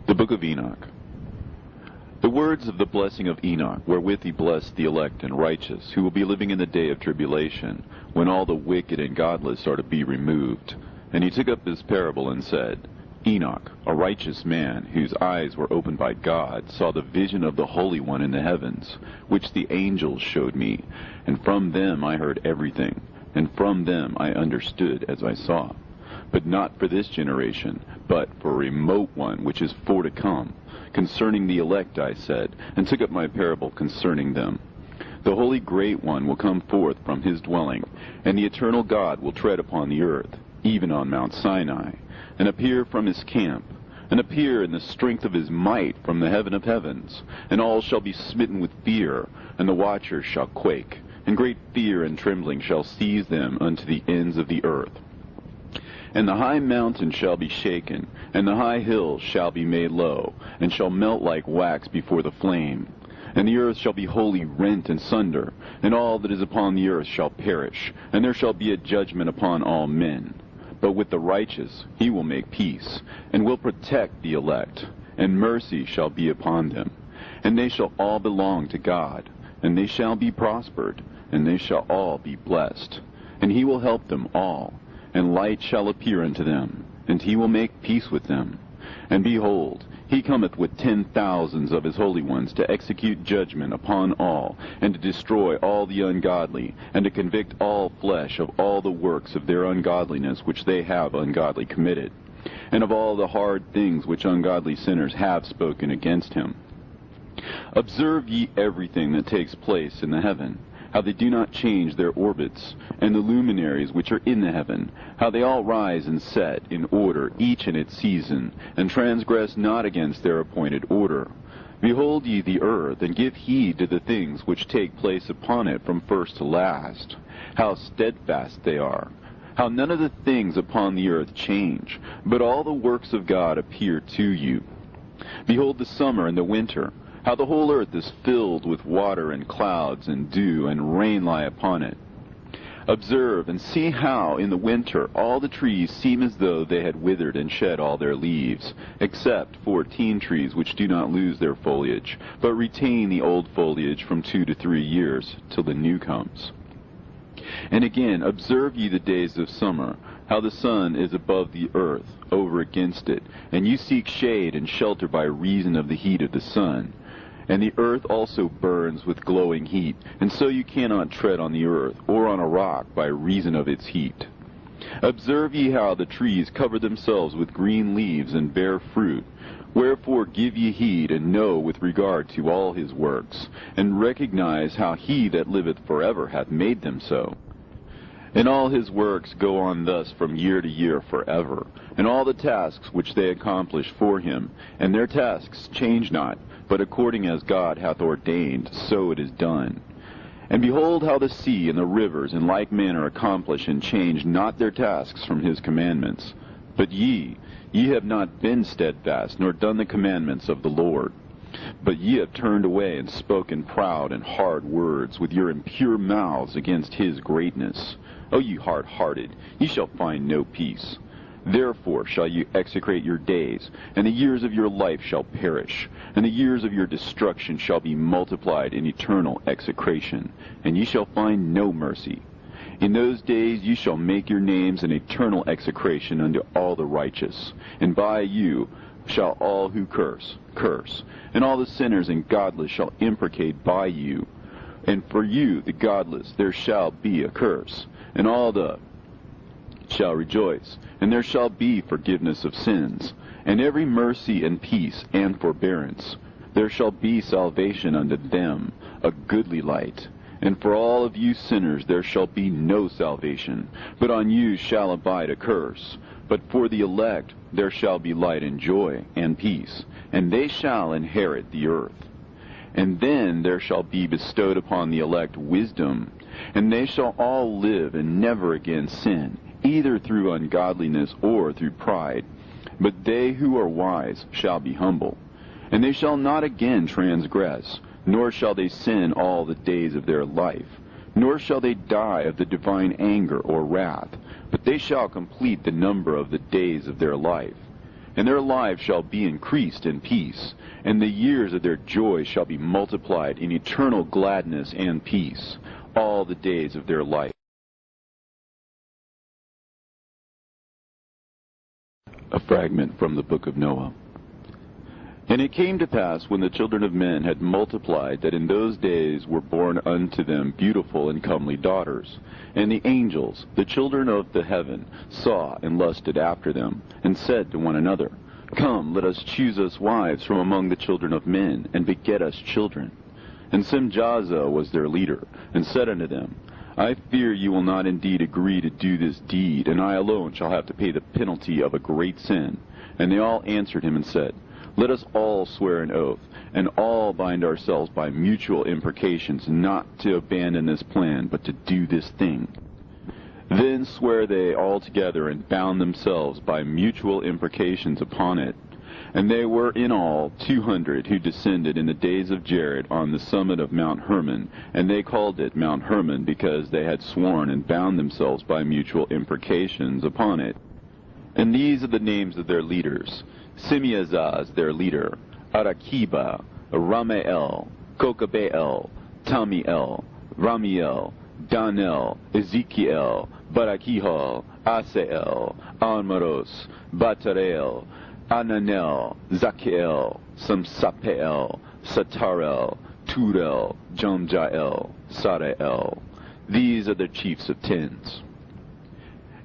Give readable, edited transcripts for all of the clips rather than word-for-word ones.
The Book of Enoch. The words of the blessing of Enoch, wherewith he blessed the elect and righteous, who will be living in the day of tribulation, when all the wicked and godless are to be removed. And he took up this parable and said, Enoch, a righteous man, whose eyes were opened by God, saw the vision of the Holy One in the heavens, which the angels showed me, and from them I heard everything, and from them I understood as I saw. But not for this generation, but for a remote one which is for to come. Concerning the elect I said, and took up my parable concerning them. The Holy Great One will come forth from his dwelling, and the eternal God will tread upon the earth, even on Mount Sinai, and appear from his camp, and appear in the strength of his might from the heaven of heavens. And all shall be smitten with fear, and the watchers shall quake, and great fear and trembling shall seize them unto the ends of the earth. And the high mountain shall be shaken, and the high hills shall be made low, and shall melt like wax before the flame. And the earth shall be wholly rent in sunder, and all that is upon the earth shall perish, and there shall be a judgment upon all men. But with the righteous he will make peace, and will protect the elect, and mercy shall be upon them. And they shall all belong to God, and they shall be prospered, and they shall all be blessed. And he will help them all. And light shall appear unto them, and he will make peace with them. And behold, he cometh with 10,000s of his holy ones to execute judgment upon all, and to destroy all the ungodly, and to convict all flesh of all the works of their ungodliness which they have ungodly committed, and of all the hard things which ungodly sinners have spoken against him. Observe ye everything that takes place in the heaven, how they do not change their orbits, and the luminaries which are in the heaven, how they all rise and set in order, each in its season, and transgress not against their appointed order. Behold ye the earth, and give heed to the things which take place upon it from first to last, how steadfast they are, how none of the things upon the earth change, but all the works of God appear to you. Behold the summer and the winter, how the whole earth is filled with water and clouds and dew, and rain lie upon it. Observe and see how in the winter all the trees seem as though they had withered and shed all their leaves, except 14 trees which do not lose their foliage, but retain the old foliage from 2 to 3 years, till the new comes. And again, observe ye the days of summer, how the sun is above the earth, over against it, and you seek shade and shelter by reason of the heat of the sun. And the earth also burns with glowing heat, and so you cannot tread on the earth, or on a rock, by reason of its heat. Observe ye how the trees cover themselves with green leaves and bear fruit. Wherefore give ye heed, and know with regard to all his works, and recognize how he that liveth forever hath made them so. And all his works go on thus from year to year forever, and all the tasks which they accomplish for him, and their tasks change not, but according as God hath ordained, so it is done. And behold how the sea and the rivers in like manner accomplish and change not their tasks from his commandments. But ye have not been steadfast, nor done the commandments of the Lord. But ye have turned away and spoken proud and hard words with your impure mouths against his greatness. O ye hard-hearted, ye shall find no peace. Therefore shall you execrate your days, and the years of your life shall perish, and the years of your destruction shall be multiplied in eternal execration, and ye shall find no mercy. In those days ye shall make your names an eternal execration unto all the righteous, and by you shall all who curse, and all the sinners and godless shall imprecate by you. And for you, the godless, there shall be a curse, and all the shall rejoice, and there shall be forgiveness of sins, and every mercy and peace and forbearance. There shall be salvation unto them, a goodly light. And for all of you sinners there shall be no salvation, but on you shall abide a curse. But for the elect there shall be light and joy and peace, and they shall inherit the earth. And then there shall be bestowed upon the elect wisdom, and they shall all live and never again sin, either through ungodliness or through pride. But they who are wise shall be humble, and they shall not again transgress, nor shall they sin all the days of their life, nor shall they die of the divine anger or wrath, but they shall complete the number of the days of their life. and their lives shall be increased in peace, and the years of their joy shall be multiplied in eternal gladness and peace, all the days of their life. A fragment from the Book of Noah. And it came to pass, when the children of men had multiplied, that in those days were born unto them beautiful and comely daughters. And the angels, the children of the heaven, saw and lusted after them, and said to one another, Come, let us choose us wives from among the children of men, and beget us children. And Simjaza was their leader, and said unto them, I fear you will not indeed agree to do this deed, and I alone shall have to pay the penalty of a great sin. And they all answered him and said, Let us all swear an oath, and all bind ourselves by mutual imprecations, not to abandon this plan, but to do this thing. Then sware they all together, and bound themselves by mutual imprecations upon it. And they were in all 200 who descended in the days of Jared on the summit of Mount Hermon, and they called it Mount Hermon because they had sworn and bound themselves by mutual imprecations upon it. And these are the names of their leaders: Simeazaz their leader, Arakiba, Ramael, Kokabeel, Tamiel, Ramiel, Danel, Ezekiel, Barakihal, Asael, Almaros, Batarel, Ananel, Zakiel, Samsapeel, Satarel, Turel, Jamjael, Sarael. These are the chiefs of tens.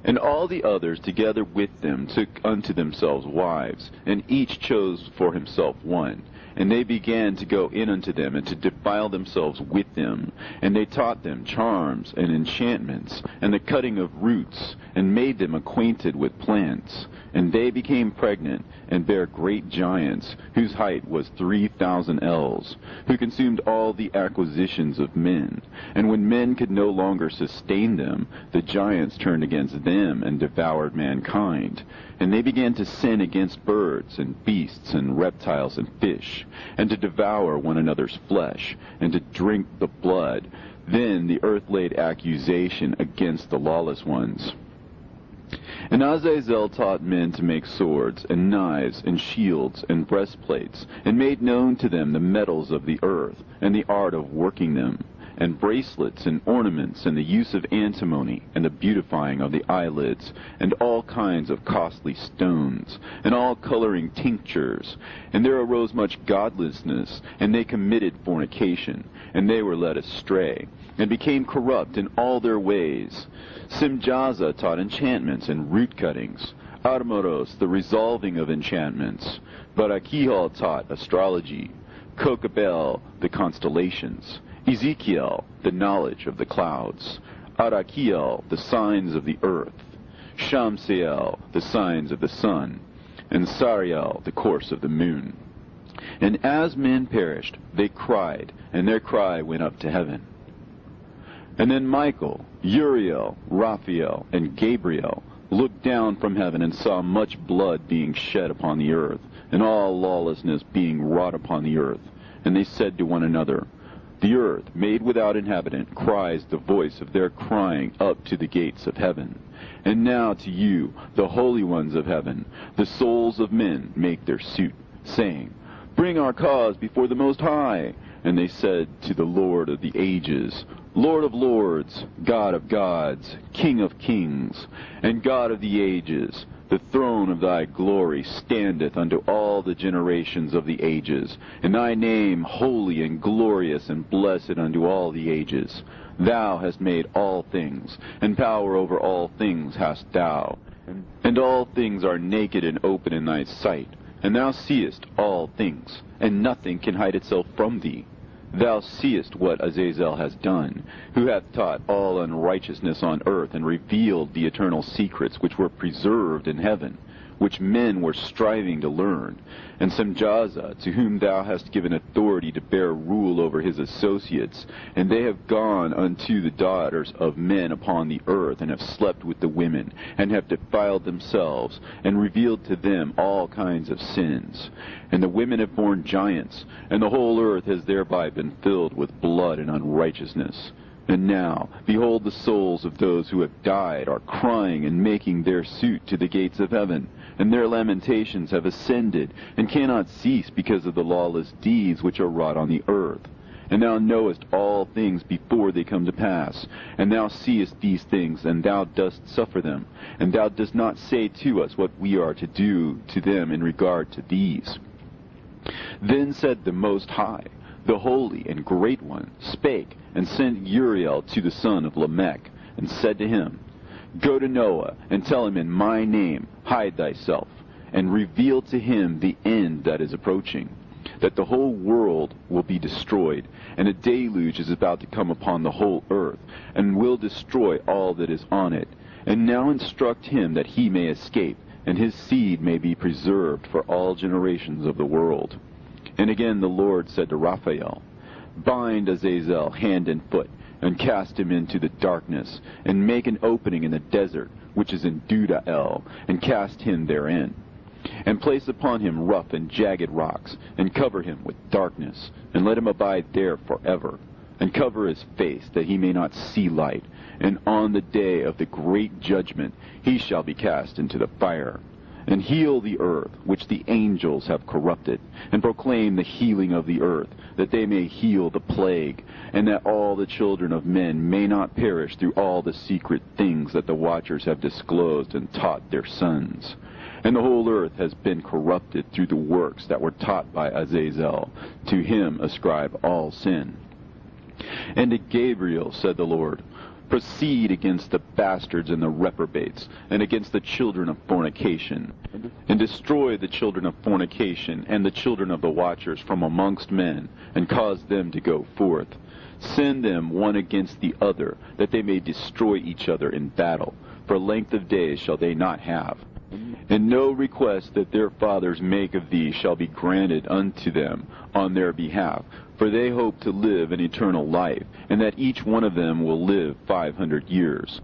And all the others together with them took unto themselves wives, and each chose for himself one. And they began to go in unto them, and to defile themselves with them. And they taught them charms and enchantments, and the cutting of roots, and made them acquainted with plants. And they became pregnant, and bare great giants, whose height was 3,000 ells, who consumed all the acquisitions of men. And when men could no longer sustain them, the giants turned against them, and devoured mankind. And they began to sin against birds, and beasts, and reptiles, and fish, and to devour one another's flesh, and to drink the blood. Then the earth laid accusation against the lawless ones. And Azazel taught men to make swords, and knives, and shields, and breastplates, and made known to them the metals of the earth, and the art of working them, and bracelets, and ornaments, and the use of antimony, and the beautifying of the eyelids, and all kinds of costly stones, and all coloring tinctures. And there arose much godlessness, and they committed fornication, and they were led astray, and became corrupt in all their ways. Simjaza taught enchantments and root cuttings, Armoros the resolving of enchantments, Barakihal taught astrology, Kokabel the constellations, Ezekiel the knowledge of the clouds, Arakiel the signs of the earth, Shamseel the signs of the sun, and Sariel the course of the moon. And as men perished, they cried, and their cry went up to heaven. And then Michael, Uriel, Raphael, and Gabriel looked down from heaven and saw much blood being shed upon the earth, and all lawlessness being wrought upon the earth. And they said to one another, The earth, made without inhabitant, cries the voice of their crying up to the gates of heaven. And now to you, the holy ones of heaven, the souls of men make their suit, saying, Bring our cause before the Most High. And they said to the Lord of the ages, Lord of lords, God of gods, King of kings, and God of the ages, the throne of thy glory standeth unto all the generations of the ages, and thy name holy and glorious and blessed unto all the ages. Thou hast made all things, and power over all things hast thou, and all things are naked and open in thy sight, and thou seest all things, and nothing can hide itself from thee. Thou seest what Azazel has done, who hath taught all unrighteousness on earth, and revealed the eternal secrets which were preserved in heaven, which men were striving to learn. And Simjaza, to whom thou hast given authority to bear rule over his associates, and they have gone unto the daughters of men upon the earth, and have slept with the women, and have defiled themselves, and revealed to them all kinds of sins. And the women have borne giants, and the whole earth has thereby been filled with blood and unrighteousness. And now, behold, the souls of those who have died are crying and making their suit to the gates of heaven, and their lamentations have ascended, and cannot cease because of the lawless deeds which are wrought on the earth. And thou knowest all things before they come to pass, and thou seest these things, and thou dost suffer them, and thou dost not say to us what we are to do to them in regard to these. Then said the Most High, the Holy and Great One, spake, and sent Uriel to the son of Lamech, and said to him, Go to Noah, and tell him in my name, hide thyself, and reveal to him the end that is approaching, that the whole world will be destroyed, and a deluge is about to come upon the whole earth, and will destroy all that is on it. And now instruct him that he may escape, and his seed may be preserved for all generations of the world. And again the Lord said to Raphael, Bind Azazel hand and foot, and cast him into the darkness, and make an opening in the desert, which is in Dudael, and cast him therein. And place upon him rough and jagged rocks, and cover him with darkness, and let him abide there forever. And cover his face, that he may not see light. And on the day of the great judgment he shall be cast into the fire. And heal the earth, which the angels have corrupted, and proclaim the healing of the earth, that they may heal the plague, and that all the children of men may not perish through all the secret things that the watchers have disclosed and taught their sons. And the whole earth has been corrupted through the works that were taught by Azazel. To him ascribe all sin. And to Gabriel said the Lord, Proceed against the bastards and the reprobates, and against the children of fornication, and destroy the children of fornication and the children of the watchers from amongst men, and cause them to go forth. Send them one against the other, that they may destroy each other in battle. For length of days shall they not have. And no request that their fathers make of thee shall be granted unto them on their behalf, for they hope to live an eternal life, and that each one of them will live 500 years.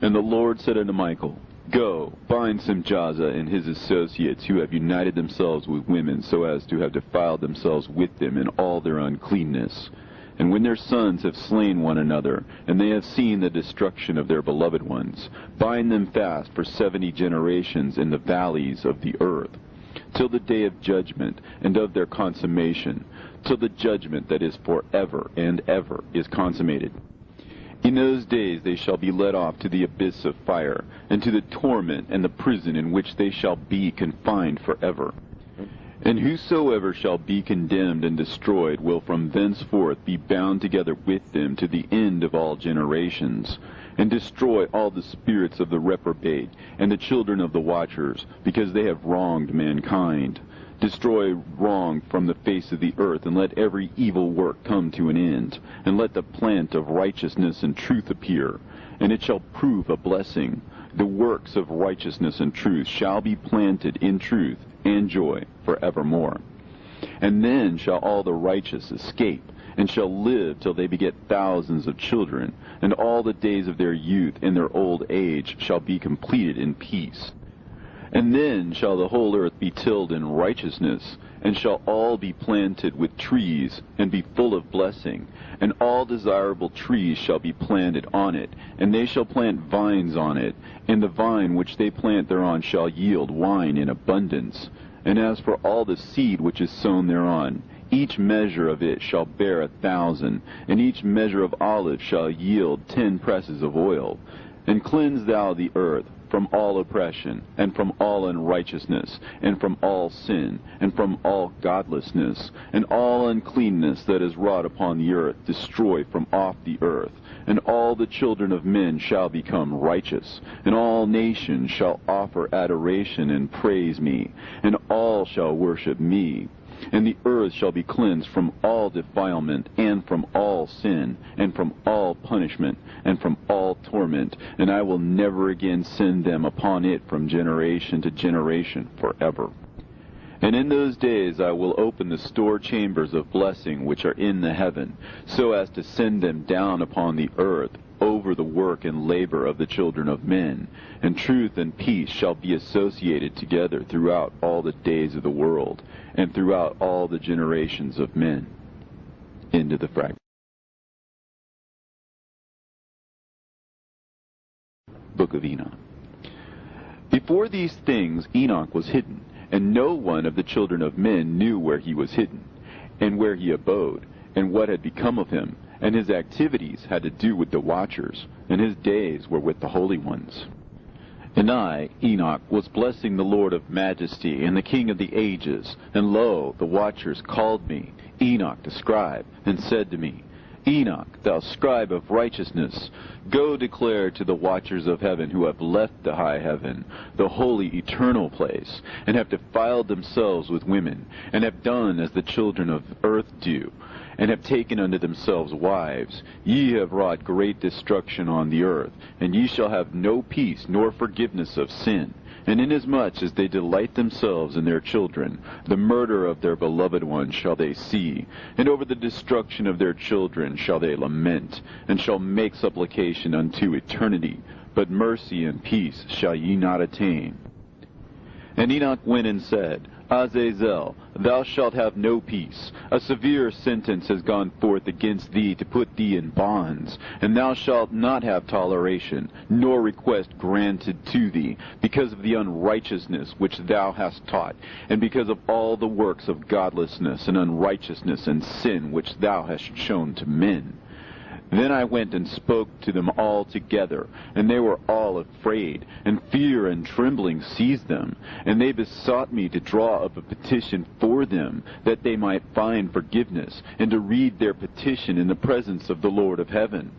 And the Lord said unto Michael, Go, bind Simjaza and his associates, who have united themselves with women, so as to have defiled themselves with them in all their uncleanness. And when their sons have slain one another, and they have seen the destruction of their beloved ones, bind them fast for 70 generations in the valleys of the earth, till the day of judgment and of their consummation, till the judgment that is forever and ever is consummated. In those days they shall be led off to the abyss of fire, and to the torment and the prison in which they shall be confined forever. And whosoever shall be condemned and destroyed will from thenceforth be bound together with them to the end of all generations, and destroy all the spirits of the reprobate and the children of the watchers, because they have wronged mankind. Destroy wrong from the face of the earth, and let every evil work come to an end, and let the plant of righteousness and truth appear, and it shall prove a blessing. The works of righteousness and truth shall be planted in truth and joy forevermore. And then shall all the righteous escape, and shall live till they beget thousands of children, and all the days of their youth and their old age shall be completed in peace. And then shall the whole earth be tilled in righteousness, and shall all be planted with trees, and be full of blessing, and all desirable trees shall be planted on it, and they shall plant vines on it, and the vine which they plant thereon shall yield wine in abundance. And as for all the seed which is sown thereon, each measure of it shall bear 1,000, and each measure of olive shall yield 10 presses of oil. And cleanse thou the earth from all oppression, and from all unrighteousness, and from all sin, and from all godlessness, and all uncleanness that is wrought upon the earth destroy from off the earth. And all the children of men shall become righteous, and all nations shall offer adoration and praise me, and all shall worship me. And the earth shall be cleansed from all defilement, and from all sin, and from all punishment, and from all torment, and I will never again send them upon it from generation to generation forever. And in those days I will open the store chambers of blessing which are in the heaven, so as to send them down upon the earth over the work and labor of the children of men, and truth and peace shall be associated together throughout all the days of the world, and throughout all the generations of men. Into the fragment. Book of Enoch. Before these things Enoch was hidden, and no one of the children of men knew where he was hidden, and where he abode, and what had become of him, and his activities had to do with the watchers, and his days were with the holy ones. And I, Enoch, was blessing the Lord of majesty, and the King of the ages, and lo, the watchers called me, Enoch the scribe, and said to me, Enoch, thou scribe of righteousness, go declare to the watchers of heaven who have left the high heaven, the holy eternal place, and have defiled themselves with women, and have done as the children of earth do, and have taken unto themselves wives. Ye have wrought great destruction on the earth, and ye shall have no peace nor forgiveness of sin. And inasmuch as they delight themselves in their children, the murder of their beloved ones shall they see, and over the destruction of their children shall they lament, and shall make supplication unto eternity. But mercy and peace shall ye not attain. And Enoch went and said, Azazel, thou shalt have no peace. A severe sentence has gone forth against thee to put thee in bonds, and thou shalt not have toleration, nor request granted to thee, because of the unrighteousness which thou hast taught, and because of all the works of godlessness and unrighteousness and sin which thou hast shown to men. Then I went and spoke to them all together, and they were all afraid, and fear and trembling seized them. And they besought me to draw up a petition for them, that they might find forgiveness, and to read their petition in the presence of the Lord of heaven.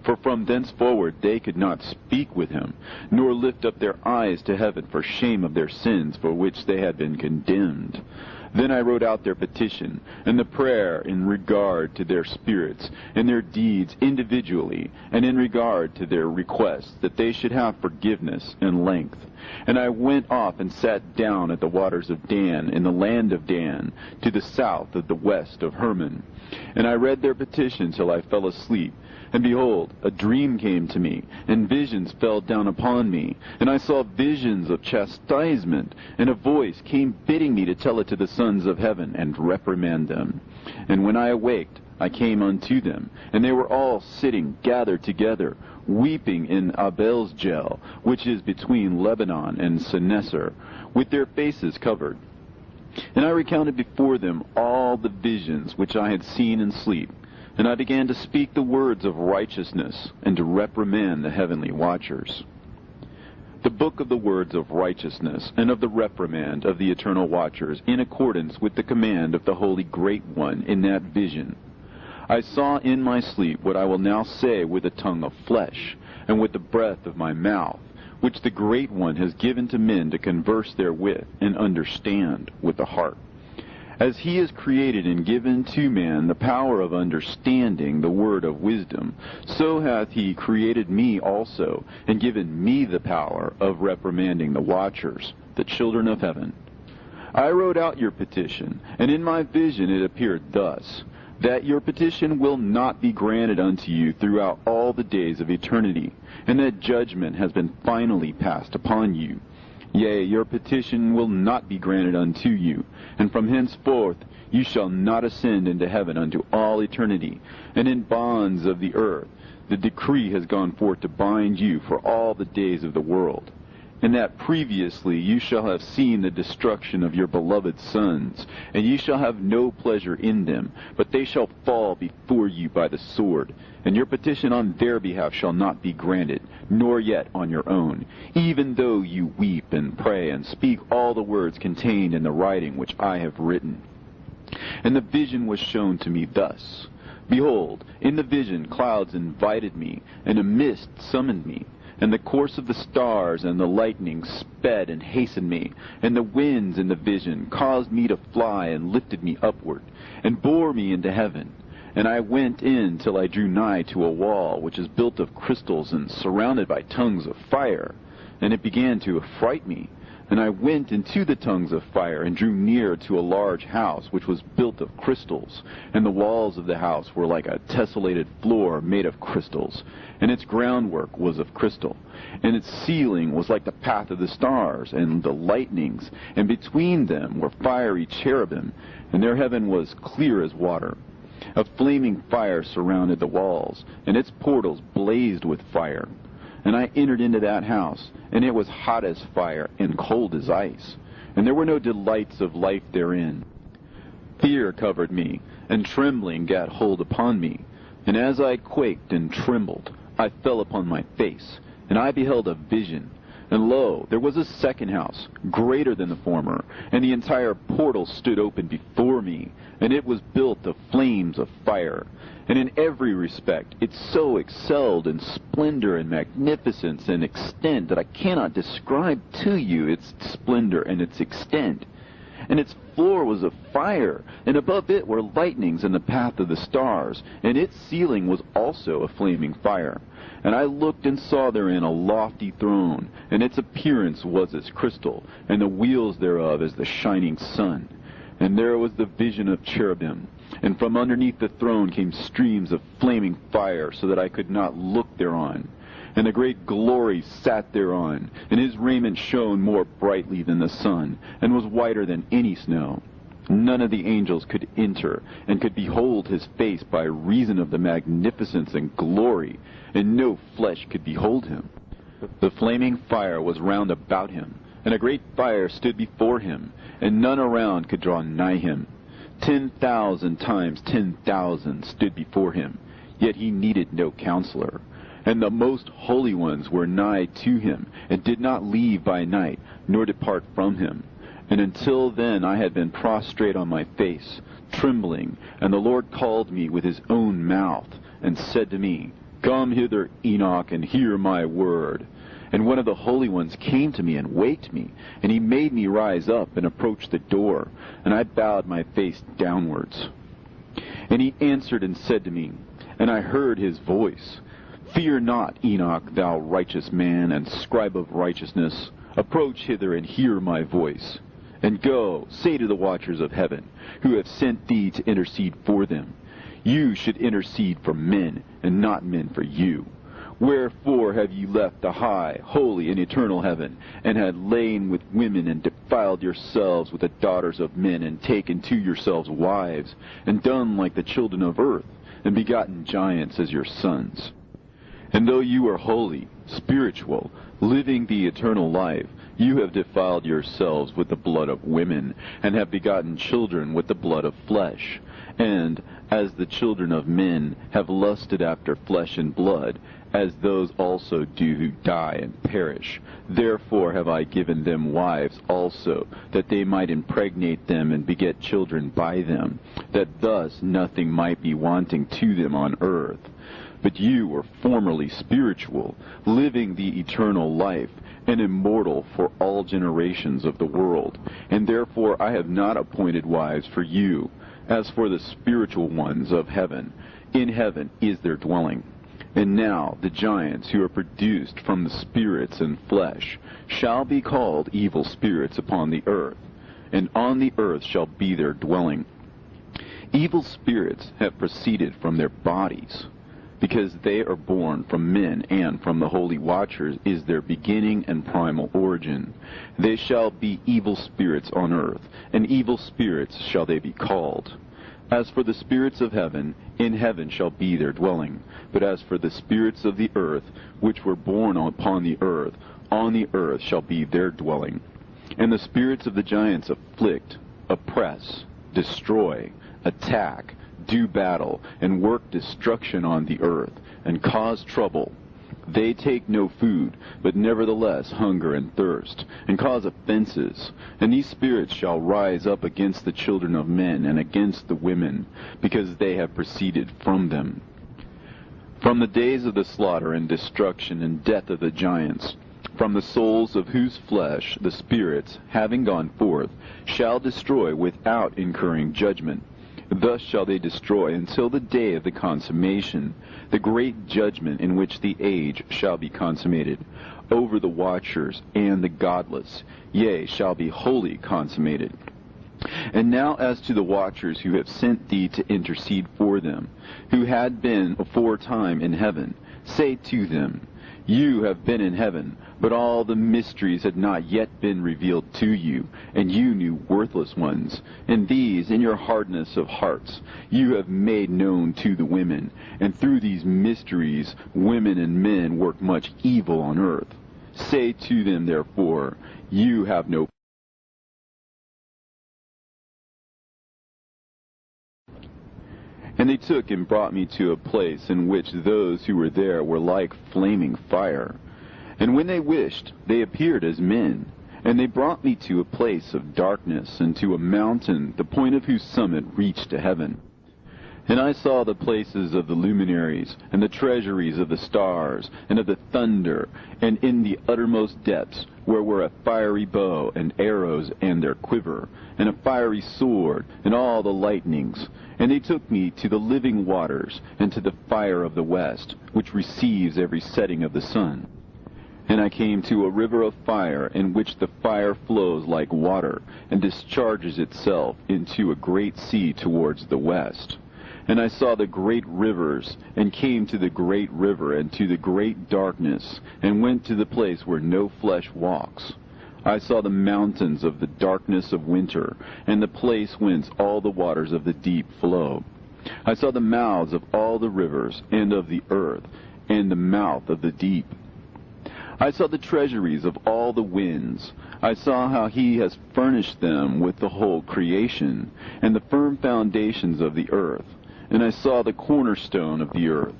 For from thenceforward they could not speak with him, nor lift up their eyes to heaven for shame of their sins for which they had been condemned. Then I wrote out their petition, and the prayer in regard to their spirits, and their deeds individually, and in regard to their requests, that they should have forgiveness and length. And I went off and sat down at the waters of Dan, in the land of Dan, to the south of the west of Hermon. And I read their petition till I fell asleep. And behold, a dream came to me, and visions fell down upon me. And I saw visions of chastisement, and a voice came bidding me to tell it to the sons of heaven, and reprimand them. And when I awaked, I came unto them, and they were all sitting gathered together, weeping in Abel's-Gel, which is between Lebanon and Seneser, with their faces covered. And I recounted before them all the visions which I had seen in sleep. And I began to speak the words of righteousness, and to reprimand the heavenly watchers. The book of the words of righteousness, and of the reprimand of the eternal watchers, in accordance with the command of the Holy Great One in that vision. I saw in my sleep what I will now say with a tongue of flesh, and with the breath of my mouth, which the Great One has given to men to converse therewith, and understand with the heart. As he has created and given to man the power of understanding the word of wisdom, so hath he created me also, and given me the power of reprimanding the watchers, the children of heaven. I wrote out your petition, and in my vision it appeared thus, that your petition will not be granted unto you throughout all the days of eternity, and that judgment has been finally passed upon you. Yea, your petition will not be granted unto you, and from henceforth you shall not ascend into heaven unto all eternity. And in bonds of the earth the decree has gone forth to bind you for all the days of the world. And that previously you shall have seen the destruction of your beloved sons, and ye shall have no pleasure in them, but they shall fall before you by the sword. And your petition on their behalf shall not be granted, nor yet on your own, even though you weep and pray and speak all the words contained in the writing which I have written. And the vision was shown to me thus. Behold, in the vision clouds invited me, and a mist summoned me. And the course of the stars and the lightning sped and hastened me, and the winds in the vision caused me to fly and lifted me upward, and bore me into heaven. And I went in till I drew nigh to a wall which is built of crystals and surrounded by tongues of fire. And it began to affright me. And I went into the tongues of fire, and drew near to a large house which was built of crystals. And the walls of the house were like a tessellated floor made of crystals, and its groundwork was of crystal. And its ceiling was like the path of the stars and the lightnings, and between them were fiery cherubim, and their heaven was clear as water. A flaming fire surrounded the walls, and its portals blazed with fire. And I entered into that house, and it was hot as fire and cold as ice, and there were no delights of life therein. Fear covered me, and trembling gat hold upon me. And as I quaked and trembled, I fell upon my face, and I beheld a vision. And lo, there was a second house, greater than the former, and the entire portal stood open before me, and it was built of flames of fire. And in every respect it so excelled in splendor and magnificence and extent that I cannot describe to you its splendor and its extent. And its floor was of fire, and above it were lightnings in the path of the stars, and its ceiling was also a flaming fire. And I looked and saw therein a lofty throne, and its appearance was as crystal, and the wheels thereof as the shining sun. And there was the vision of cherubim, and from underneath the throne came streams of flaming fire, so that I could not look thereon. And the great glory sat thereon, and his raiment shone more brightly than the sun, and was whiter than any snow. None of the angels could enter, and could behold his face by reason of the magnificence and glory, and no flesh could behold him. The flaming fire was round about him, and a great fire stood before him, and none around could draw nigh him. 10,000 times 10,000 stood before him, yet he needed no counselor. And the most holy ones were nigh to him, and did not leave by night, nor depart from him. And until then I had been prostrate on my face, trembling, and the Lord called me with his own mouth, and said to me, Come hither, Enoch, and hear my word. And one of the holy ones came to me and waked me, and he made me rise up and approach the door, and I bowed my face downwards. And he answered and said to me, and I heard his voice, Fear not, Enoch, thou righteous man, and scribe of righteousness. Approach hither and hear my voice. And go, say to the watchers of heaven, who have sent thee to intercede for them, You should intercede for men, and not men for you. Wherefore have ye left the high, holy, and eternal heaven, and had lain with women, and defiled yourselves with the daughters of men, and taken to yourselves wives, and done like the children of earth, and begotten giants as your sons? And though you are holy, spiritual, living the eternal life, you have defiled yourselves with the blood of women, and have begotten children with the blood of flesh. And, as the children of men have lusted after flesh and blood, as those also do who die and perish, therefore have I given them wives also, that they might impregnate them and beget children by them, that thus nothing might be wanting to them on earth. But you were formerly spiritual, living the eternal life, and immortal for all generations of the world. And therefore I have not appointed wives for you. As for the spiritual ones of heaven, in heaven is their dwelling. And now the giants who are produced from the spirits and flesh shall be called evil spirits upon the earth, and on the earth shall be their dwelling. Evil spirits have proceeded from their bodies, because they are born from men, and from the holy watchers is their beginning and primal origin. They shall be evil spirits on earth, and evil spirits shall they be called. As for the spirits of heaven, in heaven shall be their dwelling. But as for the spirits of the earth, which were born upon the earth, on the earth shall be their dwelling. And the spirits of the giants afflict, oppress, destroy, attack, do battle, and work destruction on the earth, and cause trouble. They take no food, but nevertheless hunger and thirst, and cause offenses. And these spirits shall rise up against the children of men, and against the women, because they have proceeded from them. From the days of the slaughter and destruction and death of the giants, from the souls of whose flesh the spirits, having gone forth, shall destroy without incurring judgment. Thus shall they destroy until the day of the consummation, the great judgment in which the age shall be consummated, over the watchers and the godless, yea, shall be wholly consummated. And now as to the watchers who have sent thee to intercede for them, who had been aforetime in heaven, say to them, You have been in heaven, but all the mysteries had not yet been revealed to you, and you knew worthless ones. And these, in your hardness of hearts, you have made known to the women. And through these mysteries, women and men work much evil on earth. Say to them, therefore, you have no. And they took and brought me to a place in which those who were there were like flaming fire. And when they wished, they appeared as men. And they brought me to a place of darkness, and to a mountain, the point of whose summit reached to heaven. And I saw the places of the luminaries, and the treasuries of the stars, and of the thunder, and in the uttermost depths, where were a fiery bow, and arrows, and their quiver, and a fiery sword, and all the lightnings. And they took me to the living waters, and to the fire of the west, which receives every setting of the sun. And I came to a river of fire, in which the fire flows like water, and discharges itself into a great sea towards the west. And I saw the great rivers, and came to the great river, and to the great darkness, and went to the place where no flesh walks. I saw the mountains of the darkness of winter, and the place whence all the waters of the deep flow. I saw the mouths of all the rivers, and of the earth, and the mouth of the deep. I saw the treasuries of all the winds. I saw how he has furnished them with the whole creation, and the firm foundations of the earth. And I saw the cornerstone of the earth.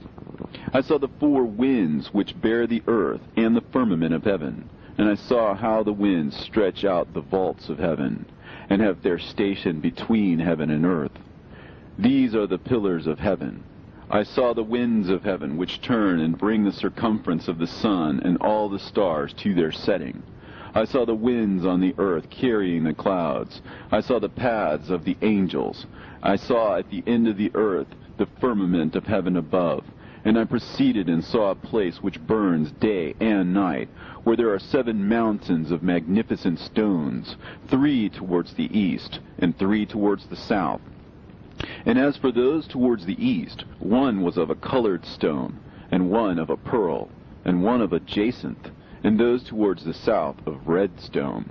I saw the four winds which bear the earth, and the firmament of heaven. And I saw how the winds stretch out the vaults of heaven, and have their station between heaven and earth. These are the pillars of heaven. I saw the winds of heaven, which turn and bring the circumference of the sun and all the stars to their setting. I saw the winds on the earth carrying the clouds. I saw the paths of the angels. I saw at the end of the earth the firmament of heaven above. And I proceeded and saw a place which burns day and night, where there are 7 mountains of magnificent stones, 3 towards the east, and 3 towards the south. And as for those towards the east, one was of a colored stone, and one of a pearl, and one of a jacinth, and those towards the south of red stone.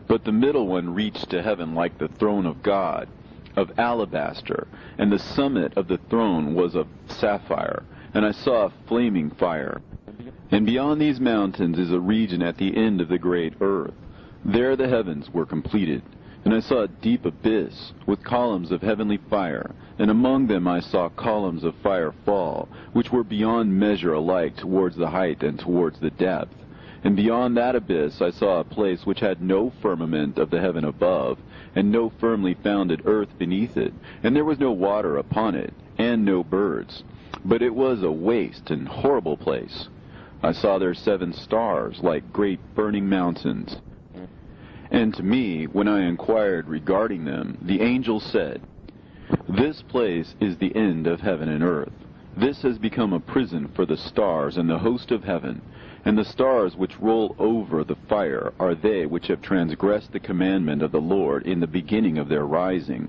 But the middle one reached to heaven like the throne of God, of alabaster, and the summit of the throne was of sapphire, and I saw a flaming fire. And beyond these mountains is a region at the end of the great earth. There the heavens were completed. And I saw a deep abyss, with columns of heavenly fire, and among them I saw columns of fire fall, which were beyond measure alike towards the height and towards the depth. And beyond that abyss I saw a place which had no firmament of the heaven above, and no firmly founded earth beneath it, and there was no water upon it, and no birds. But it was a waste and horrible place. I saw there 7 stars, like great burning mountains. And to me, when I inquired regarding them, the angel said, "This place is the end of heaven and earth. This has become a prison for the stars and the host of heaven. And the stars which roll over the fire are they which have transgressed the commandment of the Lord in the beginning of their rising,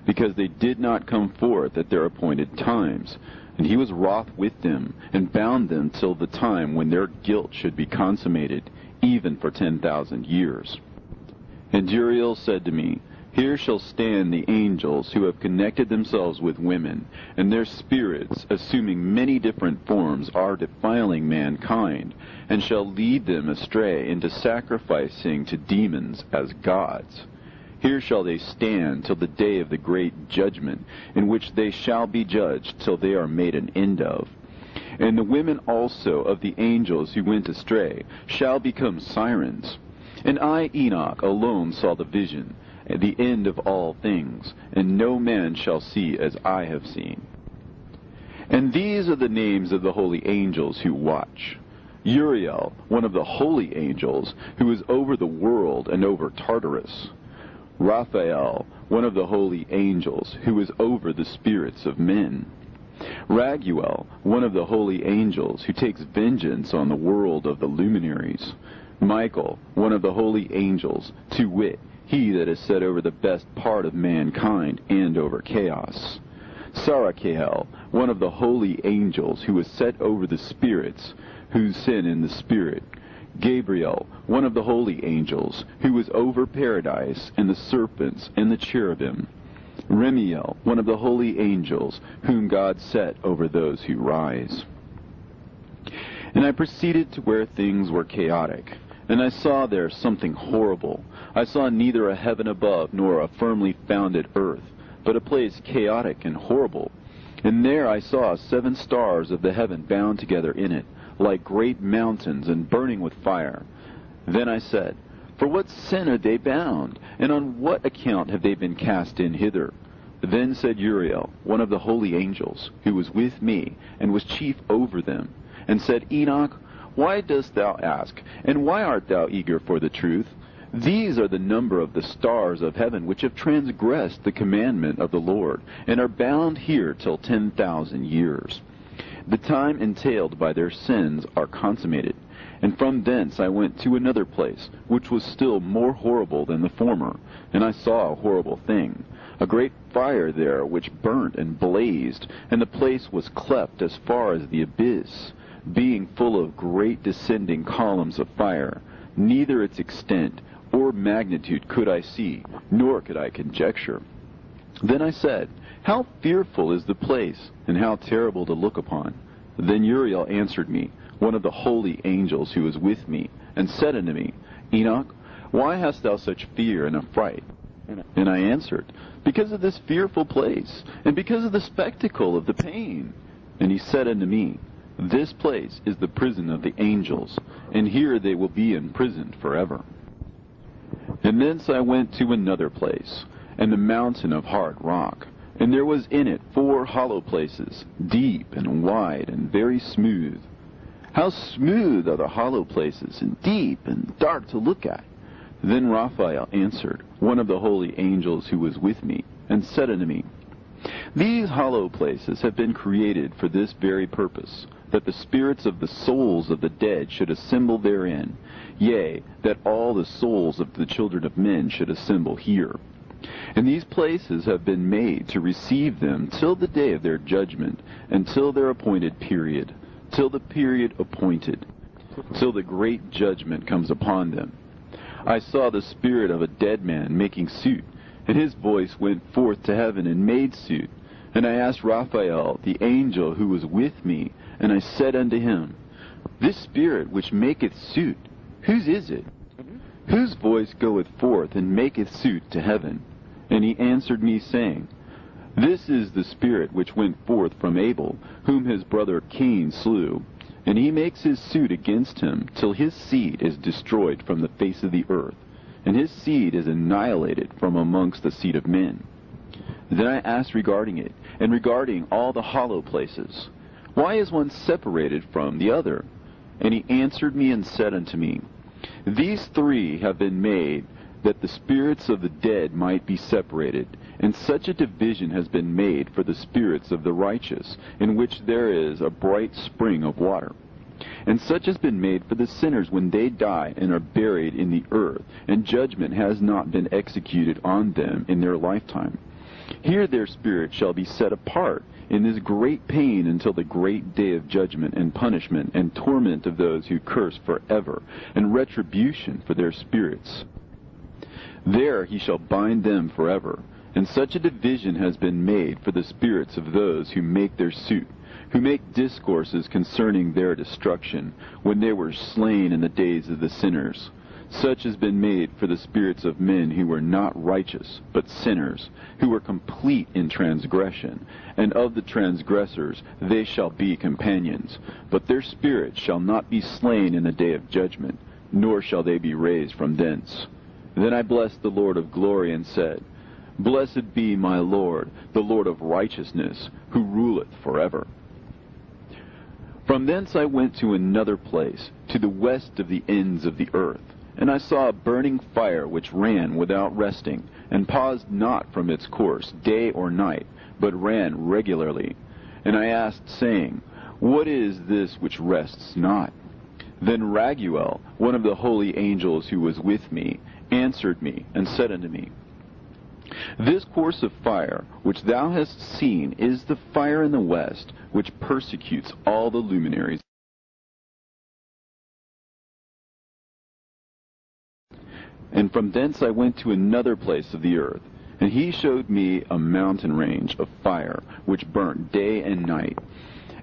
because they did not come forth at their appointed times. And he was wroth with them, and bound them till the time when their guilt should be consummated, even for 10,000 years. And Uriel said to me, Here shall stand the angels who have connected themselves with women, and their spirits, assuming many different forms, are defiling mankind, and shall lead them astray into sacrificing to demons as gods. Here shall they stand till the day of the great judgment, in which they shall be judged till they are made an end of. And the women also of the angels who went astray shall become sirens. And I, Enoch, alone saw the vision, the end of all things, and no man shall see as I have seen. And these are the names of the holy angels who watch. Uriel, one of the holy angels, who is over the world and over Tartarus. Raphael, one of the holy angels, who is over the spirits of men. Raguel, one of the holy angels, who takes vengeance on the world of the luminaries. Michael, one of the holy angels, to wit, he that is set over the best part of mankind and over chaos. Sarachael, one of the holy angels, who is set over the spirits, who sin in the Spirit, Gabriel, one of the holy angels, who was over paradise, and the serpents, and the cherubim, Remiel, one of the holy angels, whom God set over those who rise. And I proceeded to where things were chaotic, and I saw there something horrible. I saw neither a heaven above nor a firmly founded earth, but a place chaotic and horrible. And there I saw 7 stars of the heaven bound together in it, like great mountains and burning with fire. Then I said, For what sin are they bound, and on what account have they been cast in hither? Then said Uriel, one of the holy angels, who was with me, and was chief over them, and said, Enoch, why dost thou ask, and why art thou eager for the truth? These are the number of the stars of heaven, which have transgressed the commandment of the Lord, and are bound here till 10,000 years. The time entailed by their sins are consummated. And from thence I went to another place, which was still more horrible than the former, and I saw a horrible thing, a great fire there which burnt and blazed, and the place was cleft as far as the abyss, being full of great descending columns of fire. Neither its extent or magnitude could I see, nor could I conjecture. Then I said, How fearful is the place, and how terrible to look upon! Then Uriel answered me, one of the holy angels who was with me, and said unto me, Enoch, why hast thou such fear and affright? And I answered, Because of this fearful place, and because of the spectacle of the pain. And he said unto me, This place is the prison of the angels, and here they will be imprisoned forever. And thence I went to another place, and the mountain of hard rock, and there was in it 4 hollow places, deep and wide and very smooth. How smooth are the hollow places, and deep and dark to look at! Then Raphael answered, one of the holy angels who was with me, and said unto me, These hollow places have been created for this very purpose, that the spirits of the souls of the dead should assemble therein, yea, that all the souls of the children of men should assemble here. And these places have been made to receive them till the day of their judgment, and till their appointed period, till the period appointed, till the great judgment comes upon them. I saw the spirit of a dead man making suit, and his voice went forth to heaven and made suit. And I asked Raphael, the angel who was with me, and I said unto him, This spirit which maketh suit, whose is it? Whose voice goeth forth and maketh suit to heaven? And he answered me, saying, This is the spirit which went forth from Abel, whom his brother Cain slew. And he makes his suit against him, till his seed is destroyed from the face of the earth, and his seed is annihilated from amongst the seed of men. Then I asked regarding it, and regarding all the hollow places, Why is one separated from the other? And he answered me and said unto me, These 3 have been made, that the spirits of the dead might be separated, and such a division has been made for the spirits of the righteous, in which there is a bright spring of water. And such has been made for the sinners when they die and are buried in the earth, and judgment has not been executed on them in their lifetime. Here their spirit shall be set apart in this great pain until the great day of judgment and punishment and torment of those who curse forever, and retribution for their spirits. There he shall bind them forever. And such a division has been made for the spirits of those who make their suit, who make discourses concerning their destruction, when they were slain in the days of the sinners. Such has been made for the spirits of men who were not righteous, but sinners, who were complete in transgression. And of the transgressors they shall be companions. But their spirits shall not be slain in the day of judgment, nor shall they be raised from thence. Then I blessed the Lord of glory, and said, Blessed be my Lord, the Lord of righteousness, who ruleth forever. From thence I went to another place, to the west of the ends of the earth. And I saw a burning fire which ran without resting, and paused not from its course day or night, but ran regularly. And I asked, saying, What is this which rests not? Then Raguel, one of the holy angels who was with me, answered me, and said unto me, This course of fire which thou hast seen is the fire in the west, which persecutes all the luminaries And from thence I went to another place of the earth, and he showed me a mountain range of fire, which burnt day and night.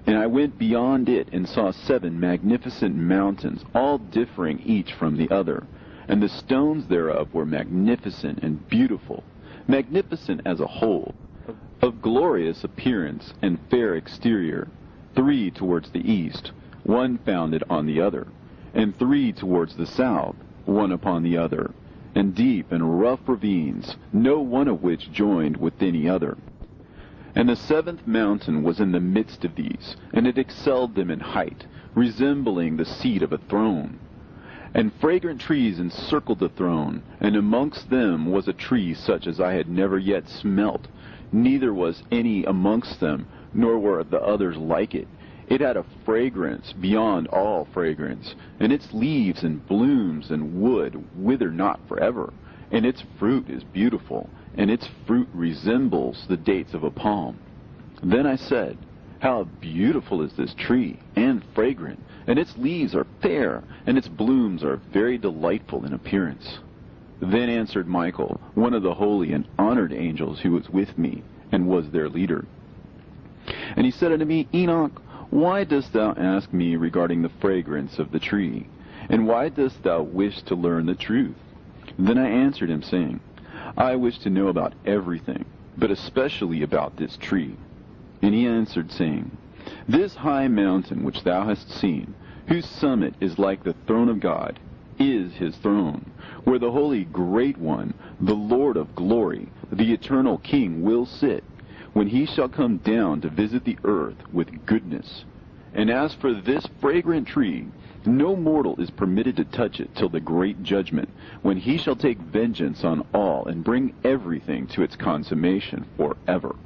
And I went beyond it, and saw 7 magnificent mountains, all differing each from the other. And the stones thereof were magnificent and beautiful, magnificent as a whole, of glorious appearance and fair exterior, 3 towards the east, one founded on the other, and 3 towards the south, one upon the other, and deep and rough ravines, no one of which joined with any other. And the 7th mountain was in the midst of these, and it excelled them in height, resembling the seat of a throne. And fragrant trees encircled the throne, and amongst them was a tree such as I had never yet smelt, neither was any amongst them, nor were the others like it. It had a fragrance beyond all fragrance, and its leaves and blooms and wood wither not forever, and its fruit is beautiful, and its fruit resembles the dates of a palm. Then I said, How beautiful is this tree, and fragrant, and its leaves are fair, and its blooms are very delightful in appearance. Then answered Michael, one of the holy and honored angels who was with me, and was their leader. And he said unto me, Enoch, why dost thou ask me regarding the fragrance of the tree? And why dost thou wish to learn the truth? Then I answered him, saying, I wish to know about everything, but especially about this tree. And he answered, saying, This high mountain which thou hast seen, whose summit is like the throne of God, is his throne, where the holy great one, the Lord of glory, the eternal King, will sit, when he shall come down to visit the earth with goodness. And as for this fragrant tree, no mortal is permitted to touch it till the great judgment, when he shall take vengeance on all, and bring everything to its consummation forever.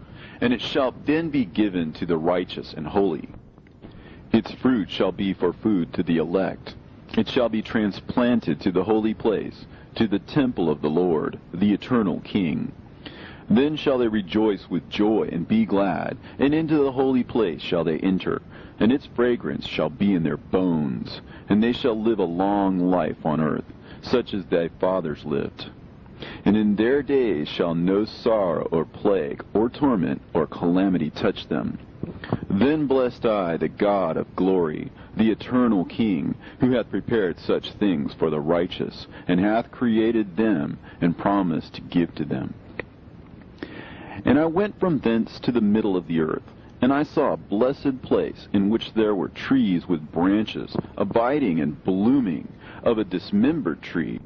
And it shall then be given to the righteous and holy. Its fruit shall be for food to the elect. It shall be transplanted to the holy place, to the temple of the Lord, the eternal King. Then shall they rejoice with joy and be glad, and into the holy place shall they enter, and its fragrance shall be in their bones, and they shall live a long life on earth, such as thy fathers lived. And in their days shall no sorrow or plague or torment or calamity touch them. Then blessed I the God of glory, the eternal King, who hath prepared such things for the righteous, and hath created them, and promised to give to them. And I went from thence to the middle of the earth, and I saw a blessed place, in which there were trees with branches, abiding and blooming, of a dismembered tree.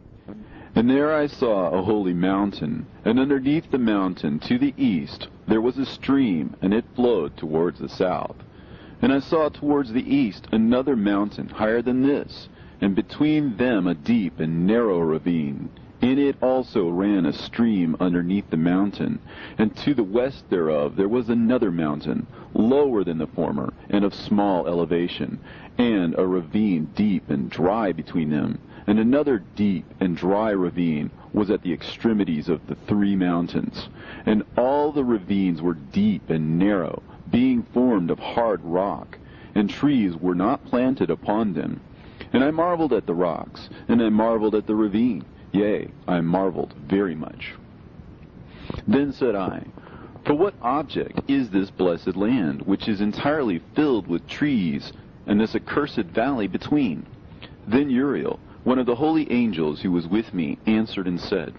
And there I saw a holy mountain, and underneath the mountain to the east there was a stream, and it flowed towards the south. And I saw towards the east another mountain higher than this, and between them a deep and narrow ravine. In it also ran a stream underneath the mountain, and to the west thereof there was another mountain, lower than the former, and of small elevation, and a ravine deep and dry between them. And another deep and dry ravine was at the extremities of the 3 mountains. And all the ravines were deep and narrow, being formed of hard rock, and trees were not planted upon them. And I marveled at the rocks, and I marveled at the ravine. Yea, I marveled very much. Then said I, For what object is this blessed land, which is entirely filled with trees, and this accursed valley between? Then Uriel, one of the holy angels who was with me, answered and said,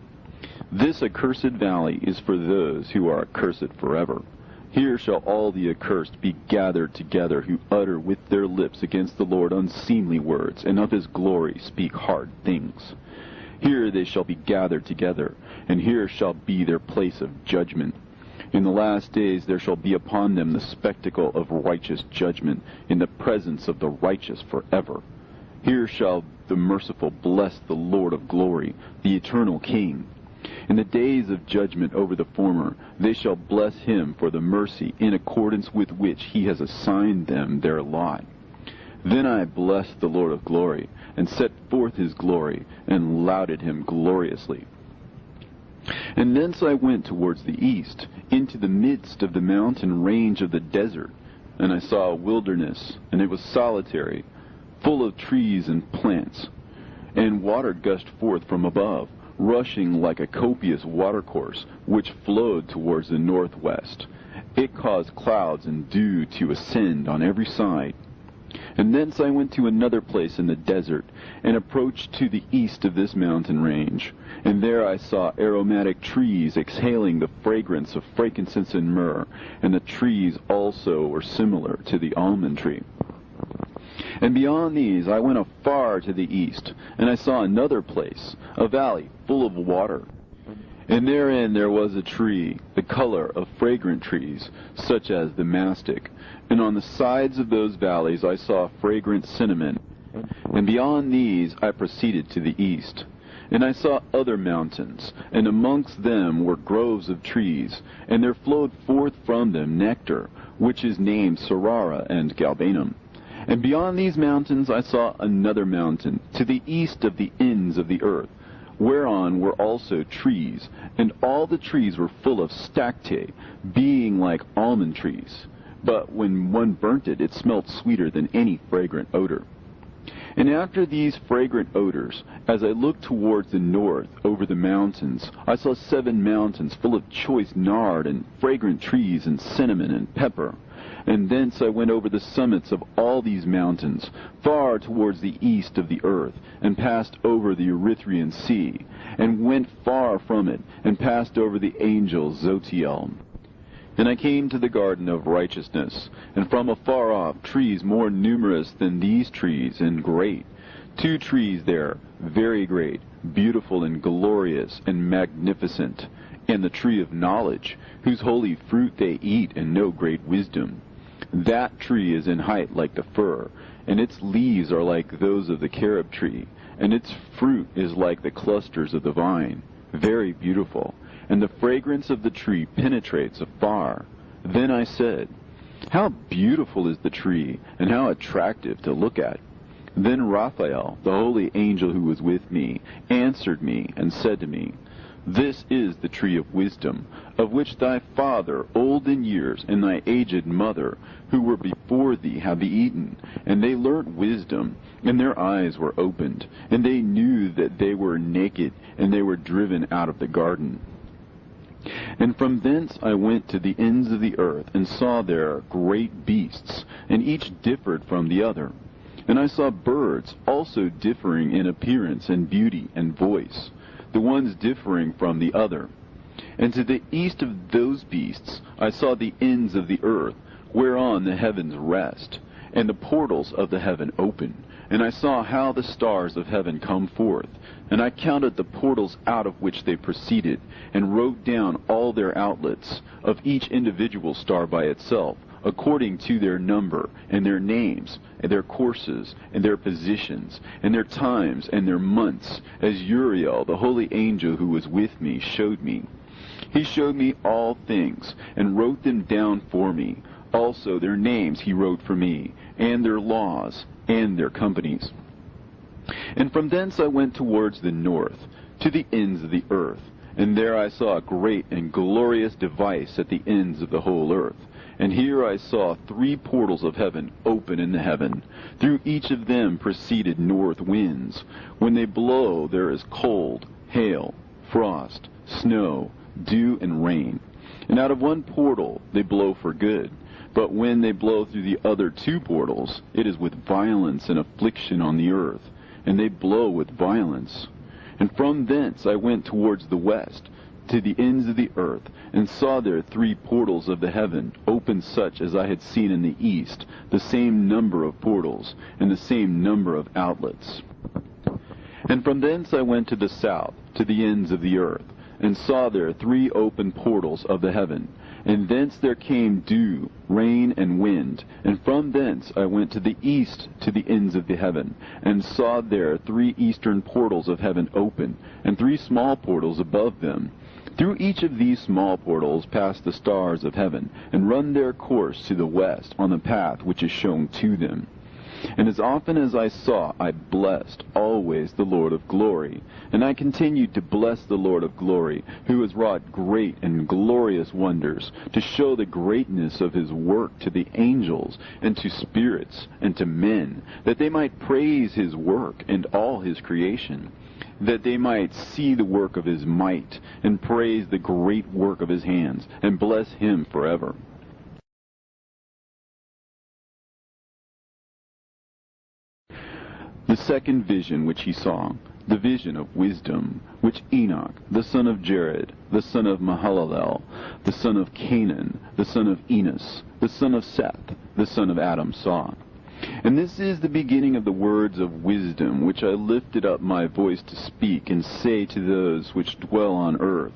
This accursed valley is for those who are accursed forever. Here shall all the accursed be gathered together, who utter with their lips against the Lord unseemly words, and of his glory speak hard things. Here they shall be gathered together, and here shall be their place of judgment. In the last days there shall be upon them the spectacle of righteous judgment, in the presence of the righteous forever. Here shall the merciful bless the Lord of glory, the eternal King. In the days of judgment over the former, they shall bless him for the mercy in accordance with which he has assigned them their lot. Then I blessed the Lord of glory, and set forth his glory, and lauded him gloriously. And thence I went towards the east, into the midst of the mountain range of the desert, and I saw a wilderness, and it was solitary, full of trees and plants, and water gushed forth from above, rushing like a copious watercourse, which flowed towards the northwest. It caused clouds and dew to ascend on every side. And thence I went to another place in the desert, and approached to the east of this mountain range. And there I saw aromatic trees exhaling the fragrance of frankincense and myrrh, and the trees also were similar to the almond tree. And beyond these I went afar to the east, and I saw another place, a valley full of water. And therein there was a tree, the color of fragrant trees, such as the mastic. And on the sides of those valleys I saw fragrant cinnamon. And beyond these I proceeded to the east. And I saw other mountains, and amongst them were groves of trees, and there flowed forth from them nectar, which is named Sarara and Galbanum. And beyond these mountains I saw another mountain, to the east of the ends of the earth, whereon were also trees, and all the trees were full of stacte, being like almond trees. But when one burnt it, it smelt sweeter than any fragrant odor. And after these fragrant odors, as I looked towards the north over the mountains, I saw 7 mountains full of choice nard and fragrant trees and cinnamon and pepper. And thence I went over the summits of all these mountains, far towards the east of the earth, and passed over the Eritrean sea, and went far from it, and passed over the angel Zotiel. And I came to the garden of righteousness, and from afar off trees more numerous than these trees, and great. 2 trees there, very great, beautiful and glorious and magnificent, and the tree of knowledge, whose holy fruit they eat and know great wisdom. That tree is in height like the fir, and its leaves are like those of the carob tree, and its fruit is like the clusters of the vine, very beautiful, and the fragrance of the tree penetrates afar. Then I said, how beautiful is the tree, and how attractive to look at. Then Raphael, the holy angel who was with me, answered me and said to me, this is the tree of wisdom, of which thy father, old in years, and thy aged mother, who were before thee, have eaten. And they learnt wisdom, and their eyes were opened, and they knew that they were naked, and they were driven out of the garden. And from thence I went to the ends of the earth, and saw there great beasts, and each differed from the other. And I saw birds also differing in appearance and beauty and voice, the ones differing from the other. And to the east of those beasts I saw the ends of the earth, whereon the heavens rest, and the portals of the heaven open. And I saw how the stars of heaven come forth, and I counted the portals out of which they proceeded, and wrote down all their outlets, of each individual star by itself, according to their number, and their names, and their courses, and their positions, and their times, and their months, as Uriel, the holy angel who was with me, showed me. He showed me all things, and wrote them down for me. Also their names he wrote for me, and their laws, and their companies. And from thence I went towards the north, to the ends of the earth, and there I saw a great and glorious device at the ends of the whole earth. And here I saw 3 portals of heaven open in the heaven. Through each of them proceeded north winds. When they blow, there is cold, hail, frost, snow, dew, and rain. And out of one portal they blow for good. But when they blow through the other 2 portals, it is with violence and affliction on the earth, and they blow with violence. And from thence I went towards the west, to the ends of the earth, and saw there 3 portals of the heaven, open such as I had seen in the east, the same number of portals, and the same number of outlets. And from thence I went to the south, to the ends of the earth, and saw there 3 open portals of the heaven, and thence there came dew, rain, and wind. And from thence I went to the east, to the ends of the heaven, and saw there 3 eastern portals of heaven open, and 3 small portals above them. Through each of these small portals pass the stars of heaven, and run their course to the west on the path which is shown to them. And as often as I saw, I blessed always the Lord of glory. And I continued to bless the Lord of glory, who has wrought great and glorious wonders, to show the greatness of his work to the angels, and to spirits, and to men, that they might praise his work and all his creation, that they might see the work of his might, and praise the great work of his hands, and bless him forever. The second vision which he saw, the vision of wisdom, which Enoch, the son of Jared, the son of Mahalalel, the son of Canaan, the son of Enos, the son of Seth, the son of Adam saw. And this is the beginning of the words of wisdom, which I lifted up my voice to speak, and say to those which dwell on earth,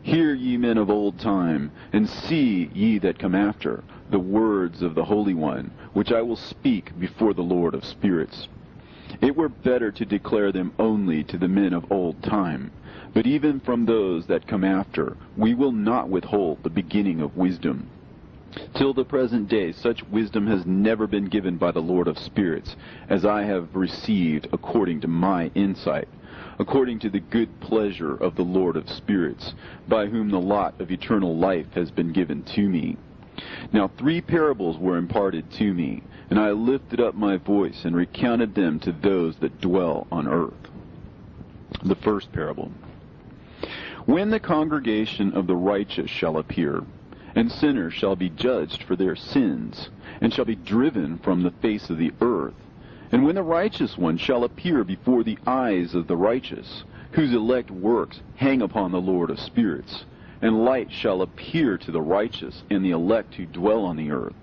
Hear ye men of old time, and see ye that come after, the words of the Holy One, which I will speak before the Lord of spirits. It were better to declare them only to the men of old time, but even from those that come after, we will not withhold the beginning of wisdom. Till the present day, such wisdom has never been given by the Lord of spirits, as I have received according to my insight, according to the good pleasure of the Lord of spirits, by whom the lot of eternal life has been given to me. Now 3 parables were imparted to me, and I lifted up my voice and recounted them to those that dwell on earth. The first parable. When the congregation of the righteous shall appear, and sinners shall be judged for their sins, and shall be driven from the face of the earth, and when the righteous one shall appear before the eyes of the righteous, whose elect works hang upon the Lord of spirits, and light shall appear to the righteous and the elect who dwell on the earth.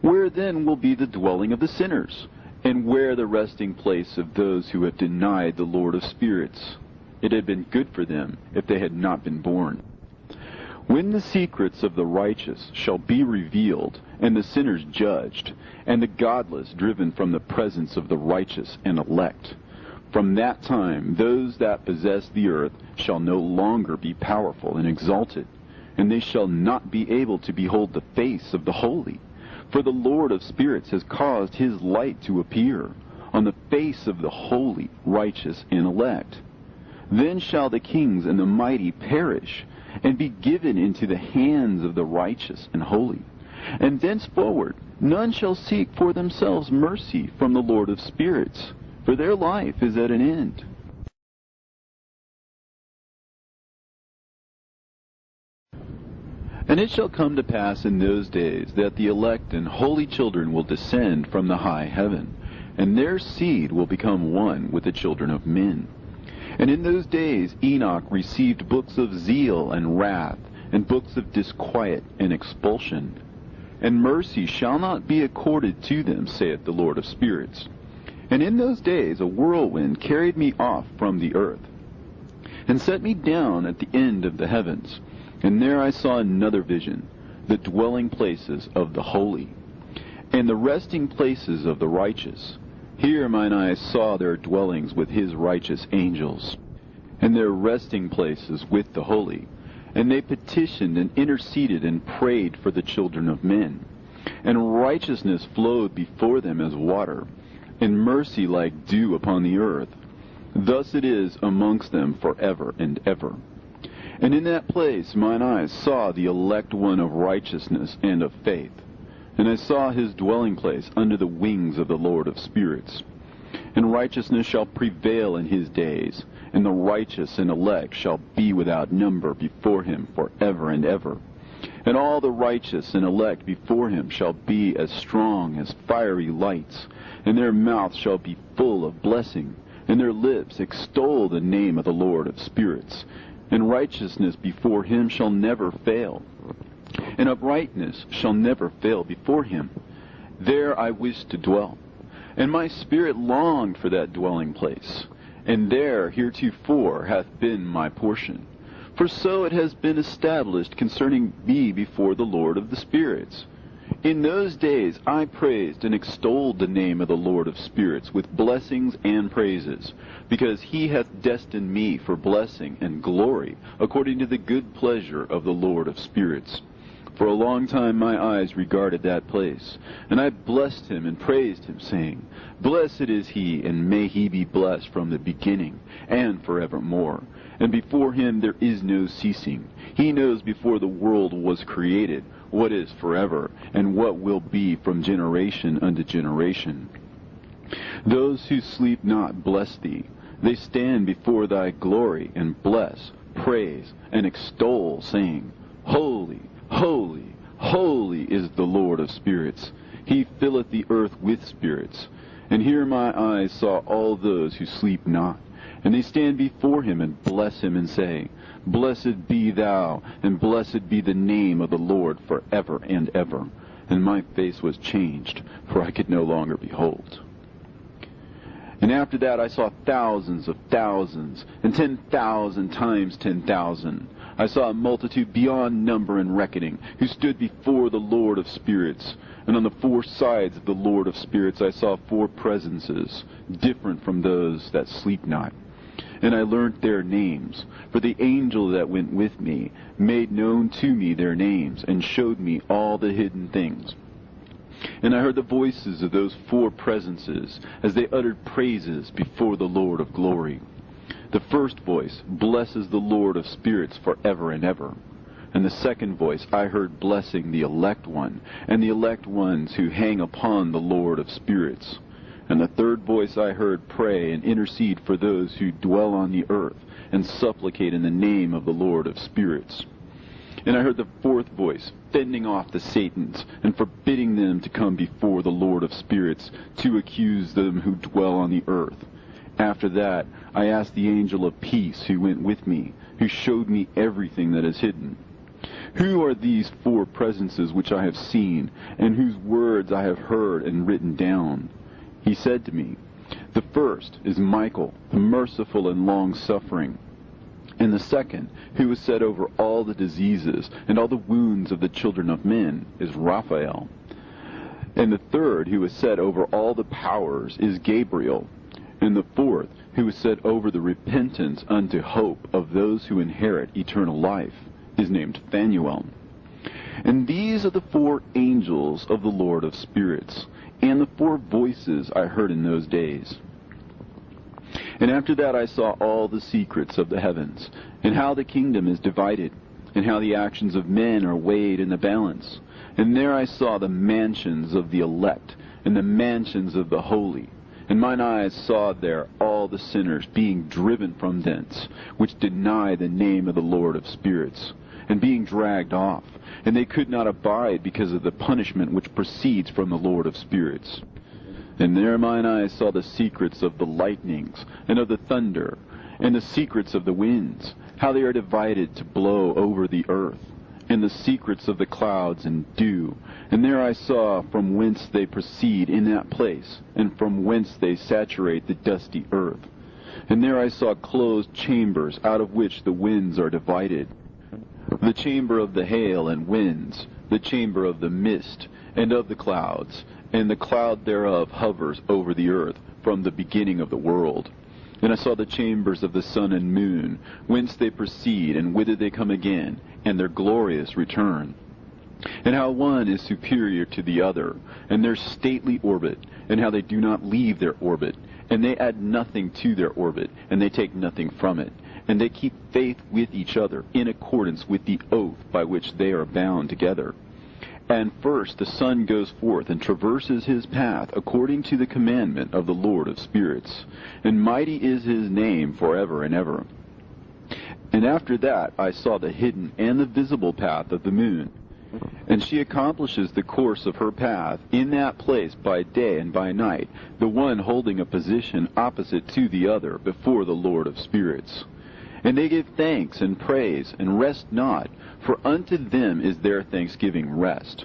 Where then will be the dwelling of the sinners, and where the resting place of those who have denied the Lord of spirits? It had been good for them if they had not been born. When the secrets of the righteous shall be revealed, and the sinners judged, and the godless driven from the presence of the righteous and elect, from that time those that possess the earth shall no longer be powerful and exalted, and they shall not be able to behold the face of the holy. For the Lord of spirits has caused his light to appear on the face of the holy, righteous, and elect. Then shall the kings and the mighty perish, and be given into the hands of the righteous and holy. And thenceforward none shall seek for themselves mercy from the Lord of spirits, for their life is at an end. And it shall come to pass in those days that the elect and holy children will descend from the high heaven, and their seed will become one with the children of men. And in those days Enoch received books of zeal and wrath, and books of disquiet and expulsion. And mercy shall not be accorded to them, saith the Lord of spirits. And in those days a whirlwind carried me off from the earth, and set me down at the end of the heavens. And there I saw another vision, the dwelling places of the holy, and the resting places of the righteous. Here mine eyes saw their dwellings with his righteous angels, and their resting places with the holy. And they petitioned and interceded and prayed for the children of men. And righteousness flowed before them as water, and mercy like dew upon the earth. Thus it is amongst them forever and ever. And in that place mine eyes saw the elect one of righteousness and of faith. And I saw his dwelling place under the wings of the Lord of spirits. And righteousness shall prevail in his days, and the righteous and elect shall be without number before him forever and ever. And all the righteous and elect before him shall be as strong as fiery lights, and their mouth shall be full of blessing, and their lips extol the name of the Lord of spirits. And righteousness before him shall never fail, and uprightness shall never fail before him. There I wished to dwell, and my spirit longed for that dwelling place, and there heretofore hath been my portion. For so it has been established concerning me before the Lord of the spirits. In those days I praised and extolled the name of the Lord of spirits with blessings and praises, because he hath destined me for blessing and glory, according to the good pleasure of the Lord of spirits. For a long time my eyes regarded that place, and I blessed him and praised him, saying, Blessed is he, and may he be blessed from the beginning, and forevermore. And before him there is no ceasing. He knows before the world was created what is forever, and what will be from generation unto generation. Those who sleep not bless thee. They stand before thy glory, and bless, praise, and extol, saying, Holy, holy, holy is the Lord of spirits. He filleth the earth with spirits. And here my eyes saw all those who sleep not. And they stand before him and bless him and say, Blessed be thou, and blessed be the name of the Lord forever and ever. And my face was changed, for I could no longer behold. And after that I saw thousands of thousands, and 10,000 times 10,000. I saw a multitude beyond number and reckoning, who stood before the Lord of spirits. And on the four sides of the Lord of spirits I saw four presences, different from those that sleep not. And I learnt their names, for the angel that went with me made known to me their names, and showed me all the hidden things. And I heard the voices of those four presences, as they uttered praises before the Lord of glory. The first voice blesses the Lord of spirits forever and ever. And the second voice I heard blessing the elect one, and the elect ones who hang upon the Lord of spirits. And the third voice I heard pray and intercede for those who dwell on the earth, and supplicate in the name of the Lord of spirits. And I heard the fourth voice fending off the Satans, and forbidding them to come before the Lord of spirits, to accuse them who dwell on the earth. After that I asked the angel of peace who went with me, who showed me everything that is hidden. Who are these four presences which I have seen, and whose words I have heard and written down? He said to me, The first is Michael, the merciful and long-suffering. And the second, who is set over all the diseases and all the wounds of the children of men, is Raphael. And the third, who is set over all the powers, is Gabriel. And the fourth, who is set over the repentance unto hope of those who inherit eternal life, is named Phanuel. And these are the four angels of the Lord of spirits, and the four voices I heard in those days. And after that I saw all the secrets of the heavens, and how the kingdom is divided, and how the actions of men are weighed in the balance. And there I saw the mansions of the elect, and the mansions of the holy. And mine eyes saw there all the sinners being driven from thence, which deny the name of the Lord of spirits, and being dragged off. And they could not abide because of the punishment which proceeds from the Lord of spirits. And there mine eyes saw the secrets of the lightnings, and of the thunder, and the secrets of the winds, how they are divided to blow over the earth, and the secrets of the clouds and dew. And there I saw from whence they proceed in that place, and from whence they saturate the dusty earth. And there I saw closed chambers, out of which the winds are divided. The chamber of the hail and winds, the chamber of the mist, and of the clouds, and the cloud thereof hovers over the earth from the beginning of the world. And I saw the chambers of the sun and moon, whence they proceed, and whither they come again, and their glorious return. And how one is superior to the other, and their stately orbit, and how they do not leave their orbit, and they add nothing to their orbit, and they take nothing from it. And they keep faith with each other, in accordance with the oath by which they are bound together. And first the sun goes forth and traverses his path according to the commandment of the Lord of spirits. And mighty is his name forever and ever. And after that I saw the hidden and the visible path of the moon. And she accomplishes the course of her path in that place by day and by night, the one holding a position opposite to the other before the Lord of spirits. And they give thanks and praise, and rest not, for unto them is their thanksgiving rest.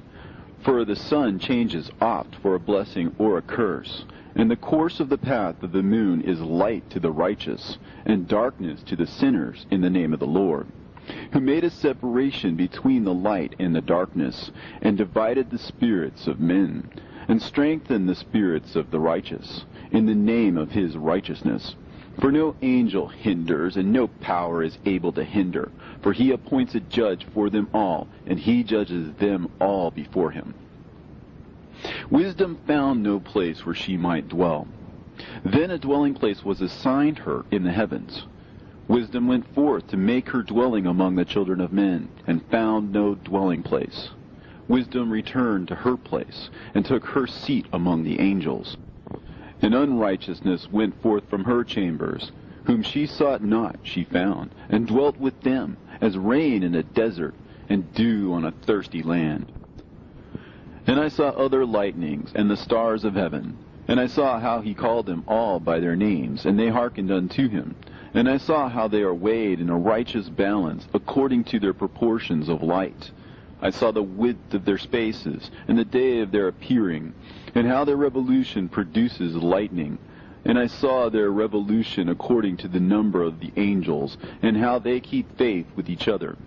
For the sun changes oft for a blessing or a curse, and the course of the path of the moon is light to the righteous, and darkness to the sinners in the name of the Lord, who made a separation between the light and the darkness, and divided the spirits of men, and strengthened the spirits of the righteous, in the name of his righteousness. For no angel hinders, and no power is able to hinder. For he appoints a judge for them all, and he judges them all before him. Wisdom found no place where she might dwell. Then a dwelling place was assigned her in the heavens. Wisdom went forth to make her dwelling among the children of men, and found no dwelling place. Wisdom returned to her place, and took her seat among the angels. And unrighteousness went forth from her chambers. Whom she sought not she found, and dwelt with them, as rain in a desert, and dew on a thirsty land. And I saw other lightnings, and the stars of heaven. And I saw how he called them all by their names, and they hearkened unto him. And I saw how they are weighed in a righteous balance, according to their proportions of light. I saw the width of their spaces, and the day of their appearing, and how their revolution produces lightning. And I saw their revolution according to the number of the angels, and how they keep faith with each other.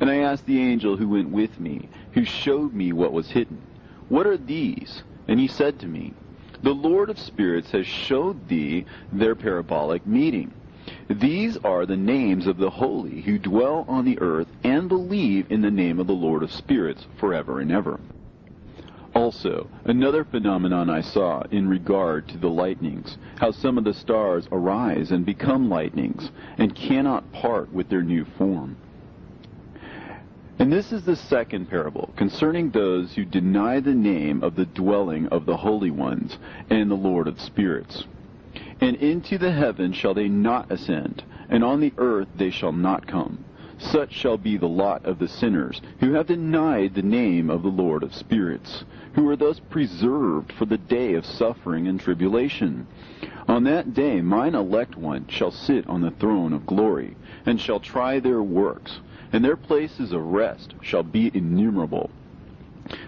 And I asked the angel who went with me, who showed me what was hidden, What are these? And he said to me, The Lord of spirits has showed thee their parabolic meeting. These are the names of the holy who dwell on the earth and believe in the name of the Lord of spirits forever and ever. Also, another phenomenon I saw in regard to the lightnings, how some of the stars arise and become lightnings, and cannot part with their new form. And this is the second parable, concerning those who deny the name of the dwelling of the holy ones and the Lord of spirits. And into the heaven shall they not ascend, and on the earth they shall not come. Such shall be the lot of the sinners, who have denied the name of the Lord of spirits, who are thus preserved for the day of suffering and tribulation. On that day mine elect one shall sit on the throne of glory, and shall try their works, and their places of rest shall be innumerable.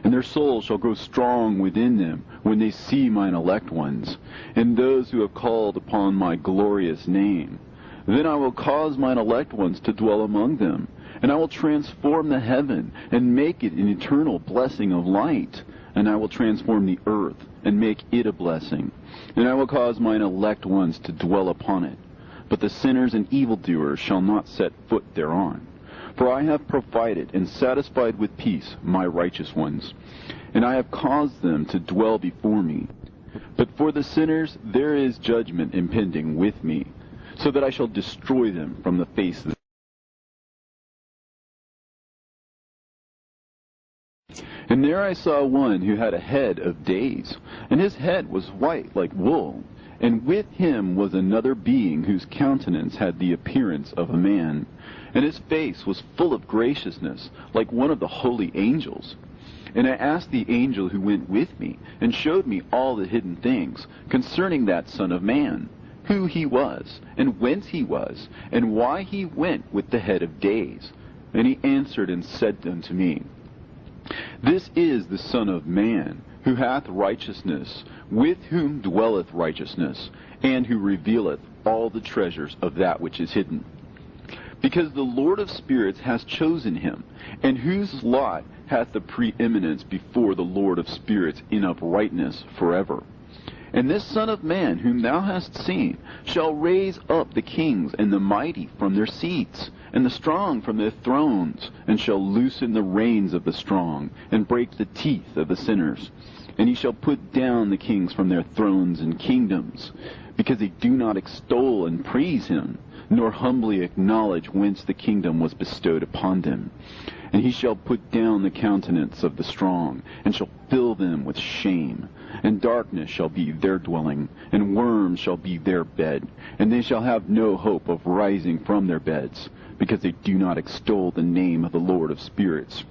And their souls shall grow strong within them when they see mine elect ones, and those who have called upon my glorious name. Then I will cause mine elect ones to dwell among them, and I will transform the heaven, and make it an eternal blessing of light. And I will transform the earth, and make it a blessing. And I will cause mine elect ones to dwell upon it. But the sinners and evildoers shall not set foot thereon. For I have provided and satisfied with peace my righteous ones, and I have caused them to dwell before me. But for the sinners there is judgment impending with me, so that I shall destroy them from the face of the earth. And there I saw one who had a head of days, and his head was white like wool, and with him was another being whose countenance had the appearance of a man, and his face was full of graciousness, like one of the holy angels. And I asked the angel who went with me, and showed me all the hidden things concerning that Son of Man, who he was, and whence he was, and why he went with the head of days. And he answered and said unto me, This is the Son of Man, who hath righteousness, with whom dwelleth righteousness, and who revealeth all the treasures of that which is hidden. Because the Lord of spirits hath chosen him, and whose lot hath the preeminence before the Lord of spirits in uprightness forever. And this Son of Man, whom thou hast seen, shall raise up the kings and the mighty from their seats, and the strong from their thrones, and shall loosen the reins of the strong, and break the teeth of the sinners. And he shall put down the kings from their thrones and kingdoms, because they do not extol and praise him, nor humbly acknowledge whence the kingdom was bestowed upon them. And he shall put down the countenance of the strong, and shall fill them with shame. And darkness shall be their dwelling, and worms shall be their bed. And they shall have no hope of rising from their beds, because they do not extol the name of the Lord of spirits.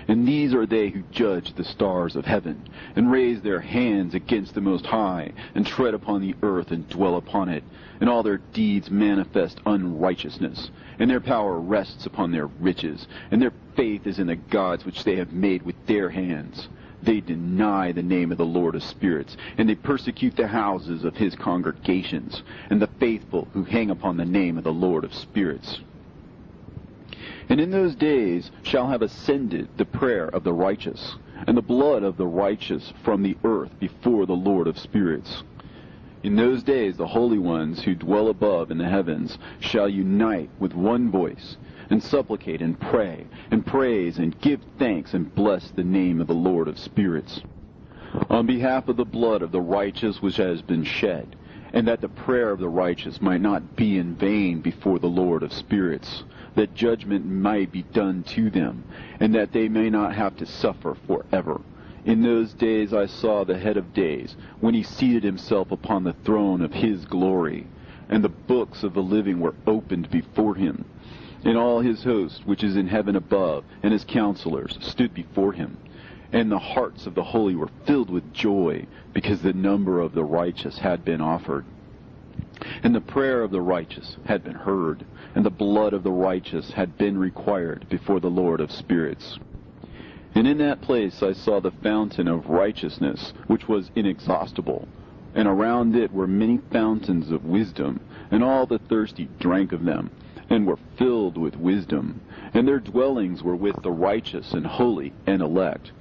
And these are they who judge the stars of heaven, and raise their hands against the Most High, and tread upon the earth and dwell upon it. And all their deeds manifest unrighteousness, and their power rests upon their riches, and their faith is in the gods which they have made with their hands. They deny the name of the Lord of spirits, and they persecute the houses of his congregations, and the faithful who hang upon the name of the Lord of spirits. And in those days shall have ascended the prayer of the righteous, and the blood of the righteous from the earth before the Lord of spirits. In those days the holy ones who dwell above in the heavens shall unite with one voice, and supplicate and pray, and praise and give thanks and bless the name of the Lord of spirits, on behalf of the blood of the righteous which has been shed, and that the prayer of the righteous might not be in vain before the Lord of spirits, that judgment might be done to them, and that they may not have to suffer forever. In those days I saw the head of days, when he seated himself upon the throne of his glory, and the books of the living were opened before him. And all his host, which is in heaven above, and his counselors, stood before him. And the hearts of the holy were filled with joy, because the number of the righteous had been offered. And the prayer of the righteous had been heard, and the blood of the righteous had been required before the Lord of spirits. And in that place I saw the fountain of righteousness, which was inexhaustible, and around it were many fountains of wisdom, and all the thirsty drank of them, and were filled with wisdom, and their dwellings were with the righteous and holy and elect.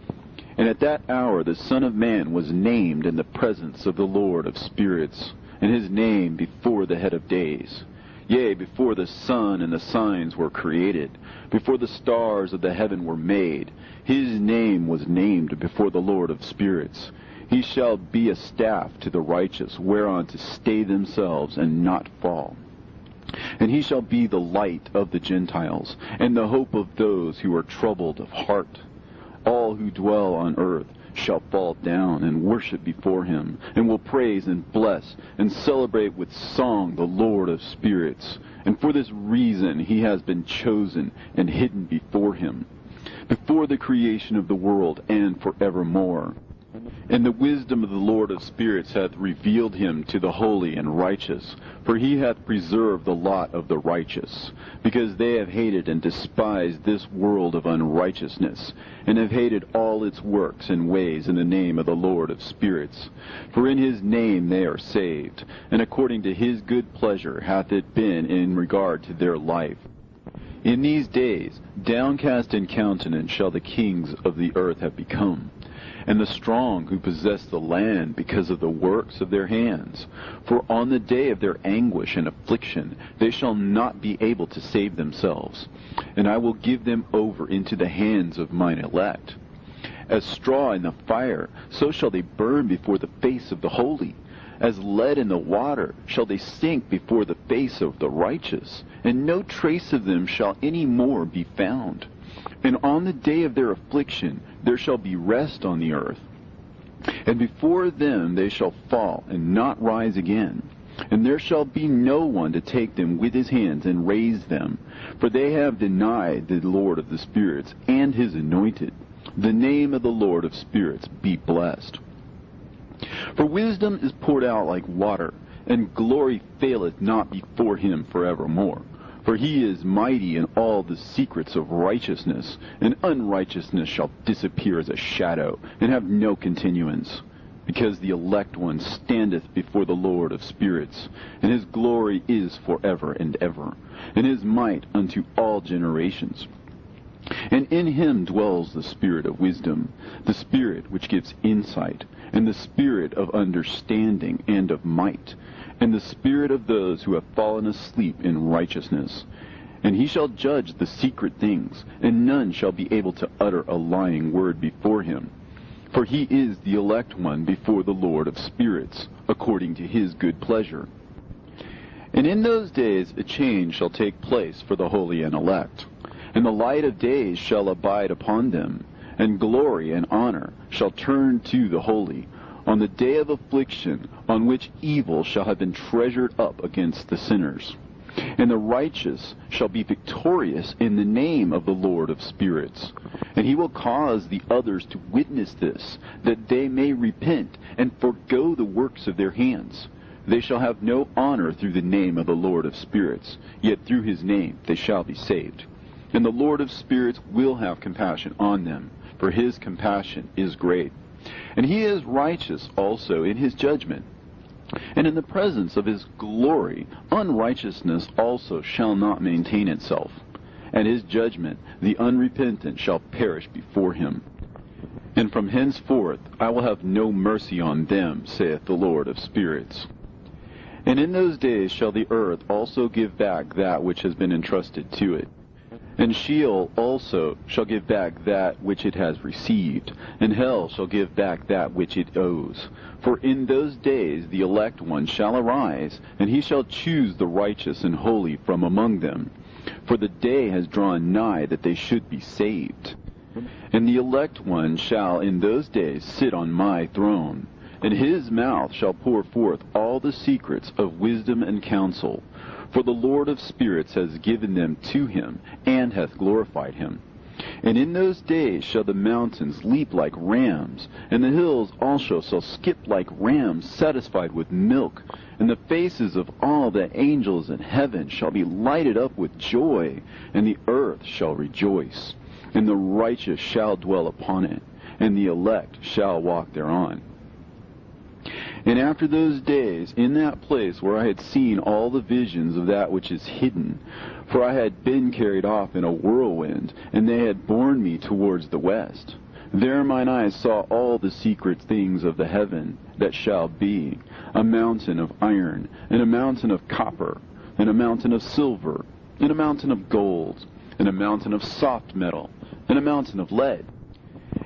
And at that hour the Son of Man was named in the presence of the Lord of spirits, and his name before the head of days. Yea, before the sun and the signs were created, before the stars of the heaven were made, his name was named before the Lord of spirits. He shall be a staff to the righteous, whereon to stay themselves and not fall. And he shall be the light of the Gentiles, and the hope of those who are troubled of heart. All who dwell on earth shall fall down and worship before him, and will praise and bless and celebrate with song the Lord of spirits. And for this reason he has been chosen and hidden before him, before the creation of the world and forevermore. And the wisdom of the Lord of spirits hath revealed him to the holy and righteous, for he hath preserved the lot of the righteous, because they have hated and despised this world of unrighteousness, and have hated all its works and ways in the name of the Lord of spirits. For in his name they are saved, and according to his good pleasure hath it been in regard to their life. In these days downcast in countenance shall the kings of the earth have become, and the strong who possess the land because of the works of their hands. For on the day of their anguish and affliction they shall not be able to save themselves, and I will give them over into the hands of mine elect. As straw in the fire, so shall they burn before the face of the holy. As lead in the water shall they sink before the face of the righteous, and no trace of them shall any more be found. And on the day of their affliction there shall be rest on the earth. And before them they shall fall, and not rise again. And there shall be no one to take them with his hands and raise them. For they have denied the Lord of the spirits, and his anointed. The name of the Lord of spirits be blessed. For wisdom is poured out like water, and glory faileth not before him forevermore. For he is mighty in all the secrets of righteousness, and unrighteousness shall disappear as a shadow, and have no continuance. Because the elect one standeth before the Lord of spirits, and his glory is forever and ever, and his might unto all generations. And in him dwells the spirit of wisdom, the spirit which gives insight, and the spirit of understanding and of might, and the spirit of those who have fallen asleep in righteousness. And he shall judge the secret things, and none shall be able to utter a lying word before him. For he is the elect one before the Lord of spirits, according to his good pleasure. And in those days a change shall take place for the holy and elect, and the light of days shall abide upon them, and glory and honor shall turn to the holy, on the day of affliction, on which evil shall have been treasured up against the sinners. And the righteous shall be victorious in the name of the Lord of spirits. And he will cause the others to witness this, that they may repent and forego the works of their hands. They shall have no honor through the name of the Lord of spirits, yet through his name they shall be saved. And the Lord of spirits will have compassion on them, for his compassion is great. And he is righteous also in his judgment. And in the presence of his glory, unrighteousness also shall not maintain itself. And his judgment, the unrepentant shall perish before him. And from henceforth I will have no mercy on them, saith the Lord of spirits. And in those days shall the earth also give back that which has been entrusted to it. And Sheol also shall give back that which it has received, and hell shall give back that which it owes. For in those days the elect one shall arise, and he shall choose the righteous and holy from among them. For the day has drawn nigh that they should be saved. And the elect one shall in those days sit on my throne, and his mouth shall pour forth all the secrets of wisdom and counsel. For the Lord of spirits has given them to him, and hath glorified him. And in those days shall the mountains leap like rams, and the hills also shall skip like rams satisfied with milk. And the faces of all the angels in heaven shall be lighted up with joy, and the earth shall rejoice. And the righteous shall dwell upon it, and the elect shall walk thereon. And after those days, in that place where I had seen all the visions of that which is hidden, for I had been carried off in a whirlwind, and they had borne me towards the west, there mine eyes saw all the secret things of the heaven that shall be, a mountain of iron, and a mountain of copper, and a mountain of silver, and a mountain of gold, and a mountain of soft metal, and a mountain of lead.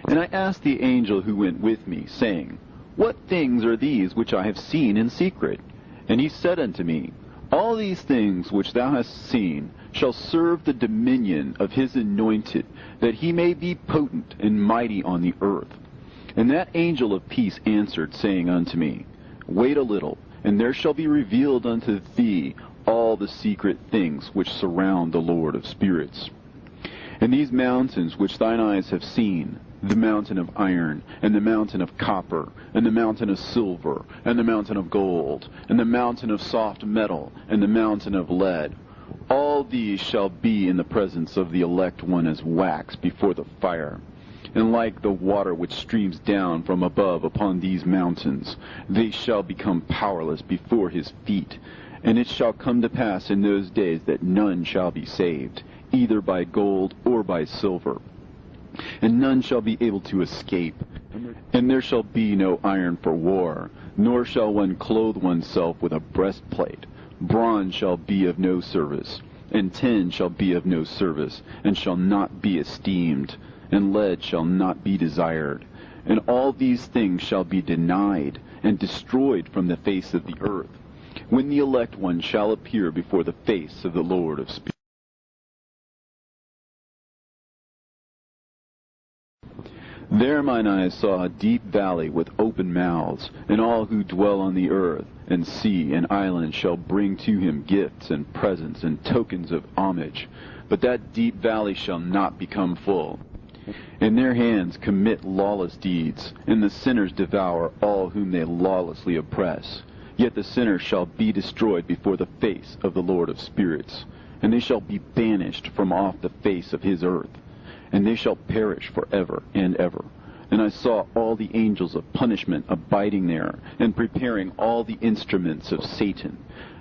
And I asked the angel who went with me, saying, What things are these which I have seen in secret? And he said unto me, All these things which thou hast seen shall serve the dominion of his anointed, that he may be potent and mighty on the earth. And that angel of peace answered, saying unto me, Wait a little, and there shall be revealed unto thee all the secret things which surround the Lord of spirits. And these mountains which thine eyes have seen, the mountain of iron, and the mountain of copper, and the mountain of silver, and the mountain of gold, and the mountain of soft metal, and the mountain of lead, all these shall be in the presence of the elect one as wax before the fire. And like the water which streams down from above upon these mountains, they shall become powerless before his feet. And it shall come to pass in those days that none shall be saved, either by gold or by silver. And none shall be able to escape. And there shall be no iron for war, nor shall one clothe oneself with a breastplate. Bronze shall be of no service, and tin shall be of no service, and shall not be esteemed, and lead shall not be desired. And all these things shall be denied, and destroyed from the face of the earth, when the elect one shall appear before the face of the Lord of spirits. There mine eyes saw a deep valley with open mouths, and all who dwell on the earth, and sea and island shall bring to him gifts and presents and tokens of homage. But that deep valley shall not become full. And their hands commit lawless deeds, and the sinners devour all whom they lawlessly oppress. Yet the sinners shall be destroyed before the face of the Lord of spirits, and they shall be banished from off the face of his earth, and they shall perish forever and ever. And I saw all the angels of punishment abiding there, and preparing all the instruments of Satan.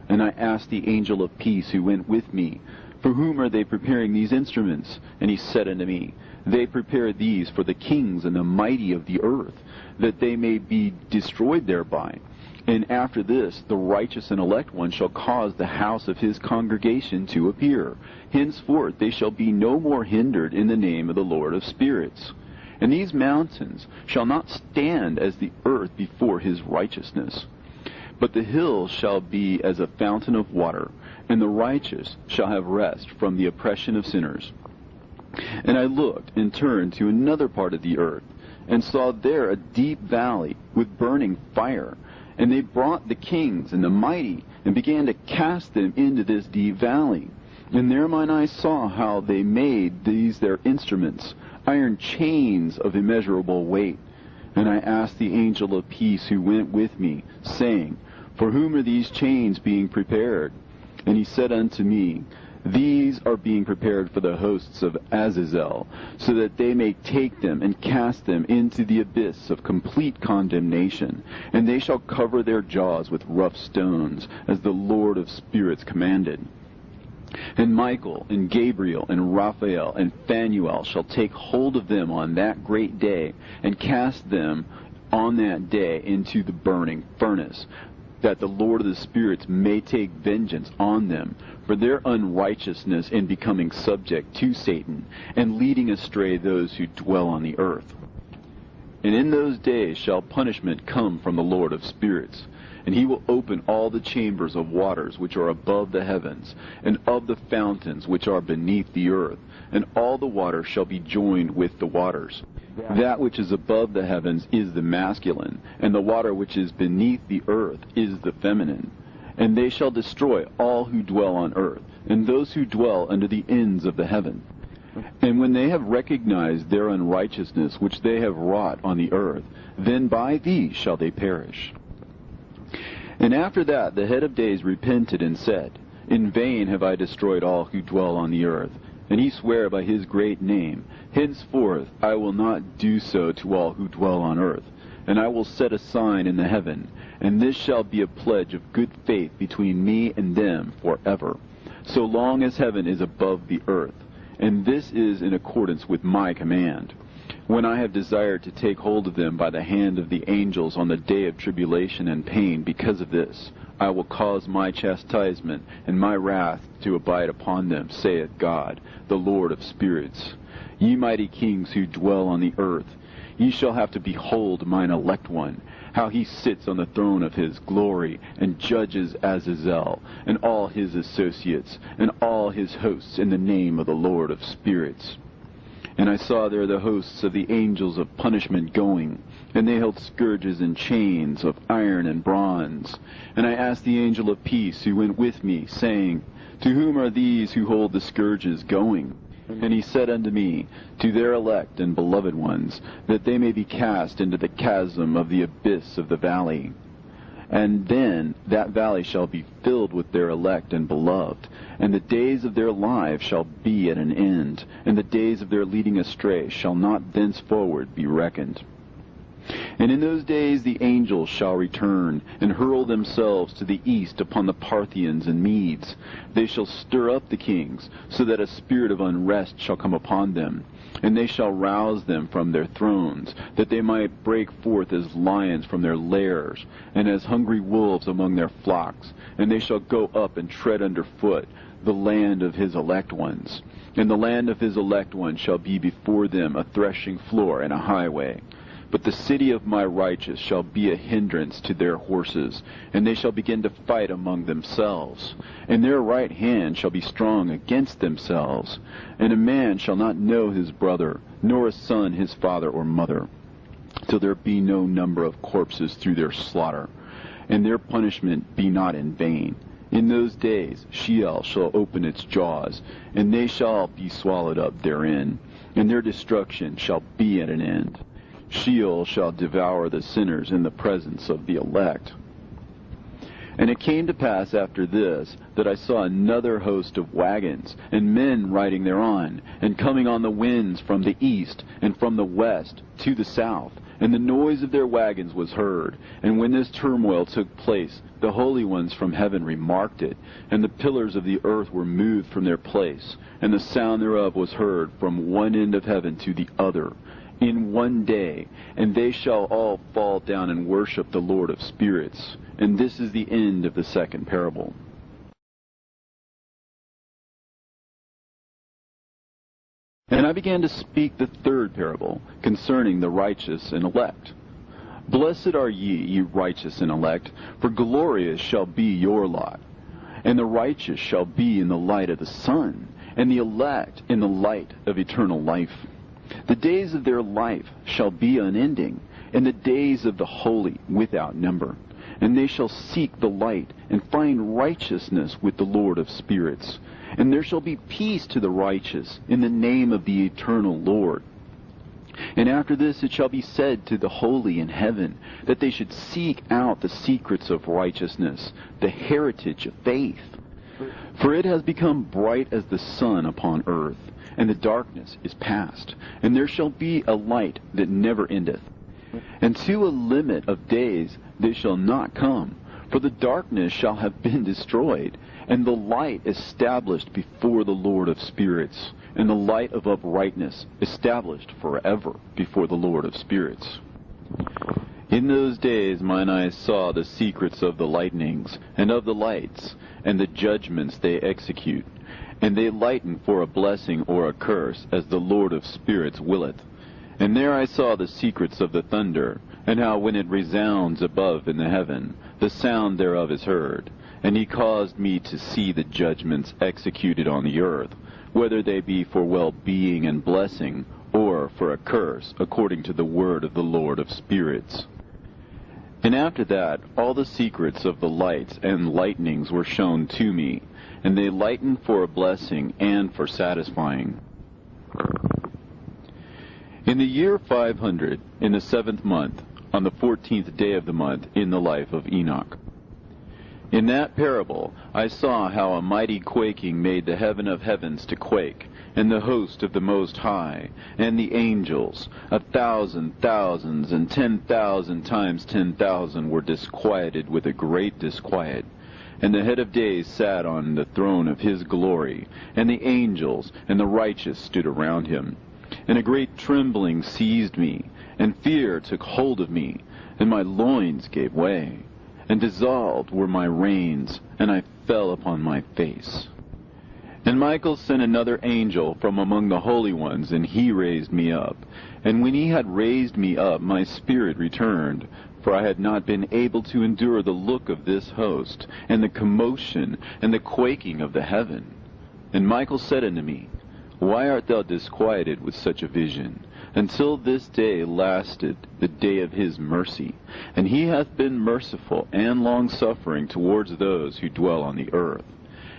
And I asked the angel of peace who went with me, For whom are they preparing these instruments? And he said unto me, They prepare these for the kings and the mighty of the earth, that they may be destroyed thereby. And after this, the righteous and elect one shall cause the house of his congregation to appear. Henceforth they shall be no more hindered in the name of the Lord of spirits. And these mountains shall not stand as the earth before his righteousness. But the hills shall be as a fountain of water, and the righteous shall have rest from the oppression of sinners. And I looked and turned to another part of the earth, and saw there a deep valley with burning fire. And they brought the kings and the mighty, and began to cast them into this deep valley. And there mine eyes saw how they made these their instruments, iron chains of immeasurable weight. And I asked the angel of peace who went with me, saying, For whom are these chains being prepared? And he said unto me, These are being prepared for the hosts of Azazel, so that they may take them and cast them into the abyss of complete condemnation. And they shall cover their jaws with rough stones, as the Lord of spirits commanded. And Michael and Gabriel and Raphael and Phanuel shall take hold of them on that great day, and cast them on that day into the burning furnace. that the Lord of the spirits may take vengeance on them for their unrighteousness in becoming subject to Satan and leading astray those who dwell on the earth. And in those days shall punishment come from the Lord of spirits, and he will open all the chambers of waters which are above the heavens, and of the fountains which are beneath the earth, and all the waters shall be joined with the waters. That which is above the heavens is the masculine, and the water which is beneath the earth is the feminine. And they shall destroy all who dwell on earth, and those who dwell under the ends of the heaven. And when they have recognized their unrighteousness which they have wrought on the earth, then by these shall they perish. And after that the head of days repented and said, In vain have I destroyed all who dwell on the earth. And he sware by his great name, Henceforth I will not do so to all who dwell on earth. And I will set a sign in the heaven, and this shall be a pledge of good faith between me and them forever, so long as heaven is above the earth. And this is in accordance with my command. When I have desired to take hold of them by the hand of the angels on the day of tribulation and pain because of this, I will cause my chastisement and my wrath to abide upon them, saith God, the Lord of spirits. Ye mighty kings who dwell on the earth, ye shall have to behold mine elect one, how he sits on the throne of his glory, and judges Azazel, and all his associates, and all his hosts in the name of the Lord of spirits. And I saw there the hosts of the angels of punishment going, and they held scourges and chains of iron and bronze. And I asked the angel of peace who went with me, saying, To whom are these who hold the scourges going? And he said unto me, To their elect and beloved ones, that they may be cast into the chasm of the abyss of the valley. And then that valley shall be filled with their elect and beloved, and the days of their lives shall be at an end, and the days of their leading astray shall not thenceforward be reckoned. And in those days the angels shall return, and hurl themselves to the east upon the Parthians and Medes. They shall stir up the kings, so that a spirit of unrest shall come upon them. And they shall rouse them from their thrones, that they might break forth as lions from their lairs, and as hungry wolves among their flocks. And they shall go up and tread under foot the land of his elect ones. And the land of his elect ones shall be before them a threshing floor and a highway. But the city of my righteous shall be a hindrance to their horses, and they shall begin to fight among themselves. And their right hand shall be strong against themselves. And a man shall not know his brother, nor a son his father or mother, till there be no number of corpses through their slaughter, and their punishment be not in vain. In those days Sheol shall open its jaws, and they shall be swallowed up therein, and their destruction shall be at an end. Sheol shall devour the sinners in the presence of the elect. And it came to pass after this, that I saw another host of wagons, and men riding thereon, and coming on the winds from the east, and from the west to the south. And the noise of their wagons was heard. And when this turmoil took place, the holy ones from heaven remarked it, and the pillars of the earth were moved from their place, and the sound thereof was heard from one end of heaven to the other, in one day, and they shall all fall down and worship the Lord of spirits. And this is the end of the second parable. And I began to speak the third parable, concerning the righteous and elect. Blessed are ye righteous and elect, for glorious shall be your lot. And the righteous shall be in the light of the sun, and the elect in the light of eternal life. The days of their life shall be unending, and the days of the holy without number. And they shall seek the light, and find righteousness with the Lord of spirits. And there shall be peace to the righteous, in the name of the eternal Lord. And after this it shall be said to the holy in heaven, that they should seek out the secrets of righteousness, the heritage of faith. For it has become bright as the sun upon earth, and the darkness is past, and there shall be a light that never endeth. And to a limit of days they shall not come, for the darkness shall have been destroyed, and the light established before the Lord of spirits, and the light of uprightness established forever before the Lord of spirits. In those days mine eyes saw the secrets of the lightnings, and of the lights, and the judgments they execute. And they lighten for a blessing or a curse, as the Lord of spirits willeth. And there I saw the secrets of the thunder, and how when it resounds above in the heaven, the sound thereof is heard. And he caused me to see the judgments executed on the earth, whether they be for well-being and blessing, or for a curse, according to the word of the Lord of spirits. And after that, all the secrets of the lights and lightnings were shown to me, and they lightened for a blessing and for satisfying. In the year 500, in the 7th month, on the 14th day of the month, in the life of Enoch. In that parable I saw how a mighty quaking made the heaven of heavens to quake, and the host of the Most High, and the angels, 1,000 thousands, and 10,000 times 10,000 were disquieted with a great disquiet. And the head of days sat on the throne of his glory, and the angels and the righteous stood around him. And a great trembling seized me, and fear took hold of me, and my loins gave way, and dissolved were my reins, and I fell upon my face. And Michael sent another angel from among the holy ones, and he raised me up. And when he had raised me up, my spirit returned, for I had not been able to endure the look of this host, and the commotion, and the quaking of the heaven. And Michael said unto me, Why art thou disquieted with such a vision? Until this day lasted the day of his mercy, and he hath been merciful and long-suffering towards those who dwell on the earth.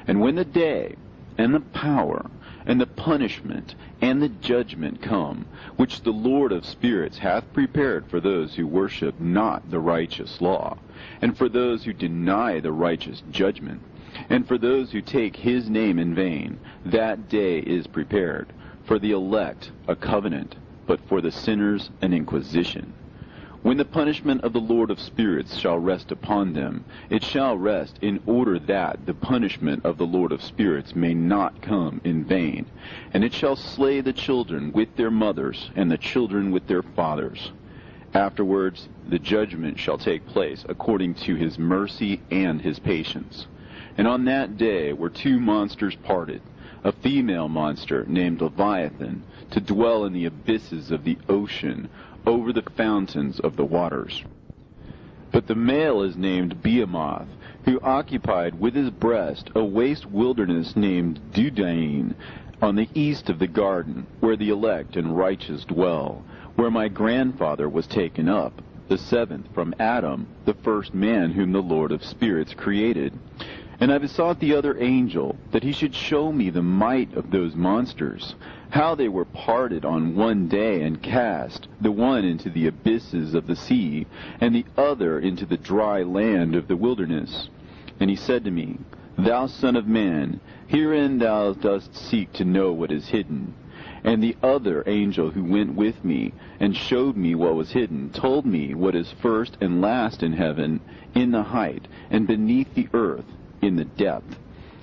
And when the day, and the power, and the punishment, and the judgment come, which the Lord of spirits hath prepared for those who worship not the righteous law, and for those who deny the righteous judgment, and for those who take his name in vain, that day is prepared. For the elect a covenant, but for the sinners an inquisition. When the punishment of the Lord of spirits shall rest upon them, it shall rest in order that the punishment of the Lord of spirits may not come in vain. And it shall slay the children with their mothers, and the children with their fathers. Afterwards the judgment shall take place according to his mercy and his patience. And on that day were two monsters parted, a female monster named Leviathan, to dwell in the abysses of the ocean, over the fountains of the waters. But the male is named Behemoth, who occupied with his breast a waste wilderness named Dudain, on the east of the garden, where the elect and righteous dwell, where my grandfather was taken up, the seventh from Adam, the first man whom the Lord of spirits created. And I besought the other angel that he should show me the might of those monsters, how they were parted on one day and cast, the one into the abysses of the sea, and the other into the dry land of the wilderness. And he said to me, Thou son of man, herein thou dost seek to know what is hidden. And the other angel who went with me, and showed me what was hidden, told me what is first and last in heaven, in the height, and beneath the earth, in the depth,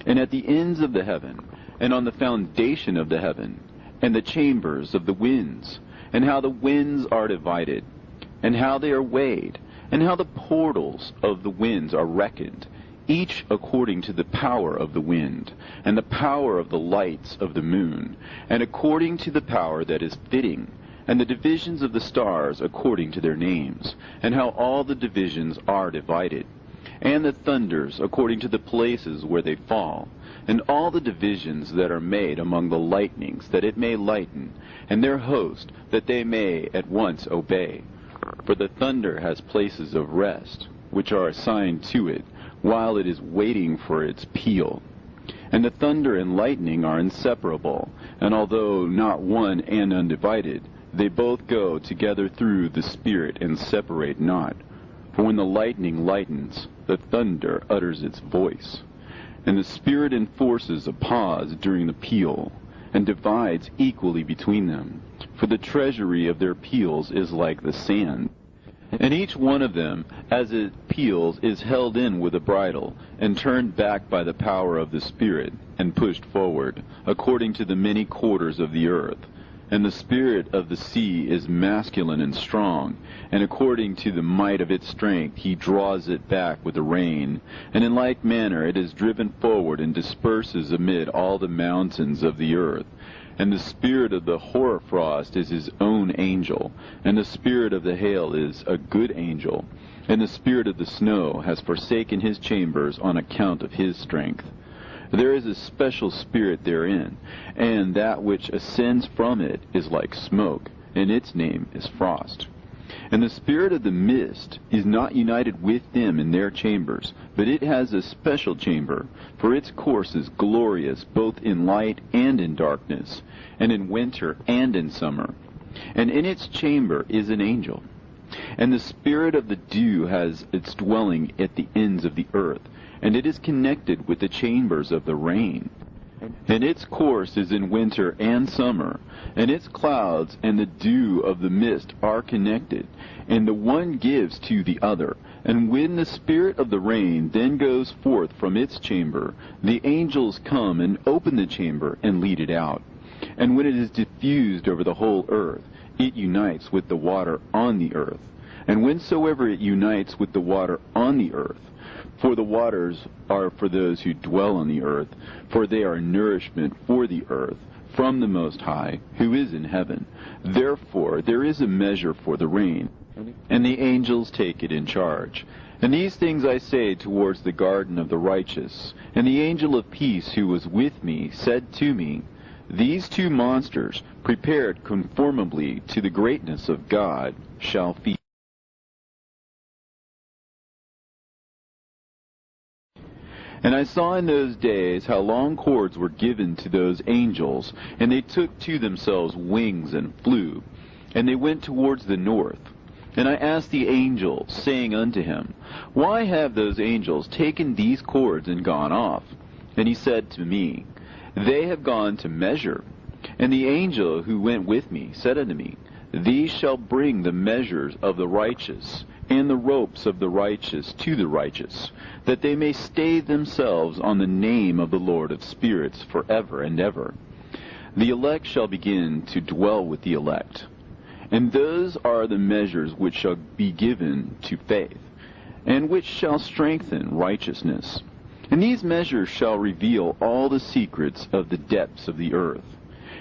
and at the ends of the heaven, and on the foundation of the heaven, and the chambers of the winds, and how the winds are divided, and how they are weighed, and how the portals of the winds are reckoned, each according to the power of the wind, and the power of the lights of the moon, and according to the power that is fitting, and the divisions of the stars according to their names, and how all the divisions are divided, and the thunders according to the places where they fall, and all the divisions that are made among the lightnings, that it may lighten, and their host, that they may at once obey. For the thunder has places of rest, which are assigned to it, while it is waiting for its peal. And the thunder and lightning are inseparable, and although not one and undivided, they both go together through the Spirit and separate not. For when the lightning lightens, the thunder utters its voice, and the Spirit enforces a pause during the peal, and divides equally between them. For the treasury of their peals is like the sand. And each one of them, as it peals, is held in with a bridle, and turned back by the power of the Spirit, and pushed forward, according to the many quarters of the earth. And the spirit of the sea is masculine and strong, and according to the might of its strength he draws it back with the rain. And in like manner it is driven forward and disperses amid all the mountains of the earth. And the spirit of the hoarfrost is his own angel, and the spirit of the hail is a good angel, and the spirit of the snow has forsaken his chambers on account of his strength. There is a special spirit therein, and that which ascends from it is like smoke, and its name is frost. And the spirit of the mist is not united with them in their chambers, but it has a special chamber, for its course is glorious both in light and in darkness, and in winter and in summer. And in its chamber is an angel. And the spirit of the dew has its dwelling at the ends of the earth, and it is connected with the chambers of the rain. And its course is in winter and summer, and its clouds and the dew of the mist are connected, and the one gives to the other. And when the spirit of the rain then goes forth from its chamber, the angels come and open the chamber and lead it out. And when it is diffused over the whole earth, it unites with the water on the earth. And whensoever it unites with the water on the earth, for the waters are for those who dwell on the earth, for they are nourishment for the earth, from the Most High, who is in heaven. Therefore there is a measure for the rain, and the angels take it in charge. And these things I say towards the garden of the righteous. And the angel of peace who was with me said to me, These two monsters, prepared conformably to the greatness of God, shall feed. And I saw in those days how long cords were given to those angels, and they took to themselves wings and flew, and they went towards the north. And I asked the angel, saying unto him, Why have those angels taken these cords and gone off? And he said to me, They have gone to measure. And the angel who went with me said unto me, These shall bring the measures of the righteous, and the ropes of the righteous to the righteous, that they may stay themselves on the name of the Lord of spirits forever and ever. The elect shall begin to dwell with the elect. And those are the measures which shall be given to faith, and which shall strengthen righteousness. And these measures shall reveal all the secrets of the depths of the earth,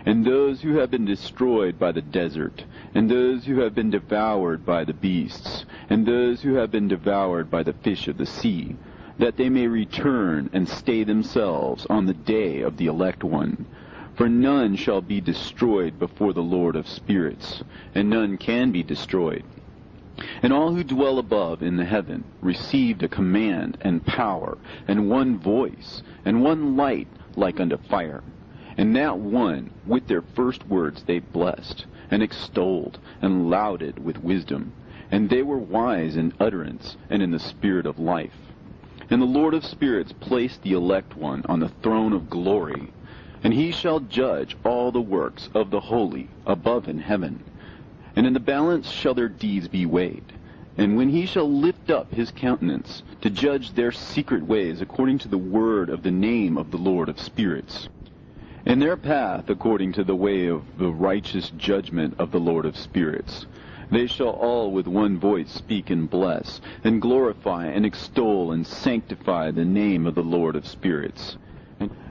and those who have been destroyed by the desert, and those who have been devoured by the beasts, and those who have been devoured by the fish of the sea, that they may return and stay themselves on the day of the elect one. For none shall be destroyed before the Lord of spirits, and none can be destroyed. And all who dwell above in the heaven received a command and power, and one voice, and one light like unto fire. And that one, with their first words they blessed, and extolled, and lauded with wisdom. And they were wise in utterance, and in the spirit of life. And the Lord of spirits placed the elect one on the throne of glory, and he shall judge all the works of the holy above in heaven. And in the balance shall their deeds be weighed. And when he shall lift up his countenance to judge their secret ways according to the word of the name of the Lord of spirits, and their path according to the way of the righteous judgment of the Lord of spirits, they shall all with one voice speak and bless, and glorify and extol and sanctify the name of the Lord of spirits.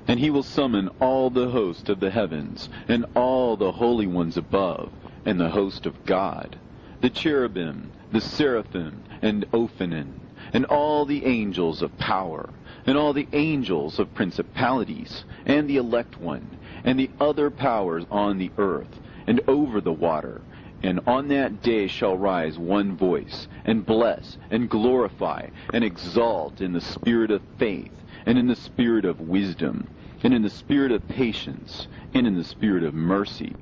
And he will summon all the host of the heavens, and all the holy ones above, and the host of God, the cherubim, the seraphim, and Ophanim, and all the angels of power, and all the angels of principalities, and the elect one, and the other powers on the earth, and over the water. And on that day shall rise one voice, and bless, and glorify, and exalt in the spirit of faith, and in the spirit of wisdom, and in the spirit of patience, and in the spirit of mercy,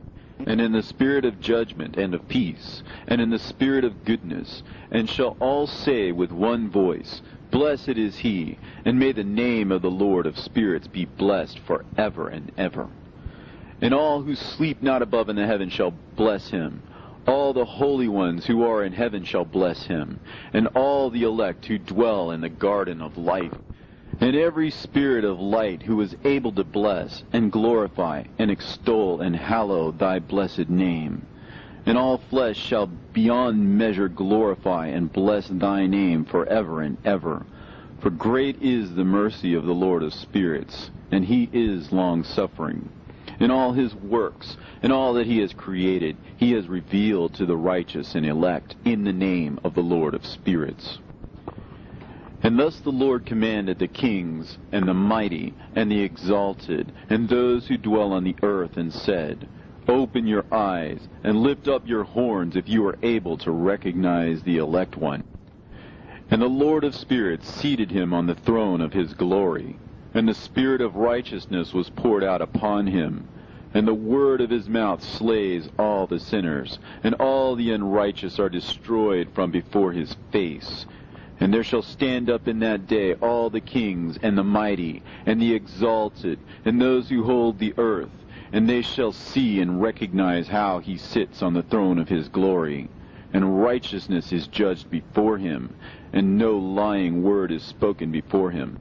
and in the spirit of judgment and of peace, and in the spirit of goodness, and shall all say with one voice, Blessed is he, and may the name of the Lord of spirits be blessed for ever and ever. And all who sleep not above in the heaven shall bless him. All the holy ones who are in heaven shall bless him, and all the elect who dwell in the garden of life. And every spirit of light who is able to bless and glorify and extol and hallow thy blessed name. And all flesh shall beyond measure glorify and bless thy name forever and ever. For great is the mercy of the Lord of spirits, and he is long-suffering. In all his works, and all that he has created, he has revealed to the righteous and elect in the name of the Lord of spirits. And thus the Lord commanded the kings, and the mighty, and the exalted, and those who dwell on the earth, and said, Open your eyes, and lift up your horns, if you are able to recognize the elect one. And the Lord of spirits seated him on the throne of his glory, and the spirit of righteousness was poured out upon him. And the word of his mouth slays all the sinners, and all the unrighteous are destroyed from before his face. And there shall stand up in that day all the kings, and the mighty, and the exalted, and those who hold the earth, and they shall see and recognize how he sits on the throne of his glory. And righteousness is judged before him, and no lying word is spoken before him.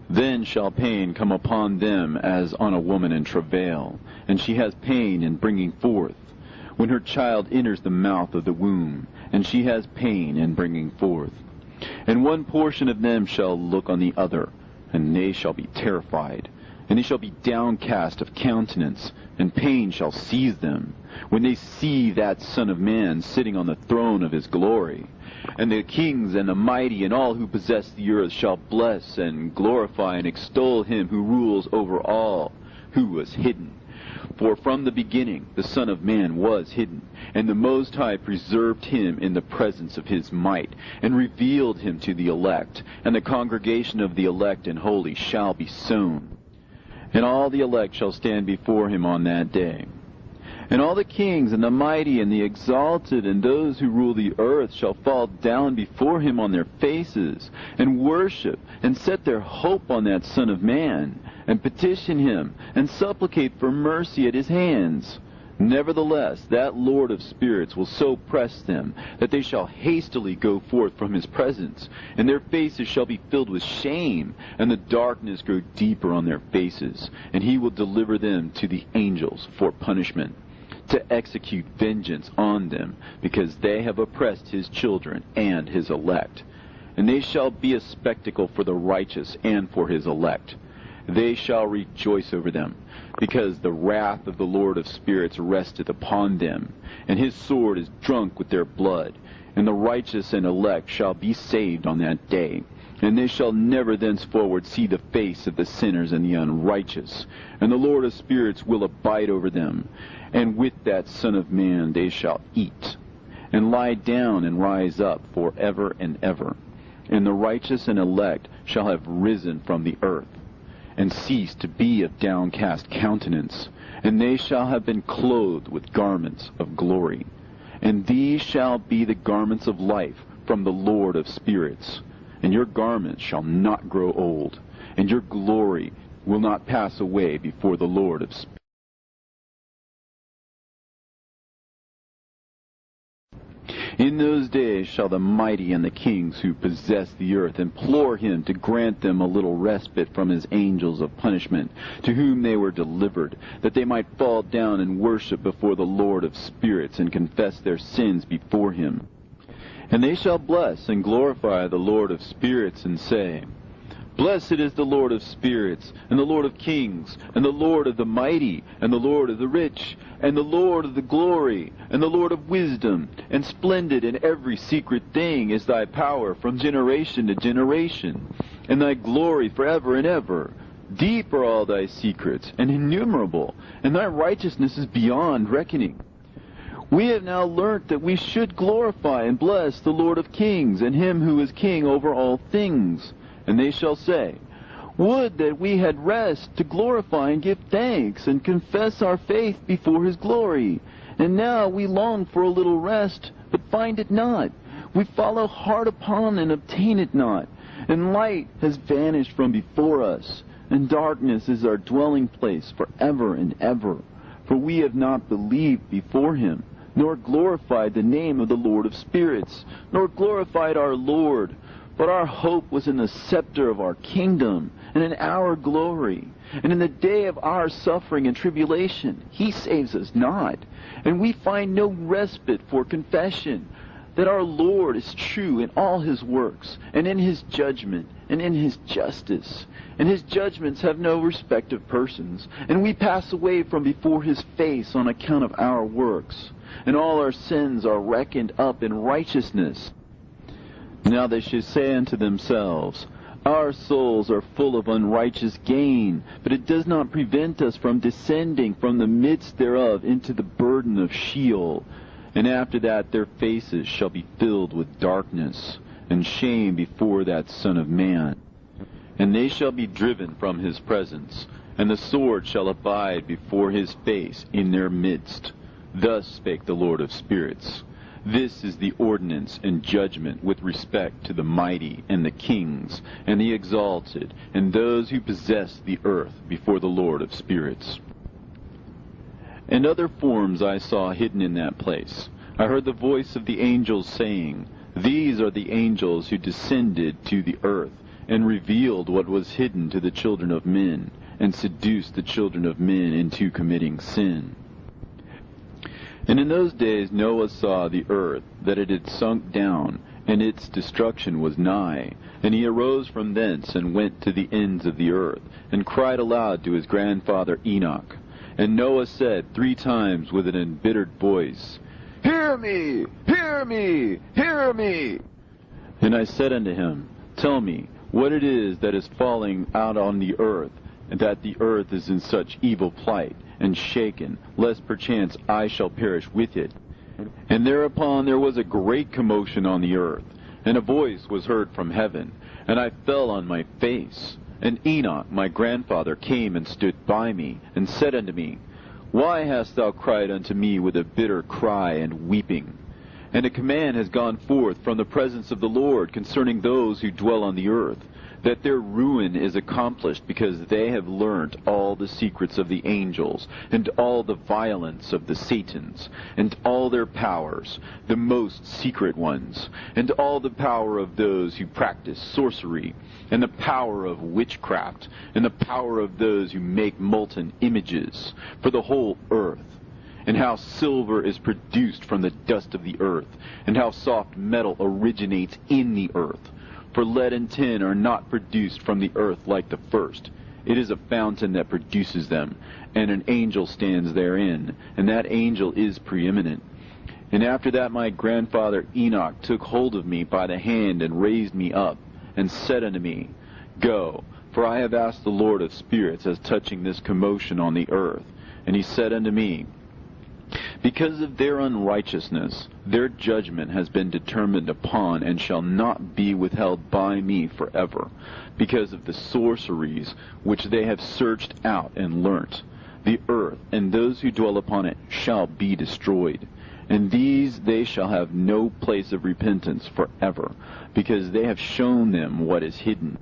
Then shall pain come upon them as on a woman in travail, and she has pain in bringing forth, when her child enters the mouth of the womb, and she has pain in bringing forth. And one portion of them shall look on the other, and they shall be terrified, and they shall be downcast of countenance, and pain shall seize them, when they see that Son of Man sitting on the throne of his glory. And the kings and the mighty and all who possess the earth shall bless and glorify and extol him who rules over all, who was hidden. For from the beginning the Son of Man was hidden, and the Most High preserved him in the presence of his might, and revealed him to the elect, and the congregation of the elect and holy shall be sown. And all the elect shall stand before him on that day. And all the kings and the mighty and the exalted and those who rule the earth shall fall down before him on their faces, and worship, and set their hope on that Son of Man, and petition him, and supplicate for mercy at his hands. Nevertheless, that Lord of spirits will so press them, that they shall hastily go forth from his presence, and their faces shall be filled with shame, and the darkness grow deeper on their faces, and he will deliver them to the angels for punishment, to execute vengeance on them, because they have oppressed his children and his elect. And they shall be a spectacle for the righteous and for his elect. They shall rejoice over them, because the wrath of the Lord of spirits resteth upon them, and his sword is drunk with their blood. And the righteous and elect shall be saved on that day, and they shall never thenceforward see the face of the sinners and the unrighteous. And the Lord of spirits will abide over them, and with that Son of Man they shall eat, and lie down and rise up for ever and ever. And the righteous and elect shall have risen from the earth, and cease to be of downcast countenance, and they shall have been clothed with garments of glory. And these shall be the garments of life from the Lord of spirits. And your garments shall not grow old, and your glory will not pass away before the Lord of spirits. In those days shall the mighty and the kings who possess the earth implore him to grant them a little respite from his angels of punishment, to whom they were delivered, that they might fall down and worship before the Lord of spirits, and confess their sins before him. And they shall bless and glorify the Lord of spirits, and say, Blessed is the Lord of spirits, and the Lord of kings, and the Lord of the mighty, and the Lord of the rich, and the Lord of the glory, and the Lord of wisdom, and splendid in every secret thing is thy power from generation to generation, and thy glory forever and ever. Deep are all thy secrets, and innumerable, and thy righteousness is beyond reckoning. We have now learnt that we should glorify and bless the Lord of kings, and him who is king over all things. And they shall say, Would that we had rest to glorify and give thanks, and confess our faith before his glory. And now we long for a little rest, but find it not. We follow hard upon and obtain it not. And light has vanished from before us, and darkness is our dwelling place for ever and ever. For we have not believed before him, nor glorified the name of the Lord of spirits, nor glorified our Lord. But our hope was in the scepter of our kingdom, and in our glory. And in the day of our suffering and tribulation, he saves us not. And we find no respite for confession, that our Lord is true in all his works, and in his judgment, and in his justice. And his judgments have no respect of persons. And we pass away from before his face on account of our works. And all our sins are reckoned up in righteousness. Now they should say unto themselves, Our souls are full of unrighteous gain, but it does not prevent us from descending from the midst thereof into the burden of Sheol. And after that their faces shall be filled with darkness, and shame before that Son of Man. And they shall be driven from his presence, and the sword shall abide before his face in their midst. Thus spake the Lord of spirits. This is the ordinance and judgment with respect to the mighty and the kings and the exalted and those who possess the earth before the Lord of spirits. And other forms I saw hidden in that place. I heard the voice of the angels saying, These are the angels who descended to the earth and revealed what was hidden to the children of men, and seduced the children of men into committing sin. And in those days Noah saw the earth, that it had sunk down, and its destruction was nigh. And he arose from thence, and went to the ends of the earth, and cried aloud to his grandfather Enoch. And Noah said 3 times with an embittered voice, Hear me! Hear me! Hear me! And I said unto him, Tell me what it is that is falling out on the earth, and that the earth is in such evil plight, and shaken, lest perchance I shall perish with it. And thereupon there was a great commotion on the earth, and a voice was heard from heaven, and I fell on my face. And Enoch my grandfather came and stood by me, and said unto me, Why hast thou cried unto me with a bitter cry and weeping? And a command has gone forth from the presence of the Lord concerning those who dwell on the earth, that their ruin is accomplished, because they have learnt all the secrets of the angels, and all the violence of the Satans, and all their powers, the most secret ones, and all the power of those who practice sorcery, and the power of witchcraft, and the power of those who make molten images, for the whole earth. And how silver is produced from the dust of the earth, and how soft metal originates in the earth. For lead and tin are not produced from the earth like the first. It is a fountain that produces them, and an angel stands therein, and that angel is preeminent. And after that my grandfather Enoch took hold of me by the hand, and raised me up, and said unto me, Go, for I have asked the Lord of spirits as touching this commotion on the earth. And he said unto me, Because of their unrighteousness, their judgment has been determined upon, and shall not be withheld by me forever, because of the sorceries which they have searched out and learnt. The earth and those who dwell upon it shall be destroyed, and these they shall have no place of repentance forever, because they have shown them what is hidden.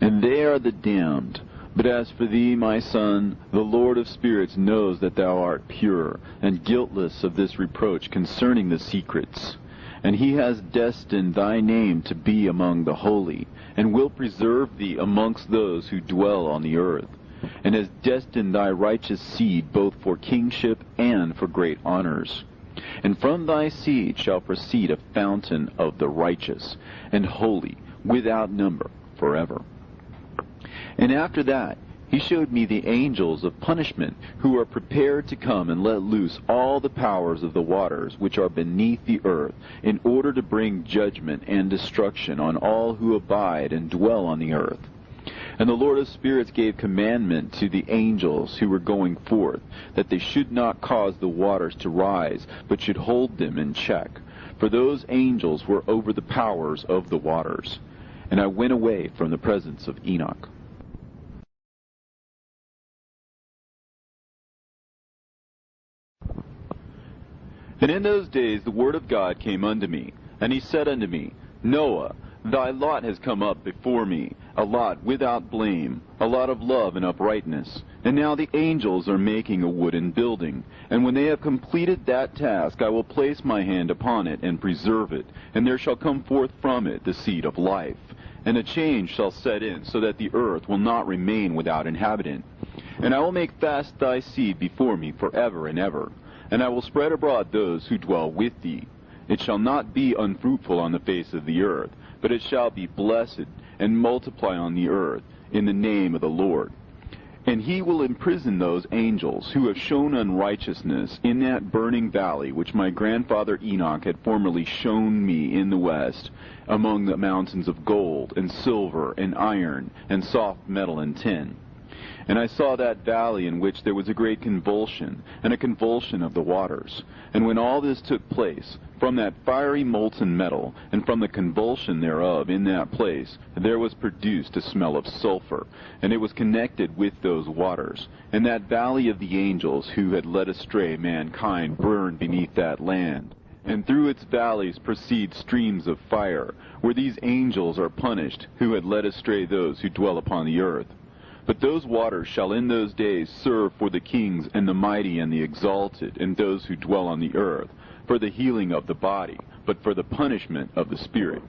And they are the damned. But as for thee, my son, the Lord of spirits knows that thou art pure, and guiltless of this reproach concerning the secrets. And he has destined thy name to be among the holy, and will preserve thee amongst those who dwell on the earth, and has destined thy righteous seed both for kingship and for great honors. And from thy seed shall proceed a fountain of the righteous, and holy, without number, forever. And after that he showed me the angels of punishment, who are prepared to come and let loose all the powers of the waters which are beneath the earth, in order to bring judgment and destruction on all who abide and dwell on the earth. And the Lord of spirits gave commandment to the angels who were going forth, that they should not cause the waters to rise, but should hold them in check. For those angels were over the powers of the waters. And I went away from the presence of Enoch. And in those days the word of God came unto me, and he said unto me, Noah, Thy lot has come up before me, a lot without blame, a lot of love and uprightness. And now the angels are making a wooden building, and when they have completed that task, I will place my hand upon it and preserve it, and there shall come forth from it the seed of life. And a change shall set in, so that the earth will not remain without inhabitant. And I will make fast thy seed before me forever and ever, and I will spread abroad those who dwell with thee. It shall not be unfruitful on the face of the earth, but it shall be blessed, and multiply on the earth, in the name of the Lord. And he will imprison those angels who have shown unrighteousness in that burning valley which my grandfather Enoch had formerly shown me in the west, among the mountains of gold, and silver, and iron, and soft metal and tin. And I saw that valley in which there was a great convulsion, and a convulsion of the waters. And when all this took place, from that fiery molten metal, and from the convulsion thereof in that place, there was produced a smell of sulfur, and it was connected with those waters. And that valley of the angels who had led astray mankind burned beneath that land. And through its valleys proceed streams of fire, where these angels are punished, who had led astray those who dwell upon the earth. But those waters shall in those days serve for the kings and the mighty and the exalted, and those who dwell on the earth, for the healing of the body, but for the punishment of the spirit.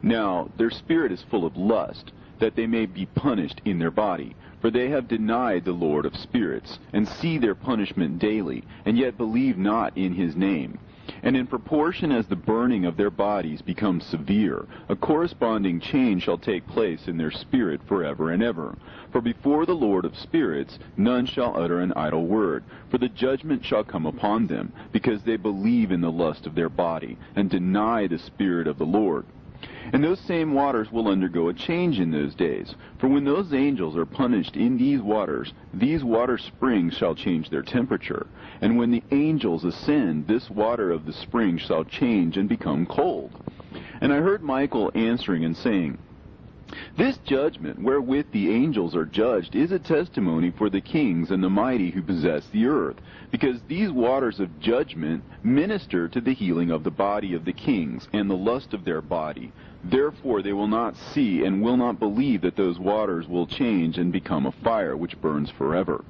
Now their spirit is full of lust, that they may be punished in their body. For they have denied the Lord of spirits, and see their punishment daily, and yet believe not in his name. And in proportion as the burning of their bodies becomes severe, a corresponding change shall take place in their spirit forever and ever. For before the Lord of spirits none shall utter an idle word, for the judgment shall come upon them, because they believe in the lust of their body, and deny the Spirit of the Lord. And those same waters will undergo a change in those days. For when those angels are punished in these water springs shall change their temperature. And when the angels ascend, this water of the spring shall change and become cold. And I heard Michael answering and saying, This judgment wherewith the angels are judged is a testimony for the kings and the mighty who possess the earth, because these waters of judgment minister to the healing of the body of the kings and the lust of their body. Therefore they will not see and will not believe that those waters will change and become a fire which burns forever.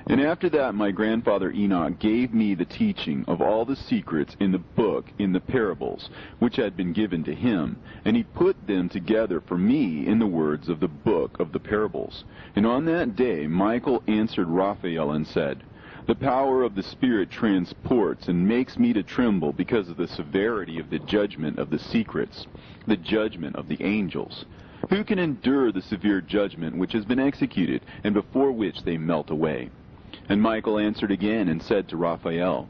And after that my grandfather Enoch gave me the teaching of all the secrets in the book, in the parables, which had been given to him, and he put them together for me in the words of the book of the parables. And on that day Michael answered Raphael and said, The power of the Spirit transports and makes me to tremble because of the severity of the judgment of the secrets, the judgment of the angels. Who can endure the severe judgment which has been executed, and before which they melt away? And Michael answered again and said to Raphael,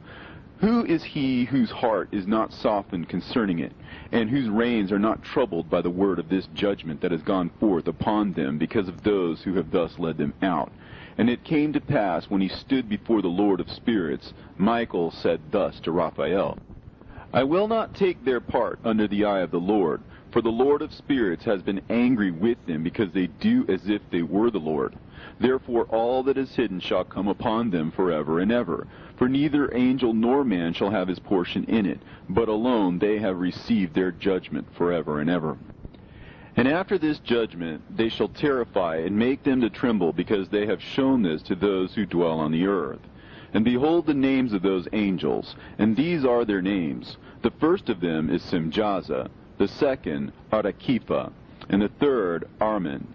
Who is he whose heart is not softened concerning it, and whose reins are not troubled by the word of this judgment that has gone forth upon them because of those who have thus led them out? And it came to pass, when he stood before the Lord of spirits, Michael said thus to Raphael, I will not take their part under the eye of the Lord, for the Lord of spirits has been angry with them, because they do as if they were the Lord. Therefore all that is hidden shall come upon them forever and ever. For neither angel nor man shall have his portion in it, but alone they have received their judgment forever and ever. And after this judgment they shall terrify and make them to tremble, because they have shown this to those who dwell on the earth. And behold the names of those angels, and these are their names. The first of them is Simjaza, the second Arakipha, and the third Armin,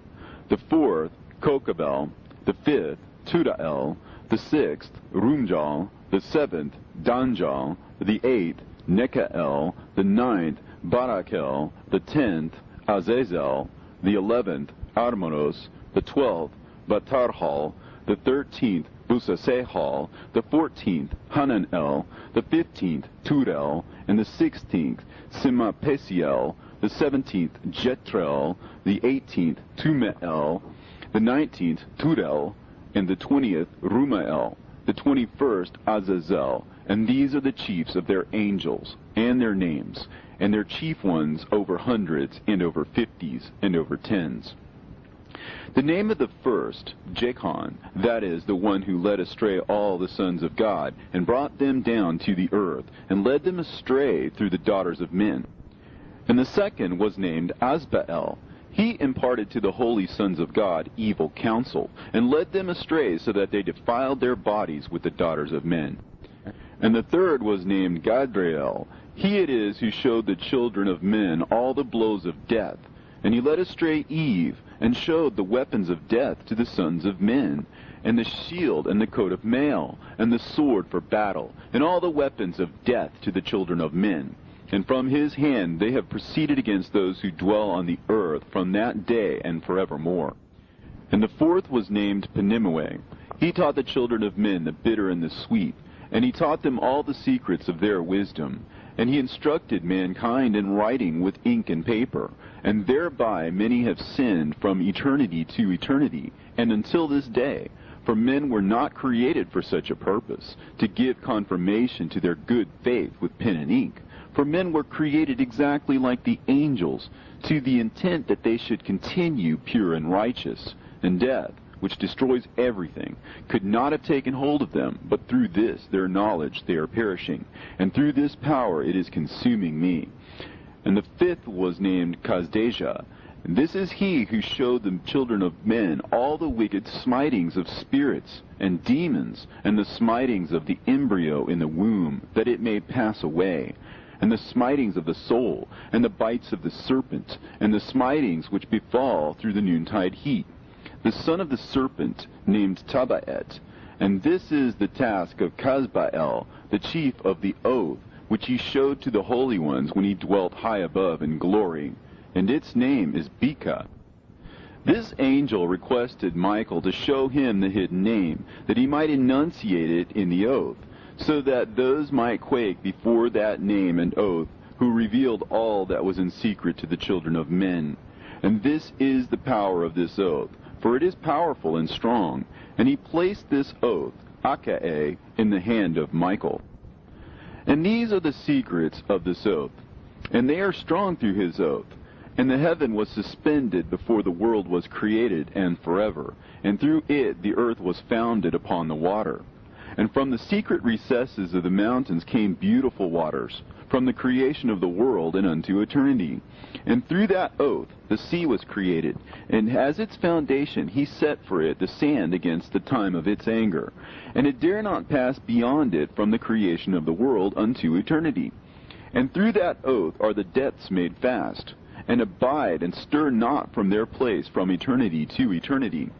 the fourth Kokabel, the fifth Tudael, the sixth Rumjal, the seventh Danjal, the eighth Nekael, the ninth Barakel, the 10th Azazel, the 11th Armonos, the 12th Batarhal, the 13th Busasehal, the 14th Hananel, the 15th Turel, and the 16th Simapesiel, the 17th Jetrel, the 18th Tumeel, the 19th Turel, and the 20th Rumael, the 21st Azazel. And these are the chiefs of their angels, and their names, and their chief ones over hundreds, and over 50s, and over 10s. The name of the first, Jechon, that is, the one who led astray all the sons of God, and brought them down to the earth, and led them astray through the daughters of men. And the second was named Asbael. He imparted to the holy sons of God evil counsel, and led them astray so that they defiled their bodies with the daughters of men. And the third was named Gadriel. He it is who showed the children of men all the blows of death. And he led astray Eve, and showed the weapons of death to the sons of men, and the shield and the coat of mail, and the sword for battle, and all the weapons of death to the children of men. And from his hand they have proceeded against those who dwell on the earth from that day and forevermore. And the fourth was named Penimue. He taught the children of men the bitter and the sweet, and he taught them all the secrets of their wisdom. And he instructed mankind in writing with ink and paper, and thereby many have sinned from eternity to eternity, and until this day. For men were not created for such a purpose, to give confirmation to their good faith with pen and ink. For men were created exactly like the angels, to the intent that they should continue pure and righteous. And death, which destroys everything, could not have taken hold of them, but through this their knowledge they are perishing, and through this power it is consuming me. And the fifth was named Kasdeja. And this is he who showed the children of men all the wicked smitings of spirits and demons, and the smitings of the embryo in the womb, that it may pass away, and the smitings of the soul, and the bites of the serpent, and the smitings which befall through the noontide heat. The son of the serpent, named Tabaet. And this is the task of Kasbael, the chief of the oath, which he showed to the holy ones when he dwelt high above in glory. And its name is Beka. This angel requested Michael to show him the hidden name, that he might enunciate it in the oath, so that those might quake before that name and oath, who revealed all that was in secret to the children of men. And this is the power of this oath, for it is powerful and strong. And he placed this oath, Akae, in the hand of Michael. And these are the secrets of this oath, and they are strong through his oath. And the heaven was suspended before the world was created, and forever. And through it the earth was founded upon the water. And from the secret recesses of the mountains came beautiful waters, from the creation of the world and unto eternity. And through that oath the sea was created, and as its foundation he set for it the sand against the time of its anger. And it dare not pass beyond it from the creation of the world unto eternity. And through that oath are the depths made fast, and abide and stir not from their place from eternity to eternity.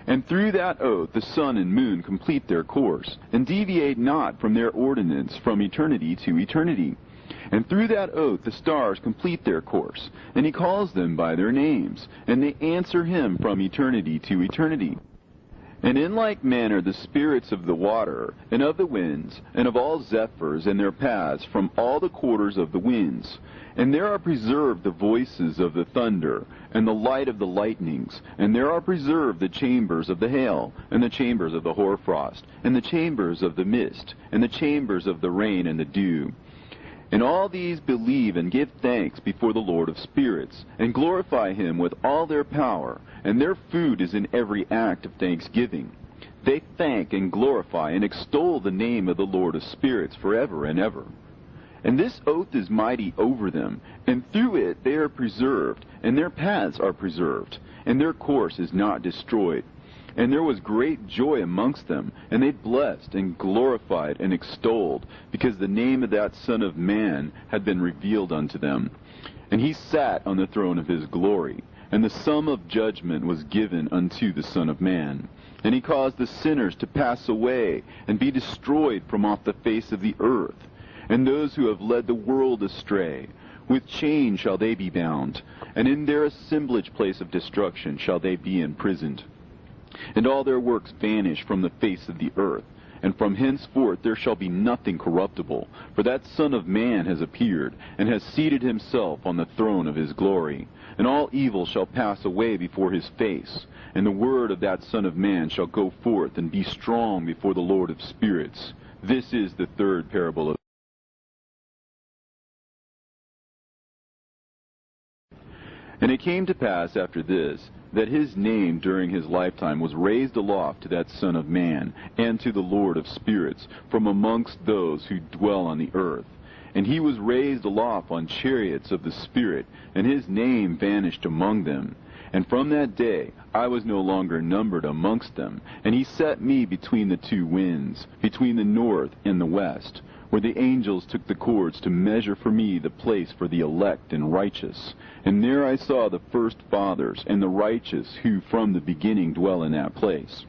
And through that oath the sun and moon complete their course, and deviate not from their ordinance from eternity to eternity. And through that oath the stars complete their course, and he calls them by their names, and they answer him from eternity to eternity. And in like manner the spirits of the water, and of the winds, and of all zephyrs and their paths from all the quarters of the winds. And there are preserved the voices of the thunder, and the light of the lightnings, and there are preserved the chambers of the hail, and the chambers of the hoarfrost, and the chambers of the mist, and the chambers of the rain and the dew. And all these believe and give thanks before the Lord of spirits, and glorify him with all their power, and their food is in every act of thanksgiving. They thank and glorify and extol the name of the Lord of spirits forever and ever. And this oath is mighty over them, and through it they are preserved, and their paths are preserved, and their course is not destroyed. And there was great joy amongst them, and they blessed and glorified and extolled, because the name of that Son of Man had been revealed unto them. And he sat on the throne of his glory, and the sum of judgment was given unto the Son of Man. And he caused the sinners to pass away, and be destroyed from off the face of the earth. And those who have led the world astray, with chains shall they be bound, and in their assemblage place of destruction shall they be imprisoned. And all their works vanish from the face of the earth, and from henceforth there shall be nothing corruptible, for that Son of Man has appeared, and has seated himself on the throne of his glory. And all evil shall pass away before his face, and the word of that Son of Man shall go forth and be strong before the Lord of spirits. This is the third parable of. And it came to pass after this, that his name during his lifetime was raised aloft to that Son of Man, and to the Lord of spirits, from amongst those who dwell on the earth. and he was raised aloft on chariots of the Spirit, and his name vanished among them. And from that day I was no longer numbered amongst them, and he set me between the two winds, between the north and the west, where the angels took the cords to measure for me the place for the elect and righteous. And there I saw the first fathers and the righteous who from the beginning dwell in that place.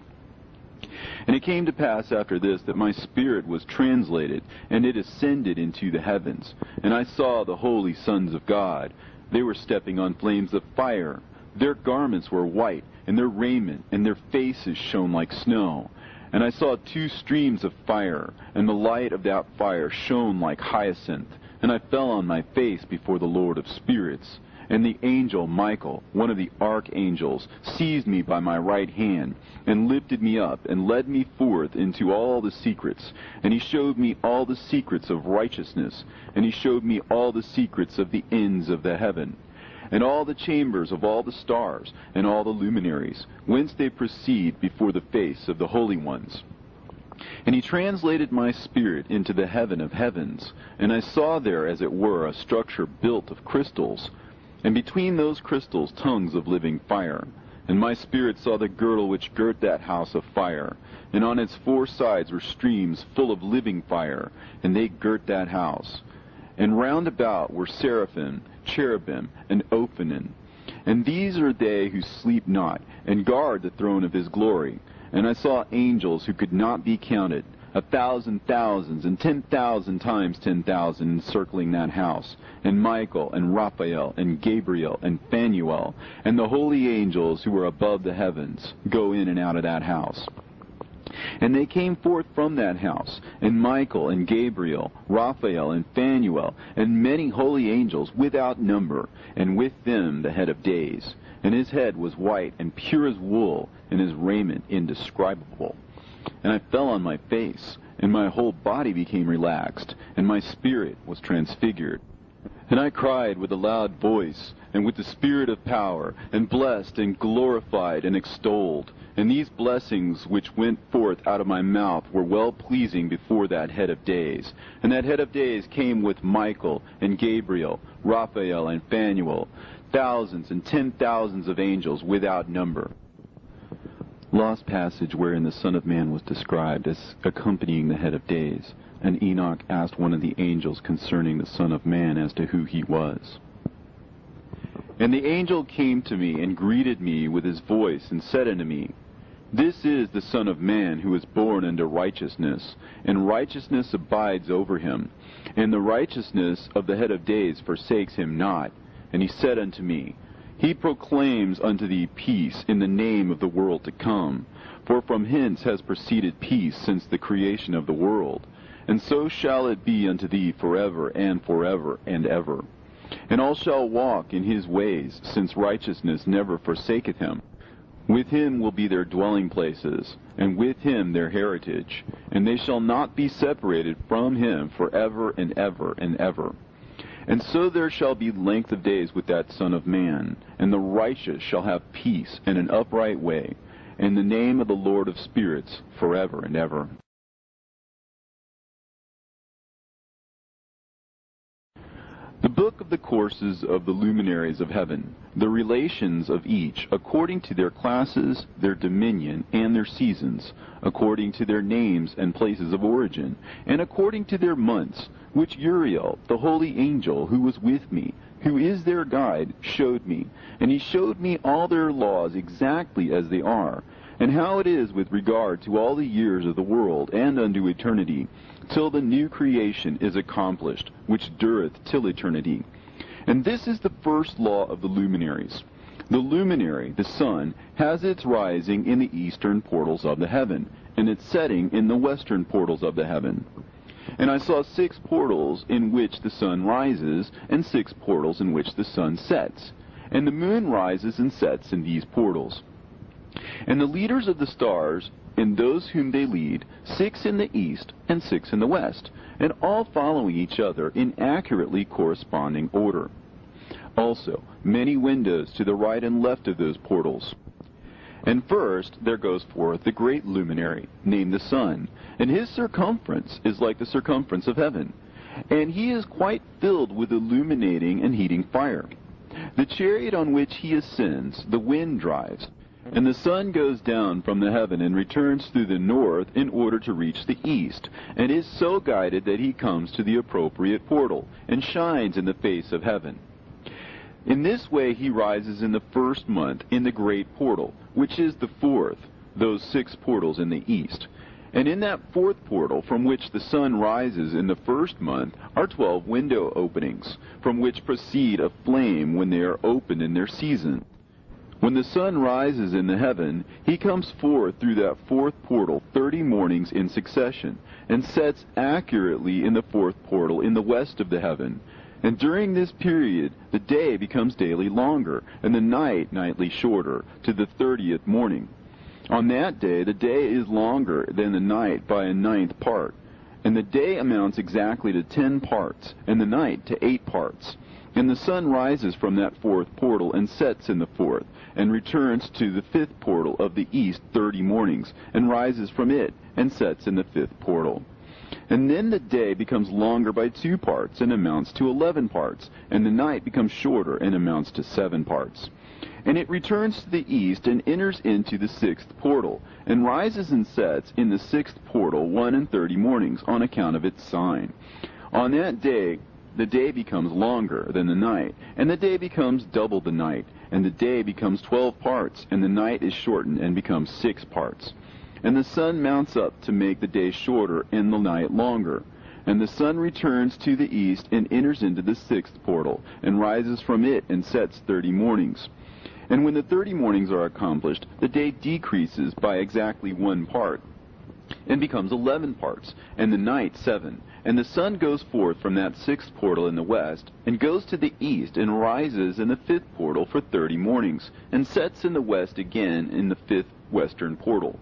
And it came to pass after this that my spirit was translated, and it ascended into the heavens. And I saw the holy sons of God. They were stepping on flames of fire. Their garments were white, and their raiment and their faces shone like snow. And I saw two streams of fire, and the light of that fire shone like hyacinth. And I fell on my face before the Lord of spirits. And the angel Michael, one of the archangels, seized me by my right hand, and lifted me up, and led me forth into all the secrets. And he showed me all the secrets of righteousness, and he showed me all the secrets of the ends of the heaven, and all the chambers of all the stars, and all the luminaries, whence they proceed before the face of the holy ones. And he translated my spirit into the heaven of heavens, and I saw there, as it were, a structure built of crystals, and between those crystals tongues of living fire. And my spirit saw the girdle which girt that house of fire, and on its four sides were streams full of living fire, and they girt that house. And round about were seraphim, cherubim, and ophanim. And these are they who sleep not, and guard the throne of his glory. And I saw angels who could not be counted, 1,000 thousands, and 10,000 times 10,000 encircling that house, and Michael, and Raphael, and Gabriel, and Phanuel, and the holy angels who were above the heavens, go in and out of that house. And they came forth from that house, and Michael, and Gabriel, Raphael, and Phanuel, and many holy angels without number, and with them the head of days. And his head was white and pure as wool, and his raiment indescribable. And I fell on my face, and my whole body became relaxed, and my spirit was transfigured. And I cried with a loud voice, and with the spirit of power, and blessed, and glorified, and extolled. And these blessings which went forth out of my mouth were well-pleasing before that head of days. And that head of days came with Michael, and Gabriel, Raphael, and Phanuel, thousands and 10,000s of angels without number. Lost passage wherein the Son of Man was described as accompanying the head of days. And Enoch asked one of the angels concerning the Son of Man as to who he was. And the angel came to me, and greeted me with his voice, and said unto me, This is the Son of Man, who is born unto righteousness, and righteousness abides over him. And the righteousness of the head of days forsakes him not. And he said unto me, He proclaims unto thee peace in the name of the world to come. For from hence has proceeded peace since the creation of the world. And so shall it be unto thee forever and ever. And all shall walk in his ways, since righteousness never forsaketh him. With him will be their dwelling places, and with him their heritage. And they shall not be separated from him forever and ever. And so there shall be length of days with that Son of Man, and the righteous shall have peace and an upright way, and the name of the Lord of spirits forever and ever. The book of the courses of the luminaries of heaven, the relations of each, according to their classes, their dominion, and their seasons, according to their names and places of origin, and according to their months, which Uriel, the holy angel who was with me, who is their guide, showed me. And he showed me all their laws exactly as they are, and how it is with regard to all the years of the world and unto eternity, till the new creation is accomplished, which dureth till eternity. And this is the first law of the luminaries. The luminary, the sun, has its rising in the eastern portals of the heaven, and its setting in the western portals of the heaven. And I saw 6 portals in which the sun rises, and 6 portals in which the sun sets. And the moon rises and sets in these portals. And the leaders of the stars, and those whom they lead, 6 in the east and 6 in the west, and all following each other in accurately corresponding order. Also, many windows to the right and left of those portals. And first there goes forth the great luminary, named the sun, and his circumference is like the circumference of heaven. and he is quite filled with illuminating and heating fire. The chariot on which he ascends, the wind drives, and the sun goes down from the heaven and returns through the north in order to reach the east, and is so guided that he comes to the appropriate portal, and shines in the face of heaven. In this way he rises in the first month in the great portal, which is the fourth, those 6 portals in the east. And in that fourth portal, from which the sun rises in the first month, are 12 window openings, from which proceed a flame when they are opened in their season. When the sun rises in the heaven, he comes forth through that fourth portal 30 mornings in succession, and sets accurately in the fourth portal in the west of the heaven. And during this period, the day becomes daily longer, and the night nightly shorter, to the 30th morning. On that day, the day is longer than the night by a 9th part, and the day amounts exactly to 10 parts, and the night to 8 parts. And the sun rises from that fourth portal and sets in the fourth, and returns to the 5th portal of the east 30 mornings, and rises from it, and sets in the 5th portal. And then the day becomes longer by 2 parts, and amounts to 11 parts, and the night becomes shorter, and amounts to 7 parts. And it returns to the east, and enters into the 6th portal, and rises and sets in the 6th portal 31 mornings, on account of its sign. On that day, the day becomes longer than the night, and the day becomes double the night, and the day becomes 12 parts, and the night is shortened and becomes 6 parts. And the sun mounts up to make the day shorter and the night longer. And the sun returns to the east and enters into the 6th portal, and rises from it and sets 30 mornings. And when the 30 mornings are accomplished, the day decreases by exactly 1 part, and becomes 11 parts, and the night 7. And the sun goes forth from that 6th portal in the west, and goes to the east, and rises in the 5th portal for 30 mornings, and sets in the west again in the 5th western portal.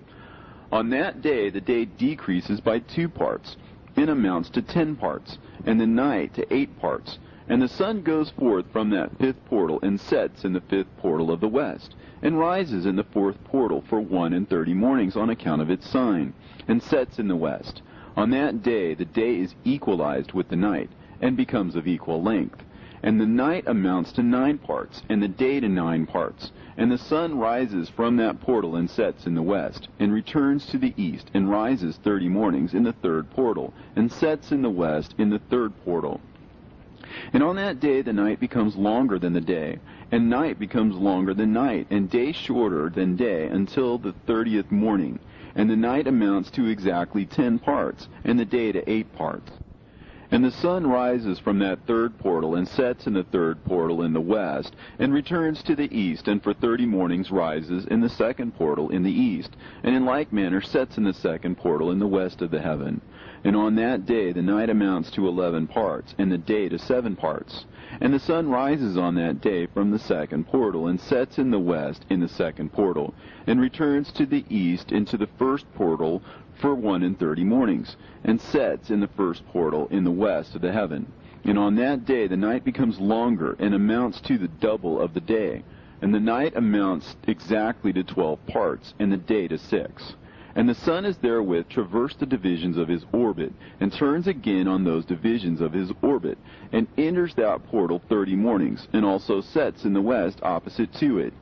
On that day the day decreases by 2 parts, and amounts to 10 parts, and the night to 8 parts. And the sun goes forth from that 5th portal, and sets in the 5th portal of the west, and rises in the 4th portal for 31 mornings on account of its sign, and sets in the west. On that day the day is equalized with the night, and becomes of equal length. And the night amounts to 9 parts, and the day to 9 parts. And the sun rises from that portal and sets in the west, and returns to the east, and rises 30 mornings in the 3rd portal, and sets in the west in the 3rd portal. And on that day the night becomes longer than the day, and night becomes longer than night, and day shorter than day, until the 30th morning. And the night amounts to exactly 10 parts, and the day to 8 parts. And the sun rises from that 3rd portal, and sets in the 3rd portal in the west, and returns to the east, and for 30 mornings rises in the 2nd portal in the east, and in like manner sets in the 2nd portal in the west of the heaven. And on that day the night amounts to 11 parts, and the day to 7 parts. And the sun rises on that day from the 2nd portal, and sets in the west in the 2nd portal, and returns to the east into the 1st portal for 31 mornings, and sets in the 1st portal in the west of the heaven. And on that day the night becomes longer, and amounts to the double of the day, and the night amounts exactly to 12 parts, and the day to 6. And the sun is therewith traversed the divisions of his orbit, and turns again on those divisions of his orbit, and enters that portal 30 mornings, and also sets in the west opposite to it.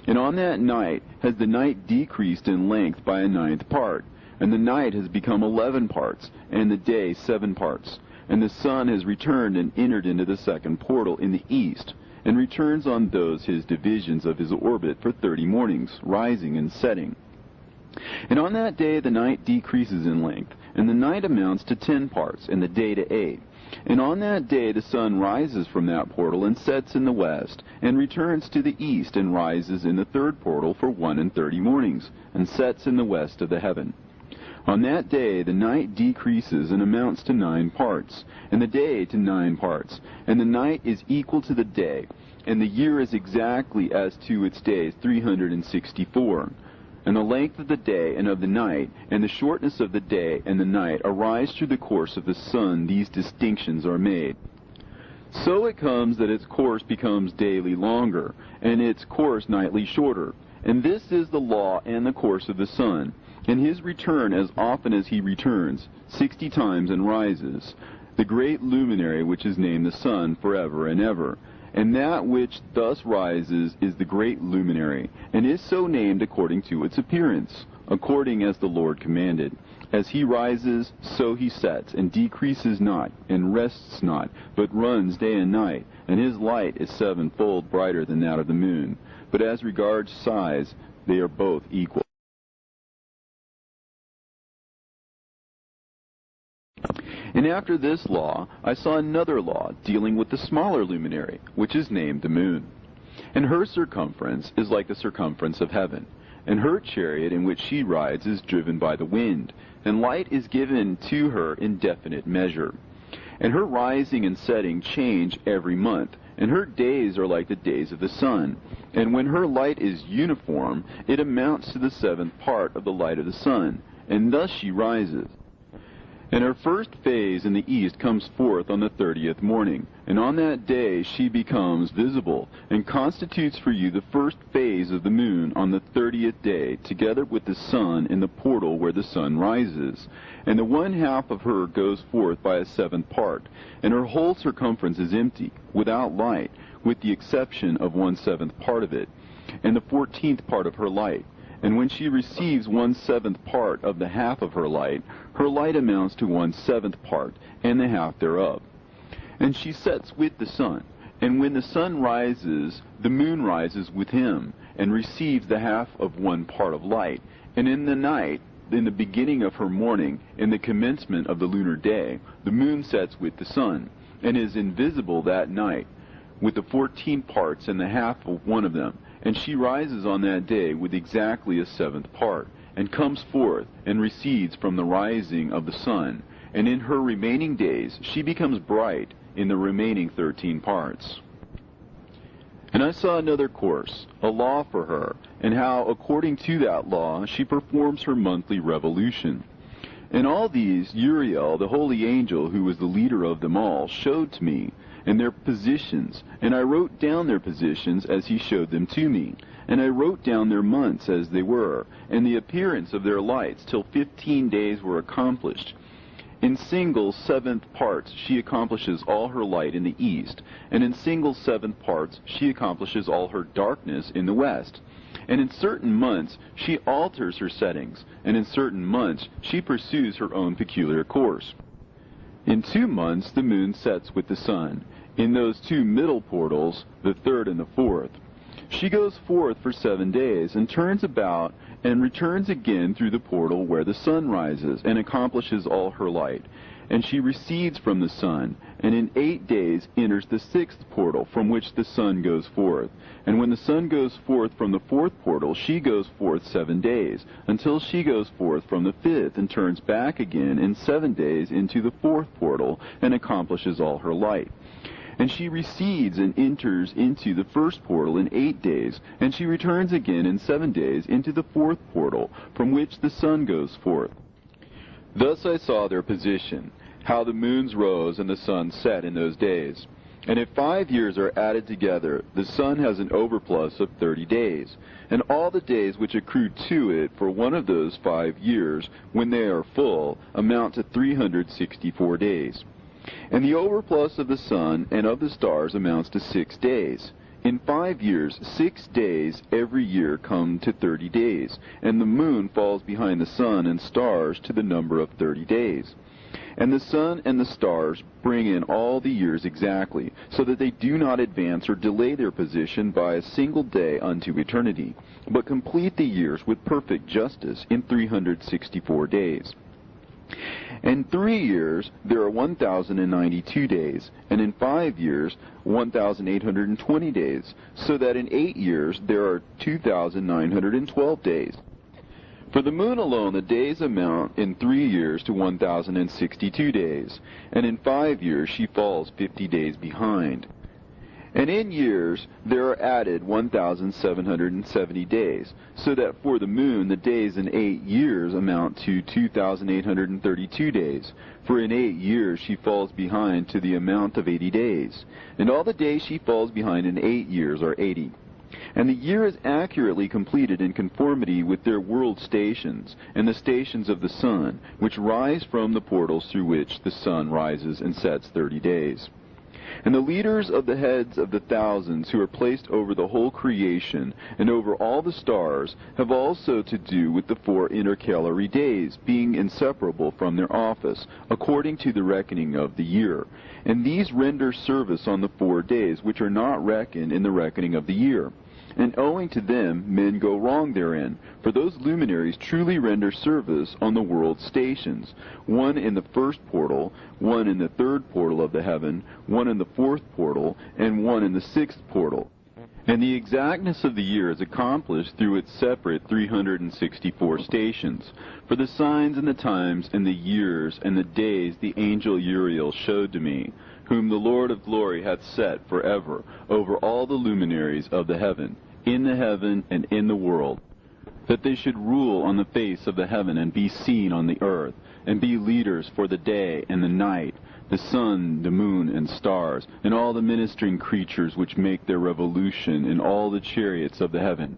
And on that night has the night decreased in length by a 9th part, and the night has become 11 parts, and the day 7 parts. And the sun has returned and entered into the 2nd portal in the east, and returns on those his divisions of his orbit for 30 mornings, rising and setting. And on that day the night decreases in length, and the night amounts to 10 parts, and the day to 8. And on that day the sun rises from that portal, and sets in the west, and returns to the east, and rises in the 3rd portal for 31 mornings, and sets in the west of the heaven. On that day the night decreases and amounts to 9 parts, and the day to 9 parts, and the night is equal to the day, and the year is exactly as to its days 364. And the length of the day and of the night, and the shortness of the day and the night arise through the course of the sun. These distinctions are made. So it comes that its course becomes daily longer, and its course nightly shorter. And this is the law and the course of the sun. And his return, as often as he returns, 60 times and rises. the great luminary which is named the sun forever and ever. And that which thus rises is the great luminary, and is so named according to its appearance, according as the Lord commanded. As he rises, so he sets, and decreases not, and rests not, but runs day and night, and his light is sevenfold brighter than that of the moon. But as regards size, they are both equal. And after this law, I saw another law dealing with the smaller luminary, which is named the moon. And her circumference is like the circumference of heaven, and her chariot in which she rides is driven by the wind, and light is given to her in definite measure. And her rising and setting change every month, and her days are like the days of the sun. And when her light is uniform, it amounts to the seventh part of the light of the sun, and thus she rises. And her first phase in the east comes forth on the 30th morning, and on that day she becomes visible, and constitutes for you the first phase of the moon on the 30th day, together with the sun in the portal where the sun rises. And the one half of her goes forth by a seventh part, and her whole circumference is empty, without light, with the exception of 1/7 part of it, and the 14th part of her light. And when she receives 1/7 part of the half of her light amounts to 1/7 part, and the half thereof. And she sets with the sun, and when the sun rises, the moon rises with him, and receives the half of 1 part of light. And in the night, in the beginning of her morning, in the commencement of the lunar day, the moon sets with the sun, and is invisible that night, with the 14 parts and the half of one of them. And she rises on that day with exactly a 7th part, and comes forth, and recedes from the rising of the sun. And in her remaining days she becomes bright in the remaining 13 parts. And I saw another course, a law for her, and how according to that law she performs her monthly revolution. And all these Uriel, the holy angel, who was the leader of them all, showed to me, and their positions, and I wrote down their positions as he showed them to me, and I wrote down their months as they were, and the appearance of their lights, till 15 days were accomplished. In single 7th parts she accomplishes all her light in the east, and in single 7th parts she accomplishes all her darkness in the west. And in certain months she alters her settings, and in certain months she pursues her own peculiar course. In 2 months the moon sets with the sun, in those 2 middle portals, the 3rd and the 4th. She goes forth for 7 days, and turns about, and returns again through the portal where the sun rises, and accomplishes all her light. And she recedes from the sun, and in 8 days enters the 6th portal, from which the sun goes forth. And when the sun goes forth from the 4th portal, she goes forth 7 days, until she goes forth from the 5th, and turns back again in 7 days into the 4th portal, and accomplishes all her light. And she recedes and enters into the 1st portal in 8 days, and she returns again in 7 days into the 4th portal, from which the sun goes forth. Thus I saw their position, how the moons rose and the sun set in those days. And if 5 years are added together, the sun has an overplus of 30 days, and all the days which accrue to it for one of those 5 years, when they are full, amount to 364 days. And the overplus of the sun and of the stars amounts to 6 days. In 5 years, 6 days every year come to 30 days, and the moon falls behind the sun and stars to the number of 30 days. And the sun and the stars bring in all the years exactly, so that they do not advance or delay their position by a single day unto eternity, but complete the years with perfect justice in 364 days. In 3 years there are 1,092 days, and in 5 years 1,820 days, so that in 8 years there are 2,912 days. For the moon alone the days amount in 3 years to 1,062 days, and in 5 years she falls 50 days behind. And in years there are added 1,770 days, so that for the moon the days in 8 years amount to 2,832 days. For in 8 years she falls behind to the amount of 80 days, and all the days she falls behind in 8 years are 80. And the year is accurately completed in conformity with their world stations, and the stations of the sun, which rise from the portals through which the sun rises and sets 30 days. And the leaders of the heads of the thousands who are placed over the whole creation and over all the stars have also to do with the 4 intercalary days, being inseparable from their office, according to the reckoning of the year. And these render service on the 4 days, which are not reckoned in the reckoning of the year. And owing to them men go wrong therein, for those luminaries truly render service on the world stations, one in the 1st portal, one in the 3rd portal of the heaven, one in the 4th portal, and one in the 6th portal. And the exactness of the year is accomplished through its separate 364 stations. For the signs and the times and the years and the days the angel Uriel showed to me, whom the Lord of glory hath set forever over all the luminaries of the heaven, in the heaven and in the world, that they should rule on the face of the heaven and be seen on the earth, and be leaders for the day and the night, the sun, the moon, and stars, and all the ministering creatures which make their revolution in all the chariots of the heaven,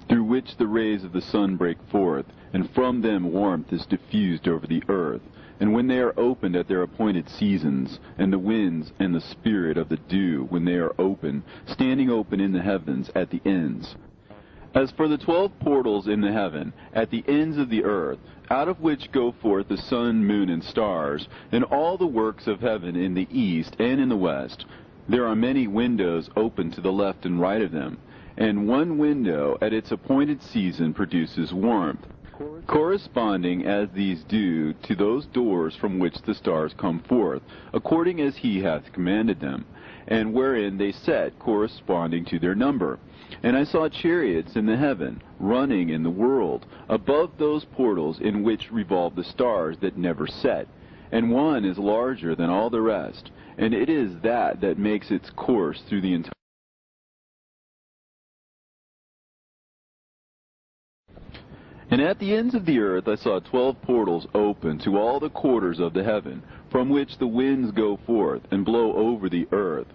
through which the rays of the sun break forth, and from them warmth is diffused over the earth. And when they are opened at their appointed seasons, and the winds and the spirit of the dew, when they are open, standing open in the heavens at the ends. As for the 12 portals in the heaven, at the ends of the earth, out of which go forth the sun, moon, and stars, and all the works of heaven in the east and in the west, there are many windows open to the left and right of them, and one window at its appointed season produces warmth, corresponding as these do to those doors from which the stars come forth, according as he hath commanded them, and wherein they set corresponding to their number. And I saw chariots in the heaven, running in the world, above those portals in which revolve the stars that never set. And one is larger than all the rest, and it is that makes its course through the entire. And at the ends of the earth I saw 12 portals open to all the quarters of the heaven, from which the winds go forth, and blow over the earth.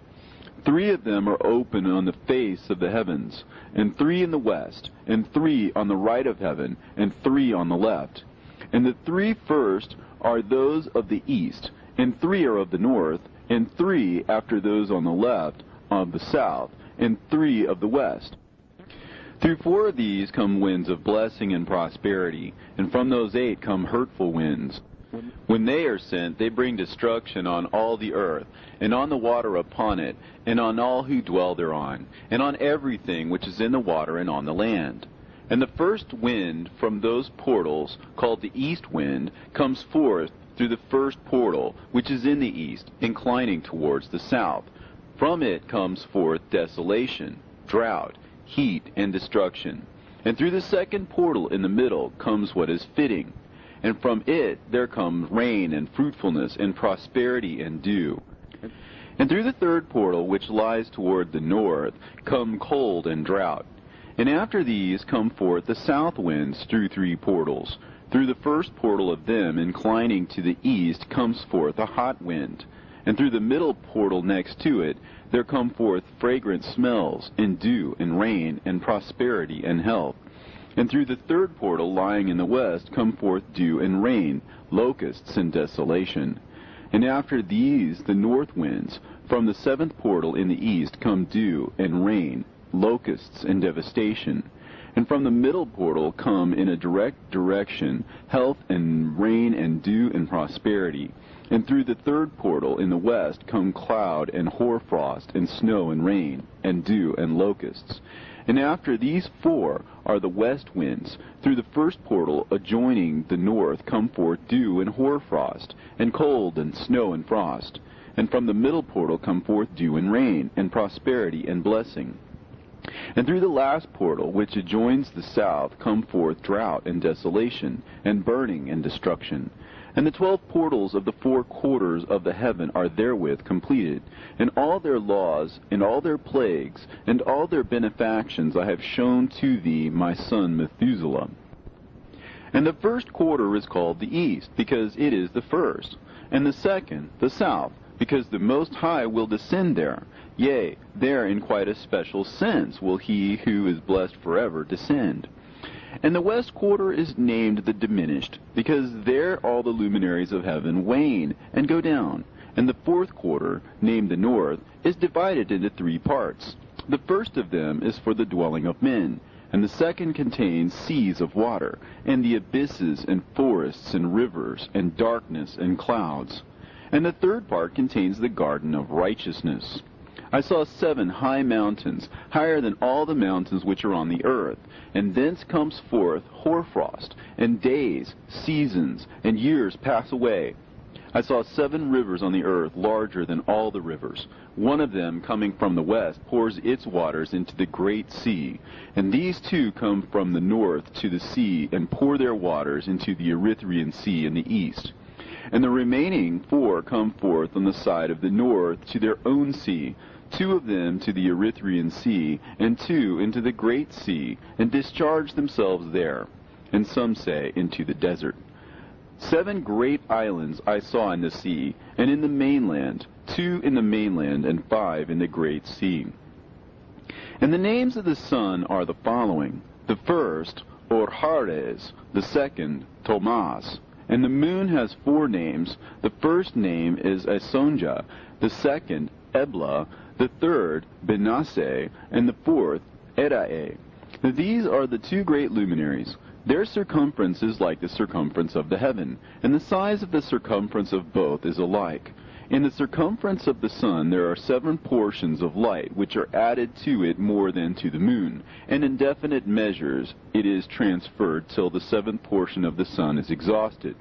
3 of them are open on the face of the heavens, and 3 in the west, and 3 on the right of heaven, and 3 on the left. And the 3 first are those of the east, and 3 are of the north, and 3 after those on the left of the south, and 3 of the west. Through 4 of these come winds of blessing and prosperity, and from those 8 come hurtful winds. When they are sent, they bring destruction on all the earth, and on the water upon it, and on all who dwell thereon, and on everything which is in the water and on the land. And the first wind from those portals, called the east wind, comes forth through the first portal, which is in the east, inclining towards the south. From it comes forth desolation, drought, heat, and destruction. And through the second portal in the middle comes what is fitting. And from it there comes rain and fruitfulness and prosperity and dew. And through the third portal, which lies toward the north, come cold and drought. And after these come forth the south winds through 3 portals. Through the first portal of them, inclining to the east, comes forth a hot wind. And through the middle portal next to it, there come forth fragrant smells, and dew, and rain, and prosperity, and health. And through the third portal lying in the west come forth dew and rain, locusts and desolation. And after these the north winds, from the 7th portal in the east come dew and rain, locusts and devastation. And from the middle portal come in a direct direction health and rain and dew and prosperity. And through the third portal in the west come cloud and hoarfrost and snow and rain and dew and locusts. And after these 4 are the west winds. Through the first portal adjoining the north come forth dew and hoarfrost, and cold and snow and frost. And from the middle portal come forth dew and rain, and prosperity and blessing. And through the last portal, which adjoins the south, come forth drought and desolation, and burning and destruction. And the 12 portals of the 4 quarters of the heaven are therewith completed. And all their laws, and all their plagues, and all their benefactions I have shown to thee, my son Methuselah. And the first quarter is called the east, because it is the first. And the second, the south, because the Most High will descend there. Yea, there in quite a special sense will he who is blessed forever descend. And the west quarter is named the diminished, because there all the luminaries of heaven wane and go down. And the fourth quarter, named the north, is divided into 3 parts. The first of them is for the dwelling of men, and the second contains seas of water, and the abysses, and forests, and rivers, and darkness, and clouds. And the third part contains the garden of righteousness. I saw 7 high mountains, higher than all the mountains which are on the earth, and thence comes forth hoarfrost, and days, seasons, and years pass away. I saw 7 rivers on the earth, larger than all the rivers. One of them, coming from the west, pours its waters into the great sea. And these 2 come from the north to the sea, and pour their waters into the Eritrean sea in the east. And the remaining 4 come forth on the side of the north to their own sea, 2 of them to the Eritrean sea, and 2 into the great sea, and discharge themselves there, and some say into the desert. 7 great islands I saw in the sea, and in the mainland, 2 in the mainland, and 5 in the great sea. And the names of the sun are the following: the first, Orhares; the second, Tomas. And the moon has 4 names. The first name is Esonja, the second, Ebla, the third, Benasse, and the fourth, Erae. These are the 2 great luminaries. Their circumference is like the circumference of the heaven, and the size of the circumference of both is alike. In the circumference of the sun there are 7 portions of light, which are added to it more than to the moon, and in definite measures it is transferred till the 7th portion of the sun is exhausted.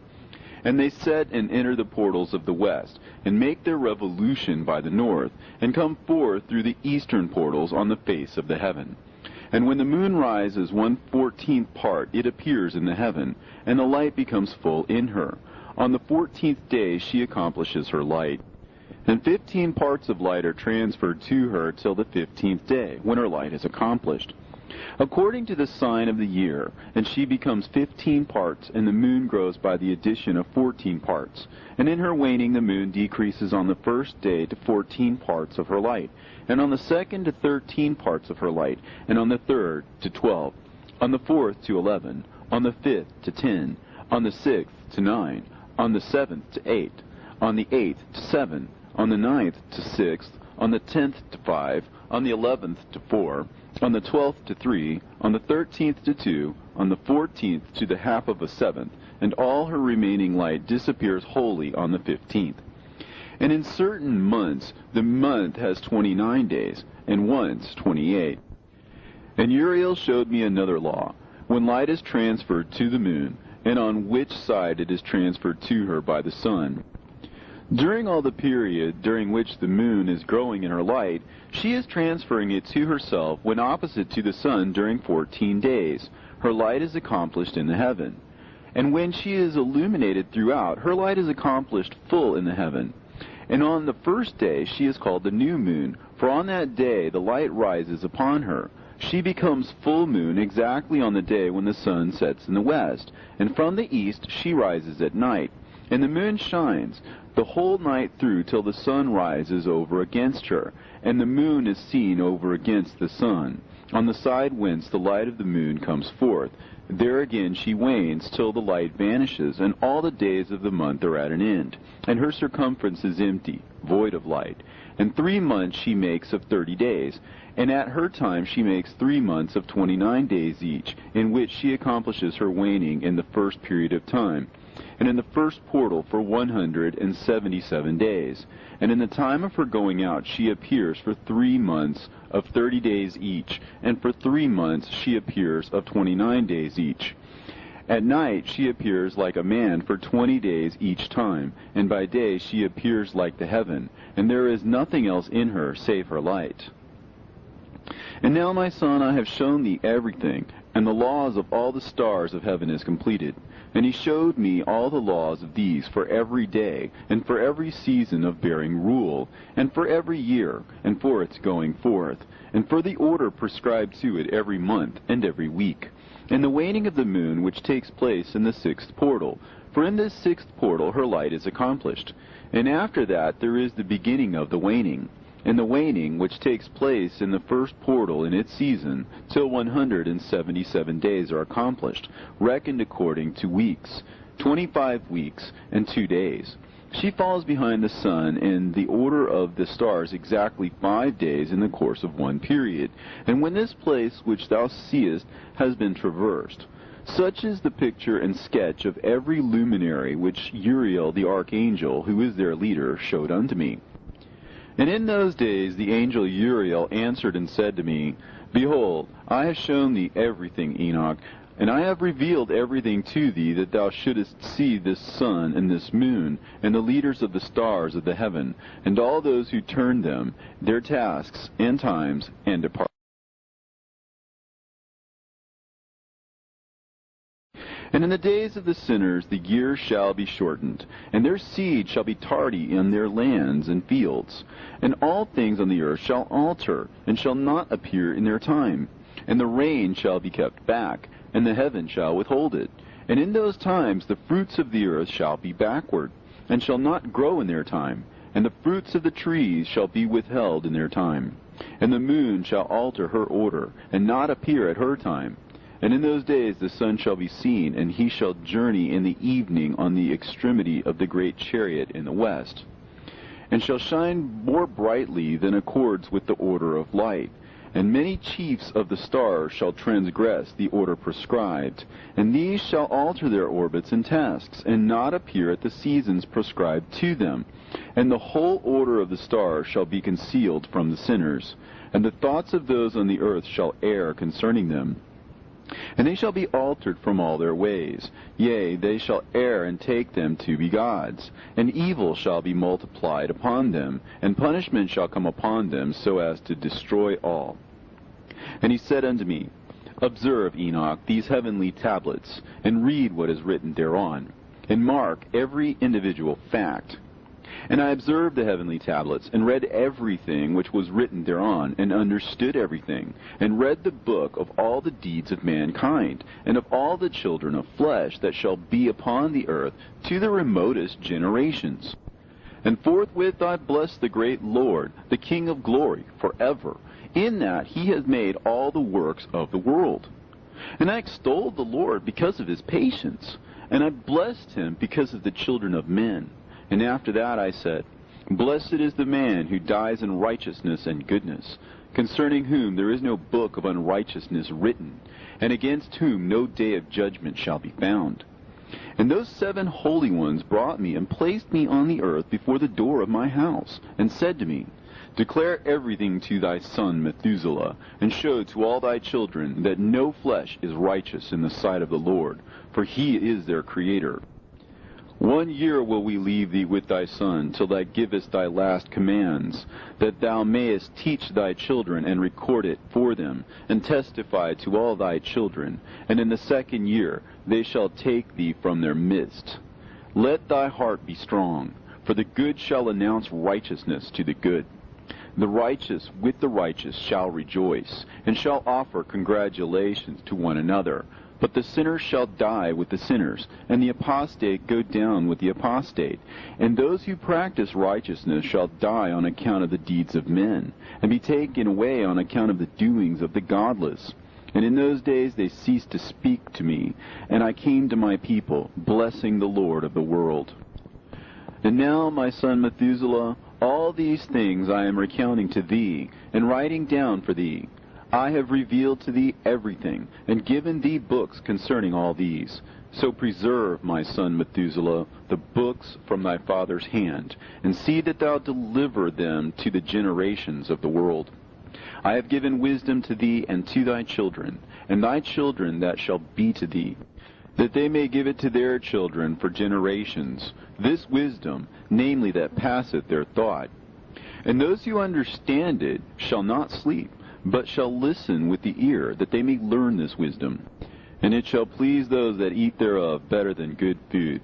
And they set and enter the portals of the west, and make their revolution by the north, and come forth through the eastern portals on the face of the heaven. And when the moon rises 1/14th part, it appears in the heaven, and the light becomes full in her. On the 14th day she accomplishes her light. And 15 parts of light are transferred to her till the 15th day, when her light is accomplished, according to the sign of the year, and she becomes 15 parts, and the moon grows by the addition of 14 parts. And in her waning the moon decreases on the first day to 14 parts of her light, and on the second to 13 parts of her light, and on the third to 12, on the fourth to 11, on the 5th to 10, on the 6th to 9, on the 7th to 8, on the 8th to 7, on the 9th to 6th, on the 10th to 5, on the 11th to 4, on the 12th to 3, on the 13th to 2, on the 14th to the half of a 7th, and all her remaining light disappears wholly on the 15th. And in certain months the month has 29 days, and once 28. And Uriel showed me another law, when light is transferred to the moon, and on which side it is transferred to her by the sun. During all the period during which the moon is growing in her light, she is transferring it to herself when opposite to the sun during 14 days. Her light is accomplished in the heaven. And when she is illuminated throughout, her light is accomplished full in the heaven. And on the first day she is called the new moon, for on that day the light rises upon her. She becomes full moon exactly on the day when the sun sets in the west, and from the east she rises at night. And the moon shines the whole night through till the sun rises over against her, and the moon is seen over against the sun, on the side whence the light of the moon comes forth. There again she wanes till the light vanishes, and all the days of the month are at an end, and her circumference is empty, void of light. And 3 months she makes of 30 days, and at her time she makes 3 months of 29 days each, in which she accomplishes her waning in the first period of time, and in the first portal for 177 days. And in the time of her going out she appears for 3 months of 30 days each, and for 3 months she appears of 29 days each. At night she appears like a man for 20 days each time, and by day she appears like the heaven, and there is nothing else in her save her light. And now, my son, I have shown thee everything, and the laws of all the stars of heaven is completed. And he showed me all the laws of these for every day, and for every season of bearing rule, and for every year, and for its going forth, and for the order prescribed to it every month and every week, and the waning of the moon which takes place in the 6th portal, For in this sixth portal her light is accomplished. And after that there is the beginning of the waning. And the waning, which takes place in the first portal in its season, till 177 days are accomplished, reckoned according to weeks, 25 weeks and 2 days. She falls behind the sun in the order of the stars exactly 5 days in the course of one period. And when this place which thou seest has been traversed, such is the picture and sketch of every luminary which Uriel the archangel, who is their leader, showed unto me. And in those days the angel Uriel answered and said to me, Behold, I have shown thee everything, Enoch, and I have revealed everything to thee, that thou shouldest see this sun and this moon, and the leaders of the stars of the heaven, and all those who turn them, their tasks and times, and depart. And in the days of the sinners the years shall be shortened, and their seed shall be tardy in their lands and fields. And all things on the earth shall alter, and shall not appear in their time. And the rain shall be kept back, and the heaven shall withhold it. And in those times the fruits of the earth shall be backward, and shall not grow in their time. And the fruits of the trees shall be withheld in their time. And the moon shall alter her order, and not appear at her time. And in those days the sun shall be seen, and he shall journey in the evening on the extremity of the great chariot in the west, and shall shine more brightly than accords with the order of light. And many chiefs of the stars shall transgress the order prescribed, and these shall alter their orbits and tasks, and not appear at the seasons prescribed to them. And the whole order of the stars shall be concealed from the sinners, and the thoughts of those on the earth shall err concerning them. And they shall be altered from all their ways. Yea, they shall err and take them to be gods. And evil shall be multiplied upon them, and punishment shall come upon them, so as to destroy all. And he said unto me, Observe, Enoch, these heavenly tablets, and read what is written thereon, and mark every individual fact. And I observed the heavenly tablets, and read everything which was written thereon, and understood everything, and read the book of all the deeds of mankind, and of all the children of flesh that shall be upon the earth, to the remotest generations. And forthwith I blessed the great Lord, the King of glory, forever, in that he has made all the works of the world. And I extolled the Lord because of his patience, and I blessed him because of the children of men. And after that I said, Blessed is the man who dies in righteousness and goodness, concerning whom there is no book of unrighteousness written, and against whom no day of judgment shall be found. And those 7 holy ones brought me and placed me on the earth before the door of my house, and said to me, Declare everything to thy son Methuselah, and show to all thy children that no flesh is righteous in the sight of the Lord, for he is their Creator. 1 year will we leave thee with thy son, till thou givest thy last commands, that thou mayest teach thy children, and record it for them, and testify to all thy children. And in the 2nd year they shall take thee from their midst. Let thy heart be strong, for the good shall announce righteousness to the good. The righteous with the righteous shall rejoice, and shall offer congratulations to one another. But the sinners shall die with the sinners, and the apostate go down with the apostate. And those who practice righteousness shall die on account of the deeds of men, and be taken away on account of the doings of the godless. And in those days they ceased to speak to me, and I came to my people, blessing the Lord of the world. And now, my son Methuselah, all these things I am recounting to thee, and writing down for thee. I have revealed to thee everything, and given thee books concerning all these. So preserve, my son Methuselah, the books from thy father's hand, and see that thou deliver them to the generations of the world. I have given wisdom to thee and to thy children, and thy children that shall be to thee, that they may give it to their children for generations, this wisdom, namely that passeth their thought. And those who understand it shall not sleep, but shall listen with the ear, that they may learn this wisdom. And it shall please those that eat thereof better than good food.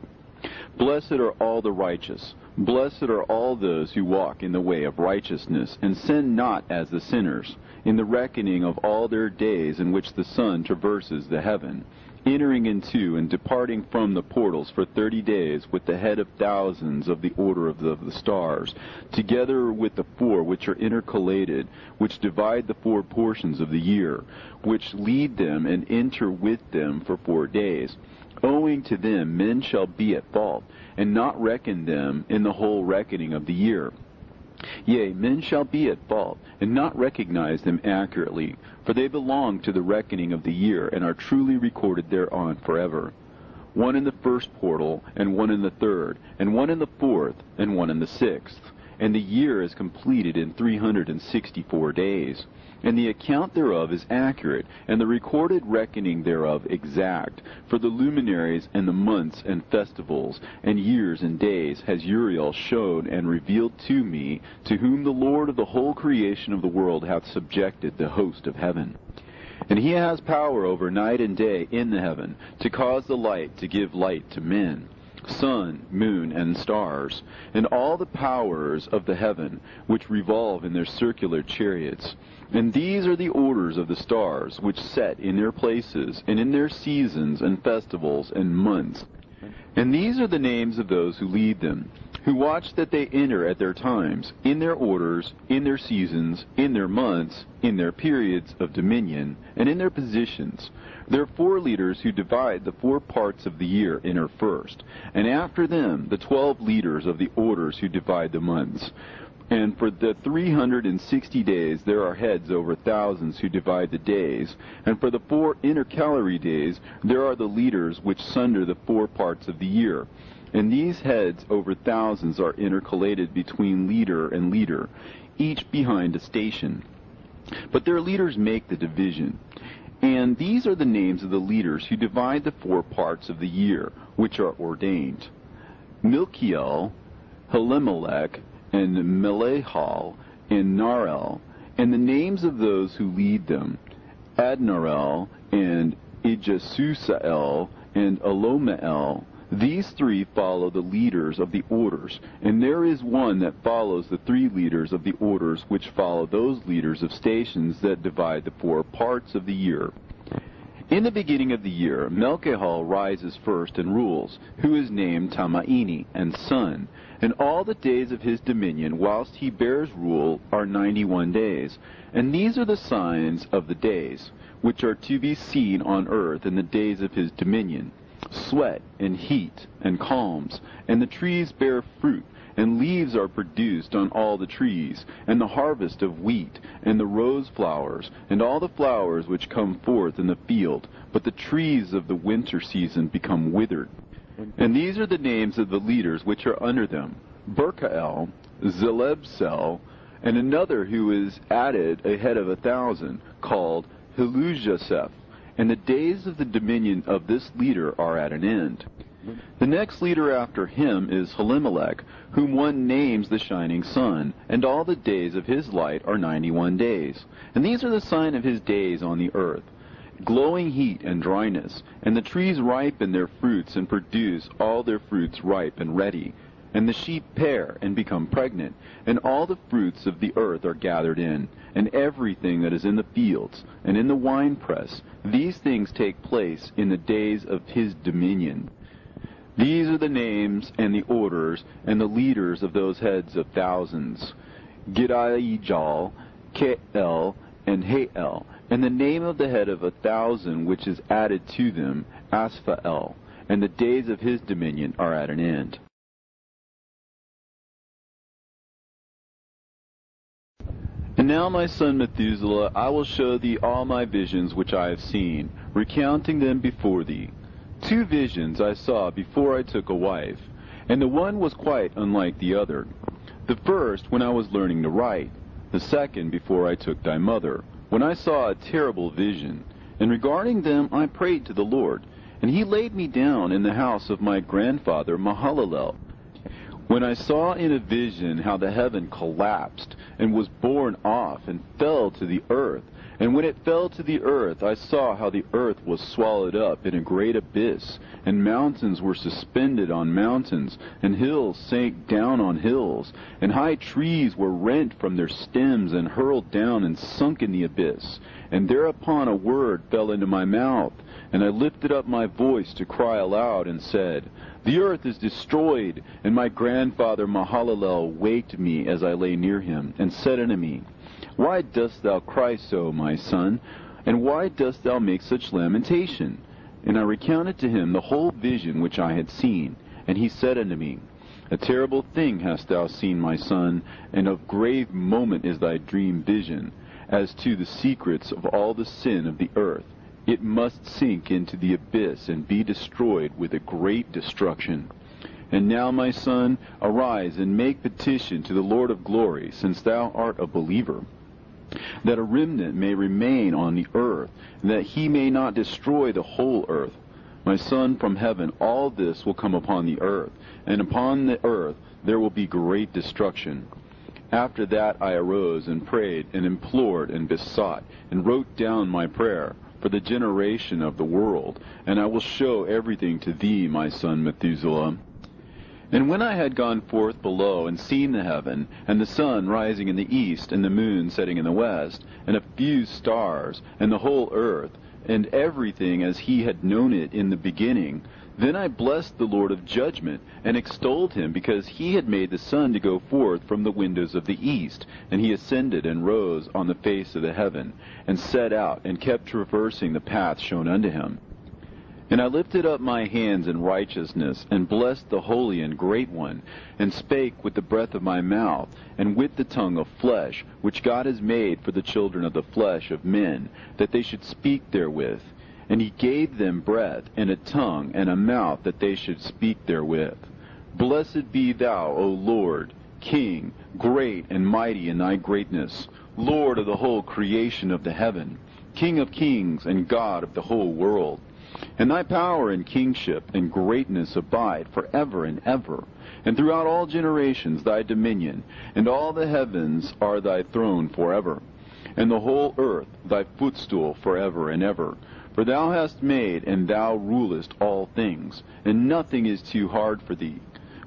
Blessed are all the righteous. Blessed are all those who walk in the way of righteousness, and sin not as the sinners, in the reckoning of all their days in which the sun traverses the heaven, entering into and departing from the portals for 30 days with the head of thousands of the order of the stars, together with the four which are intercalated, which divide the four portions of the year, which lead them and enter with them for 4 days. Owing to them men shall be at fault, and not reckon them in the whole reckoning of the year. Yea, men shall be at fault, and not recognize them accurately, for they belong to the reckoning of the year, and are truly recorded thereon forever. One in the first portal, and one in the third, and one in the fourth, and one in the sixth. And the year is completed in 364 days. And the account thereof is accurate, and the recorded reckoning thereof exact. For the luminaries and the months and festivals and years and days has Uriel shown and revealed to me, to whom the Lord of the whole creation of the world hath subjected the host of heaven. And he has power over night and day in the heaven, to cause the light to give light to men, sun, moon, and stars, and all the powers of the heaven, which revolve in their circular chariots. And these are the orders of the stars, which set in their places, and in their seasons, and festivals, and months. And these are the names of those who lead them, who watch that they enter at their times, in their orders, in their seasons, in their months, in their periods of dominion, and in their positions. Their 4 leaders who divide the 4 parts of the year enter first, and after them the 12 leaders of the orders who divide the months. And for the 360 days there are heads over thousands who divide the days, and for the 4 intercalary days there are the leaders which sunder the 4 parts of the year. And these heads over thousands are intercalated between leader and leader, each behind a station. But their leaders make the division. And these are the names of the leaders who divide the 4 parts of the year, which are ordained: Milkiel, Helimelech, and Melehal, and Narel, and the names of those who lead them: Adnarel, and Ijasusael, and Alomael. These 3 follow the leaders of the orders, and there is one that follows the 3 leaders of the orders which follow those leaders of stations that divide the 4 parts of the year. In the beginning of the year, Melchihal rises first and rules, who is named Tamaini, and son. And all the days of his dominion, whilst he bears rule, are 91 days. And these are the signs of the days, which are to be seen on earth in the days of his dominion: sweat, and heat, and calms, and the trees bear fruit, and leaves are produced on all the trees, and the harvest of wheat, and the rose flowers, and all the flowers which come forth in the field. But the trees of the winter season become withered. And these are the names of the leaders which are under them: Berkael, Zelebsel, and another who is added a head of 1,000, called Helujaseph. And the days of the dominion of this leader are at an end. The next leader after him is Helimelech, whom one names the shining sun, and all the days of his light are 91 days. And these are the sign of his days on the earth: glowing heat and dryness, and the trees ripen their fruits and produce all their fruits ripe and ready. And the sheep pair and become pregnant, and all the fruits of the earth are gathered in, and everything that is in the fields, and in the winepress. These things take place in the days of his dominion. These are the names and the orders and the leaders of those heads of thousands: Gidaijal, Kael, and Hael. And the name of the head of 1,000 which is added to them, Asphael. And the days of his dominion are at an end. And now, my son Methuselah, I will show thee all my visions which I have seen, recounting them before thee. 2 visions I saw before I took a wife, and the one was quite unlike the other. The first when I was learning to write, the second before I took thy mother, when I saw a terrible vision. And regarding them I prayed to the Lord, and he laid me down in the house of my grandfather Mahalalel. When I saw in a vision how the heaven collapsed, and was borne off, and fell to the earth, And when it fell to the earth, I saw how the earth was swallowed up in a great abyss, and mountains were suspended on mountains, and hills sank down on hills, and high trees were rent from their stems and hurled down and sunk in the abyss. And thereupon a word fell into my mouth, and I lifted up my voice to cry aloud and said, The earth is destroyed. And my grandfather Mahalalel waked me as I lay near him, and said unto me, Why dost thou cry so, my son? And why dost thou make such lamentation? And I recounted to him the whole vision which I had seen. And he said unto me, A terrible thing hast thou seen, my son, and of grave moment is thy dream vision. As to the secrets of all the sin of the earth, it must sink into the abyss and be destroyed with a great destruction. And now, my son, arise and make petition to the Lord of glory, since thou art a believer, that a remnant may remain on the earth, and that he may not destroy the whole earth. My son, from heaven all this will come upon the earth, and upon the earth there will be great destruction. After that I arose and prayed and implored and besought, and wrote down my prayer for the generation of the world, and I will show everything to thee, my son Methuselah. And when I had gone forth below and seen the heaven, and the sun rising in the east, and the moon setting in the west, and a few stars, and the whole earth, and everything as he had known it in the beginning, then I blessed the Lord of judgment, and extolled him, because he had made the sun to go forth from the windows of the east, and he ascended and rose on the face of the heaven, and set out, and kept traversing the path shown unto him. And I lifted up my hands in righteousness, and blessed the Holy and Great One, and spake with the breath of my mouth, and with the tongue of flesh, which God has made for the children of the flesh of men, that they should speak therewith. And he gave them breath, and a tongue, and a mouth, that they should speak therewith. Blessed be thou, O Lord, King, great and mighty in thy greatness, Lord of the whole creation of the heaven, King of kings, and God of the whole world. And thy power and kingship and greatness abide forever and ever. And throughout all generations thy dominion, and all the heavens are thy throne forever, and the whole earth thy footstool forever and ever. For thou hast made, and thou rulest all things, and nothing is too hard for thee.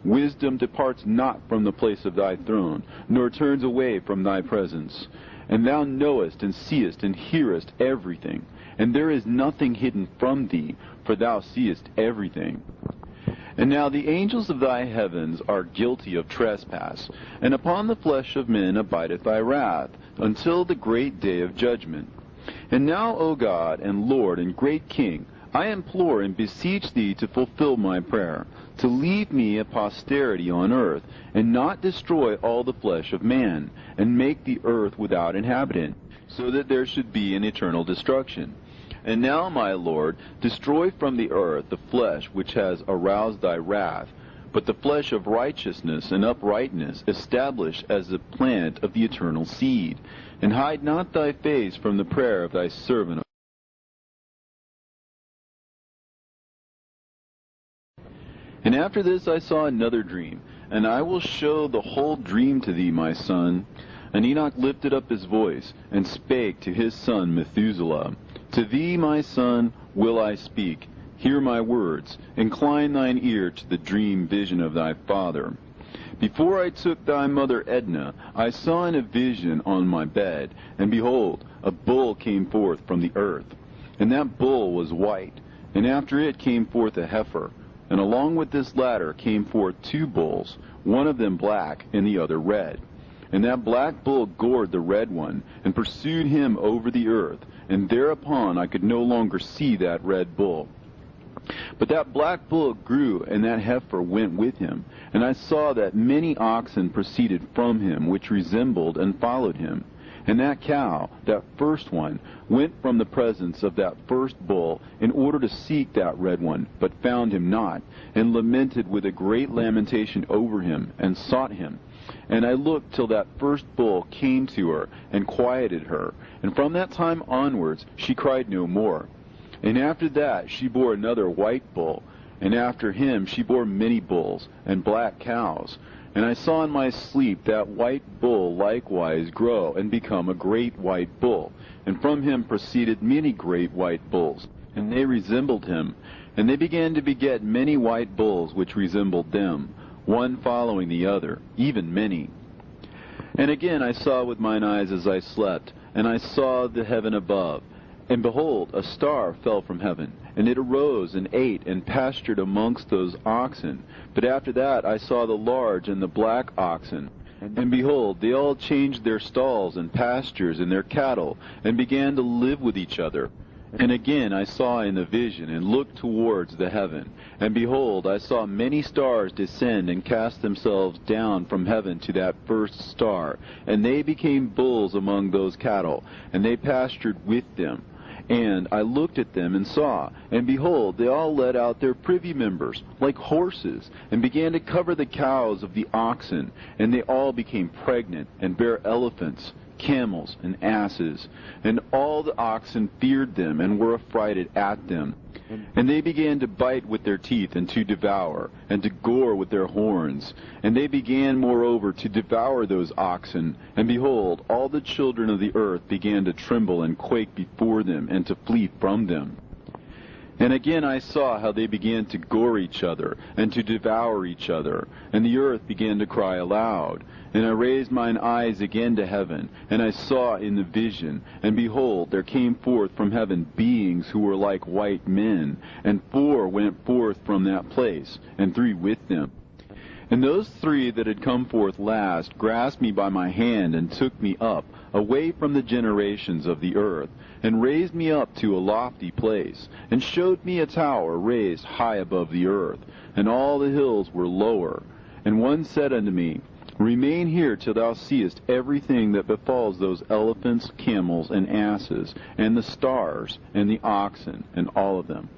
Wisdom departs not from the place of thy throne, nor turns away from thy presence. And thou knowest, and seest, and hearest everything. And there is nothing hidden from thee, for thou seest everything. And now the angels of thy heavens are guilty of trespass, and upon the flesh of men abideth thy wrath, until the great day of judgment. And now, O God, and Lord, and great King, I implore and beseech thee to fulfill my prayer, to leave me a posterity on earth, and not destroy all the flesh of man, and make the earth without inhabitant, so that there should be an eternal destruction. And now, my Lord, destroy from the earth the flesh which has aroused thy wrath, but the flesh of righteousness and uprightness establish as the plant of the eternal seed. And hide not thy face from the prayer of thy servant. And after this I saw another dream, and I will show the whole dream to thee, my son. And Enoch lifted up his voice, and spake to his son Methuselah, To thee, my son, will I speak. Hear my words. Incline thine ear to the dream vision of thy father. Before I took thy mother Edna, I saw in a vision on my bed, and behold, a bull came forth from the earth. And that bull was white, and after it came forth a heifer. And along with this latter came forth two bulls, one of them black, and the other red. And that black bull gored the red one, and pursued him over the earth, and thereupon I could no longer see that red bull. But that black bull grew, and that heifer went with him. And I saw that many oxen proceeded from him, which resembled and followed him. And that cow, that first one, went from the presence of that first bull, in order to seek that red one, but found him not, and lamented with a great lamentation over him, and sought him. And I looked till that first bull came to her, and quieted her. And from that time onwards she cried no more. And after that she bore another white bull, and after him she bore many bulls and black cows. And I saw in my sleep that white bull likewise grow and become a great white bull. And from him proceeded many great white bulls, and they resembled him. And they began to beget many white bulls which resembled them, one following the other, even many. And again I saw with mine eyes as I slept, and I saw the heaven above. And behold, a star fell from heaven, and it arose and ate and pastured amongst those oxen. But after that I saw the large and the black oxen. And behold, they all changed their stalls and pastures and their cattle, and began to live with each other. And again I saw in the vision, and looked towards the heaven. And behold, I saw many stars descend and cast themselves down from heaven to that first star. And they became bulls among those cattle, and they pastured with them. And I looked at them and saw, and behold, they all let out their privy members, like horses, and began to cover the cows of the oxen. And they all became pregnant, and bare elephants, camels, and asses. And all the oxen feared them, and were affrighted at them. And they began to bite with their teeth, and to devour, and to gore with their horns. And they began moreover to devour those oxen. And behold, all the children of the earth began to tremble and quake before them, and to flee from them. And again I saw how they began to gore each other, and to devour each other. And the earth began to cry aloud. And I raised mine eyes again to heaven, and I saw in the vision, and behold, there came forth from heaven beings who were like white men, and 4 went forth from that place, and 3 with them. And those 3 that had come forth last grasped me by my hand, and took me up, away from the generations of the earth, and raised me up to a lofty place, and showed me a tower raised high above the earth, and all the hills were lower. And one said unto me, Remain here till thou seest everything that befalls those elephants, camels, and asses, and the stars, and the oxen, and all of them.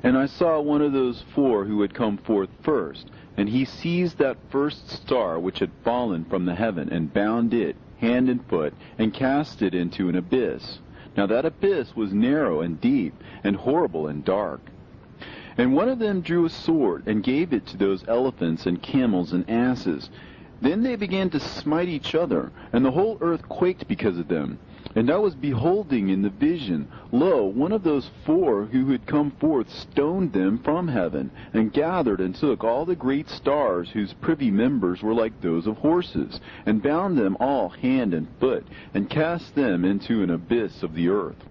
And I saw one of those 4 who had come forth first, and he seized that first star which had fallen from the heaven, and bound it, hand and foot, and cast it into an abyss. Now that abyss was narrow and deep, and horrible and dark. And one of them drew a sword, and gave it to those elephants and camels and asses. Then they began to smite each other, and the whole earth quaked because of them. And I was beholding in the vision, lo, one of those 4 who had come forth stoned them from heaven, and gathered and took all the great stars whose privy members were like those of horses, and bound them all hand and foot, and cast them into an abyss of the earth.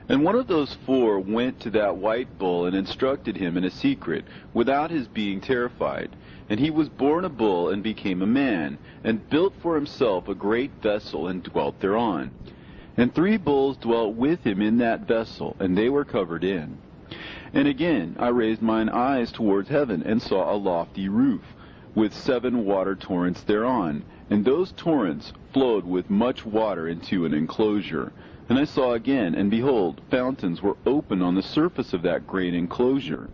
And one of those 4 went to that white bull, and instructed him in a secret, without his being terrified. And he was born a bull, and became a man, and built for himself a great vessel, and dwelt thereon. And 3 bulls dwelt with him in that vessel, and they were covered in. And again I raised mine eyes towards heaven, and saw a lofty roof, with 7 water torrents thereon. And those torrents flowed with much water into an enclosure. And I saw again, and behold, fountains were open on the surface of that great enclosure.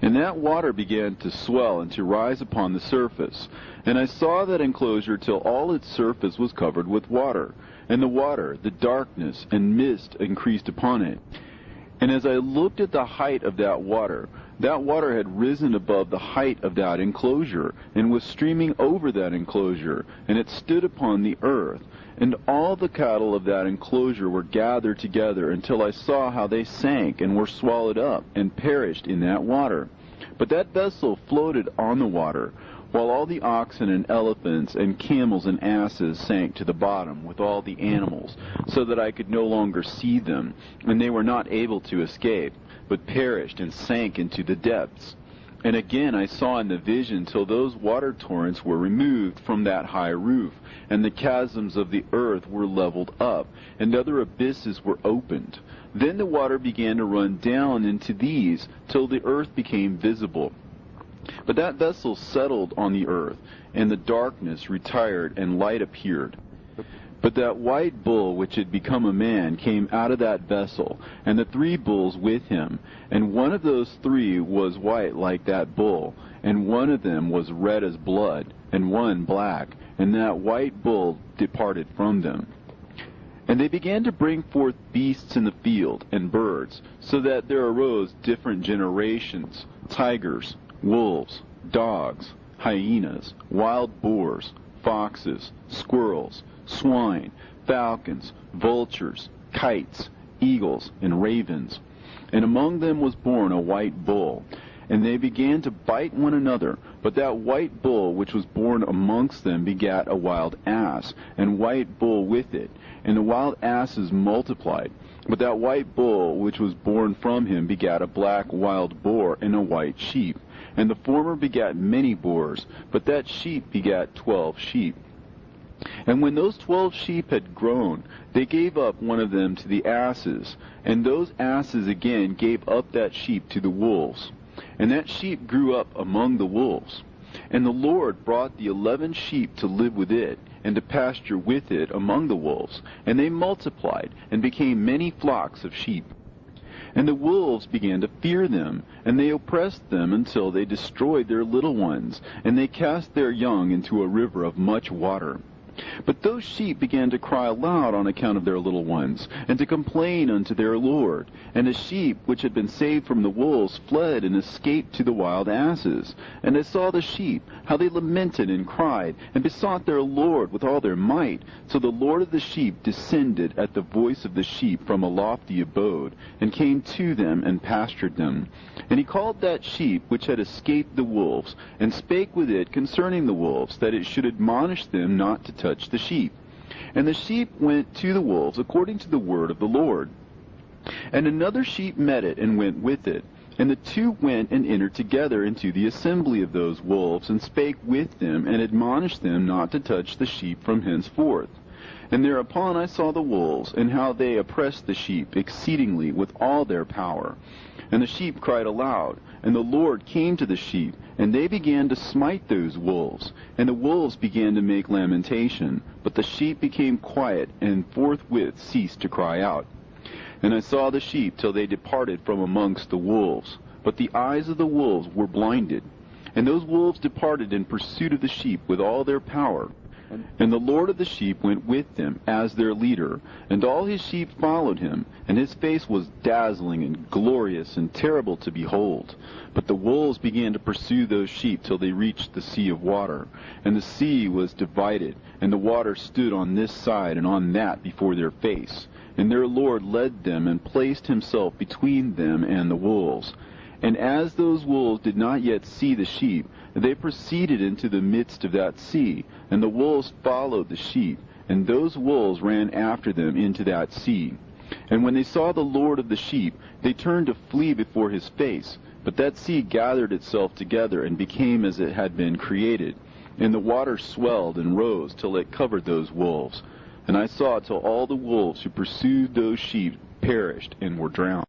And that water began to swell and to rise upon the surface. And I saw that enclosure till all its surface was covered with water. And the water, the darkness, and mist increased upon it. And as I looked at the height of that water had risen above the height of that enclosure, and was streaming over that enclosure, and it stood upon the earth. And all the cattle of that enclosure were gathered together, until I saw how they sank, and were swallowed up, and perished in that water. But that vessel floated on the water, while all the oxen and elephants and camels and asses sank to the bottom with all the animals, so that I could no longer see them, and they were not able to escape, but perished and sank into the depths. And again I saw in the vision till those water torrents were removed from that high roof, and the chasms of the earth were leveled up, and other abysses were opened. Then the water began to run down into these, till the earth became visible. But that vessel settled on the earth, and the darkness retired, and light appeared. But that white bull which had become a man came out of that vessel, and the 3 bulls with him. And one of those 3 was white like that bull, and one of them was red as blood, and one black. And that white bull departed from them. And they began to bring forth beasts in the field, and birds, so that there arose different generations, tigers, wolves, dogs, hyenas, wild boars, foxes, squirrels, swine, falcons, vultures, kites, eagles, and ravens. And among them was born a white bull. And they began to bite one another. But that white bull which was born amongst them begat a wild ass, and white bull with it. And the wild asses multiplied. But that white bull which was born from him begat a black wild boar and a white sheep. And the former begat many boars, but that sheep begat 12 sheep. And when those 12 sheep had grown, they gave up one of them to the asses, and those asses again gave up that sheep to the wolves. And that sheep grew up among the wolves. And the Lord brought the 11 sheep to live with it, and to pasture with it among the wolves. And they multiplied, and became many flocks of sheep. And the wolves began to fear them, and they oppressed them until they destroyed their little ones, and they cast their young into a river of much water. But those sheep began to cry aloud on account of their little ones, and to complain unto their Lord. And the sheep which had been saved from the wolves fled and escaped to the wild asses. And I saw the sheep, how they lamented and cried, and besought their Lord with all their might. So the Lord of the sheep descended at the voice of the sheep from a lofty abode, and came to them and pastured them. And he called that sheep which had escaped the wolves, and spake with it concerning the wolves, that it should admonish them not to touch the sheep. And the sheep went to the wolves according to the word of the Lord. And another sheep met it, and went with it. And the two went and entered together into the assembly of those wolves, and spake with them, and admonished them not to touch the sheep from henceforth. And thereupon I saw the wolves, and how they oppressed the sheep exceedingly with all their power. And the sheep cried aloud, and the Lord came to the sheep, and they began to smite those wolves. And the wolves began to make lamentation, but the sheep became quiet, and forthwith ceased to cry out. And I saw the sheep till they departed from amongst the wolves. But the eyes of the wolves were blinded. And those wolves departed in pursuit of the sheep with all their power. And the Lord of the sheep went with them as their leader, and all his sheep followed him, and his face was dazzling and glorious and terrible to behold. But the wolves began to pursue those sheep till they reached the sea of water. And the sea was divided, and the water stood on this side and on that before their face. And their Lord led them, and placed himself between them and the wolves. And as those wolves did not yet see the sheep, they proceeded into the midst of that sea, and the wolves followed the sheep, and those wolves ran after them into that sea. And when they saw the Lord of the sheep, they turned to flee before his face. But that sea gathered itself together, and became as it had been created. And the water swelled and rose till it covered those wolves. And I saw till all the wolves who pursued those sheep perished and were drowned.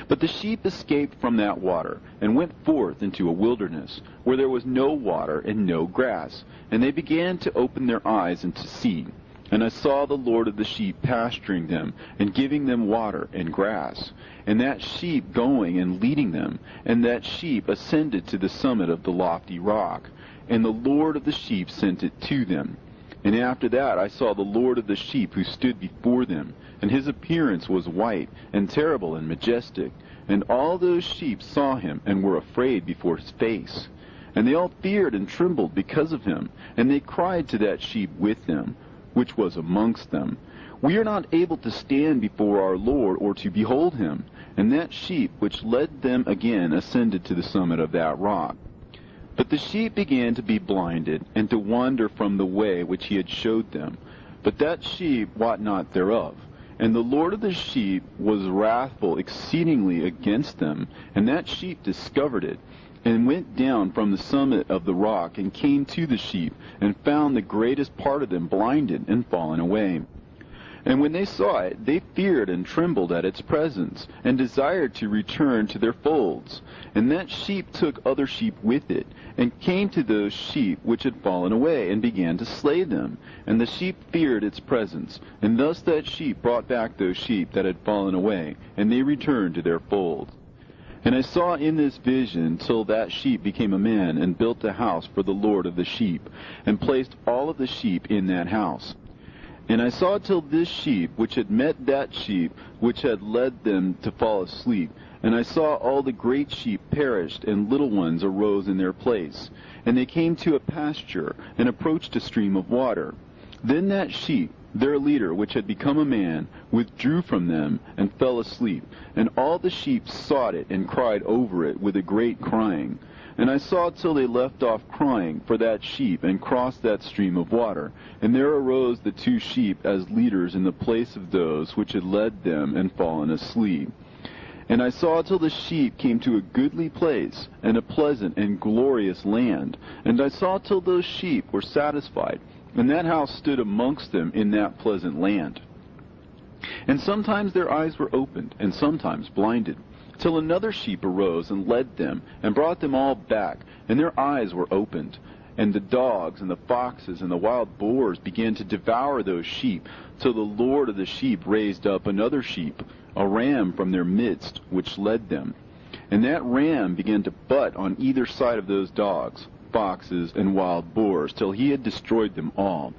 But the sheep escaped from that water, and went forth into a wilderness, where there was no water and no grass. And they began to open their eyes and to see. And I saw the Lord of the sheep pasturing them, and giving them water and grass. And that sheep going and leading them. And that sheep ascended to the summit of the lofty rock. And the Lord of the sheep sent it to them. And after that I saw the Lord of the sheep, who stood before them. And his appearance was white, and terrible, and majestic. And all those sheep saw him, and were afraid before his face. And they all feared and trembled because of him. And they cried to that sheep with them, which was amongst them, We are not able to stand before our Lord, or to behold him. And that sheep which led them again ascended to the summit of that rock. But the sheep began to be blinded, and to wander from the way which he had showed them. But that sheep wot not thereof. And the Lord of the sheep was wrathful exceedingly against them. And that sheep discovered it, and went down from the summit of the rock, and came to the sheep, and found the greatest part of them blinded and fallen away. And when they saw it, they feared and trembled at its presence, and desired to return to their folds. And that sheep took other sheep with it, and came to those sheep which had fallen away, and began to slay them. And the sheep feared its presence. And thus that sheep brought back those sheep that had fallen away, and they returned to their folds. And I saw in this vision till that sheep became a man, and built a house for the Lord of the sheep, and placed all of the sheep in that house. And I saw till this sheep, which had met that sheep, which had led them to fall asleep. And I saw all the great sheep perished, and little ones arose in their place. And they came to a pasture, and approached a stream of water. Then that sheep, their leader, which had become a man, withdrew from them, and fell asleep. And all the sheep sought it, and cried over it with a great crying. And I saw till they left off crying for that sheep, and crossed that stream of water. And there arose the two sheep as leaders in the place of those which had led them and fallen asleep. And I saw till the sheep came to a goodly place, and a pleasant and glorious land. And I saw till those sheep were satisfied, and that house stood amongst them in that pleasant land. And sometimes their eyes were opened, and sometimes blinded, till another sheep arose and led them, and brought them all back, and their eyes were opened. And the dogs and the foxes and the wild boars began to devour those sheep, till the Lord of the sheep raised up another sheep, a ram from their midst, which led them. And that ram began to butt on either side of those dogs, foxes, and wild boars, till he had destroyed them all.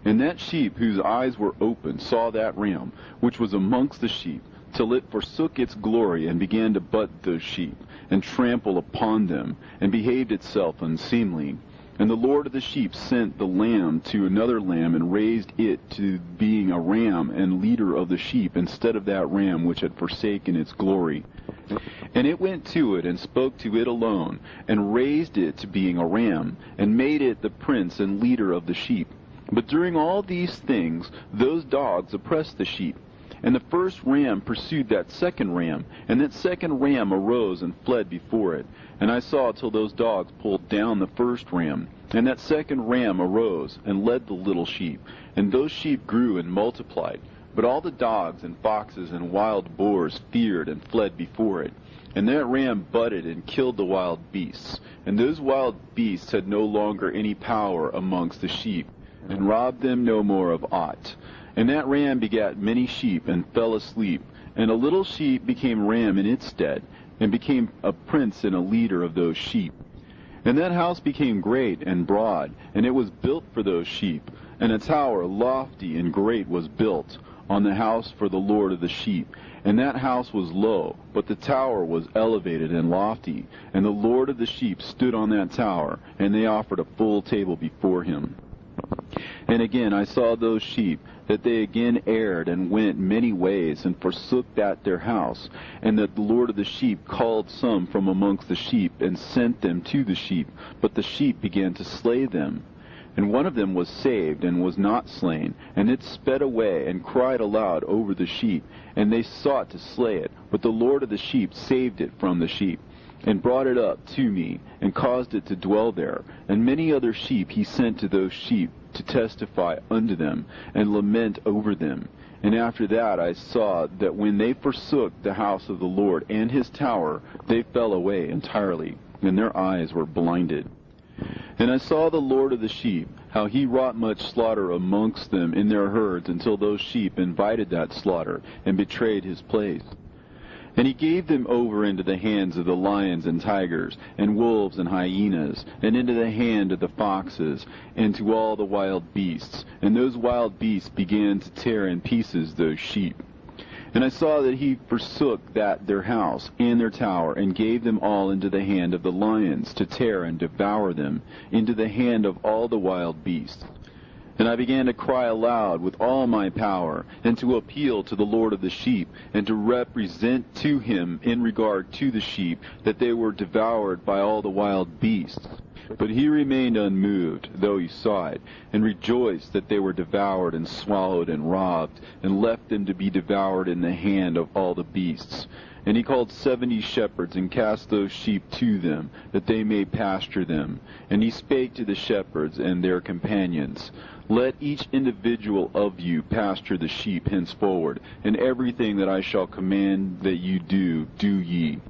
And that sheep whose eyes were opened saw that ram, which was amongst the sheep, till it forsook its glory, and began to butt those sheep, and trample upon them, and behaved itself unseemly. And the Lord of the sheep sent the lamb to another lamb, and raised it to being a ram and leader of the sheep, instead of that ram which had forsaken its glory. And it went to it, and spoke to it alone, and raised it to being a ram, and made it the prince and leader of the sheep. But during all these things those dogs oppressed the sheep. And the first ram pursued that second ram, and that second ram arose and fled before it. And I saw till those dogs pulled down the first ram. And that second ram arose and led the little sheep. And those sheep grew and multiplied. But all the dogs and foxes and wild boars feared and fled before it. And that ram butted and killed the wild beasts. And those wild beasts had no longer any power amongst the sheep, and robbed them no more of aught. And that ram begat many sheep, and fell asleep. And a little sheep became ram in its stead, and became a prince and a leader of those sheep. And that house became great and broad, and it was built for those sheep. And a tower lofty and great was built on the house for the Lord of the sheep. And that house was low, but the tower was elevated and lofty. And the Lord of the sheep stood on that tower, and they offered a full table before him. And again I saw those sheep, that they again erred, and went many ways, and forsook that their house. And that the Lord of the sheep called some from amongst the sheep, and sent them to the sheep. But the sheep began to slay them. And one of them was saved, and was not slain. And it sped away, and cried aloud over the sheep. And they sought to slay it. But the Lord of the sheep saved it from the sheep, and brought it up to me, and caused it to dwell there. And many other sheep he sent to those sheep, to testify unto them, and lament over them. And after that I saw that when they forsook the house of the Lord and his tower, they fell away entirely, and their eyes were blinded. And I saw the Lord of the sheep, how he wrought much slaughter amongst them in their herds, until those sheep invited that slaughter, and betrayed his place. And he gave them over into the hands of the lions and tigers, and wolves and hyenas, and into the hand of the foxes, and to all the wild beasts. And those wild beasts began to tear in pieces those sheep. And I saw that he forsook that their house and their tower, and gave them all into the hand of the lions, to tear and devour them, into the hand of all the wild beasts. And I began to cry aloud with all my power, and to appeal to the Lord of the sheep, and to represent to him in regard to the sheep, that they were devoured by all the wild beasts. But he remained unmoved, though he saw it, and rejoiced that they were devoured and swallowed and robbed, and left them to be devoured in the hand of all the beasts. And he called 70 shepherds, and cast those sheep to them, that they may pasture them. And he spake to the shepherds and their companions, Let each individual of you pasture the sheep henceforward, and everything that I shall command that you do, do ye.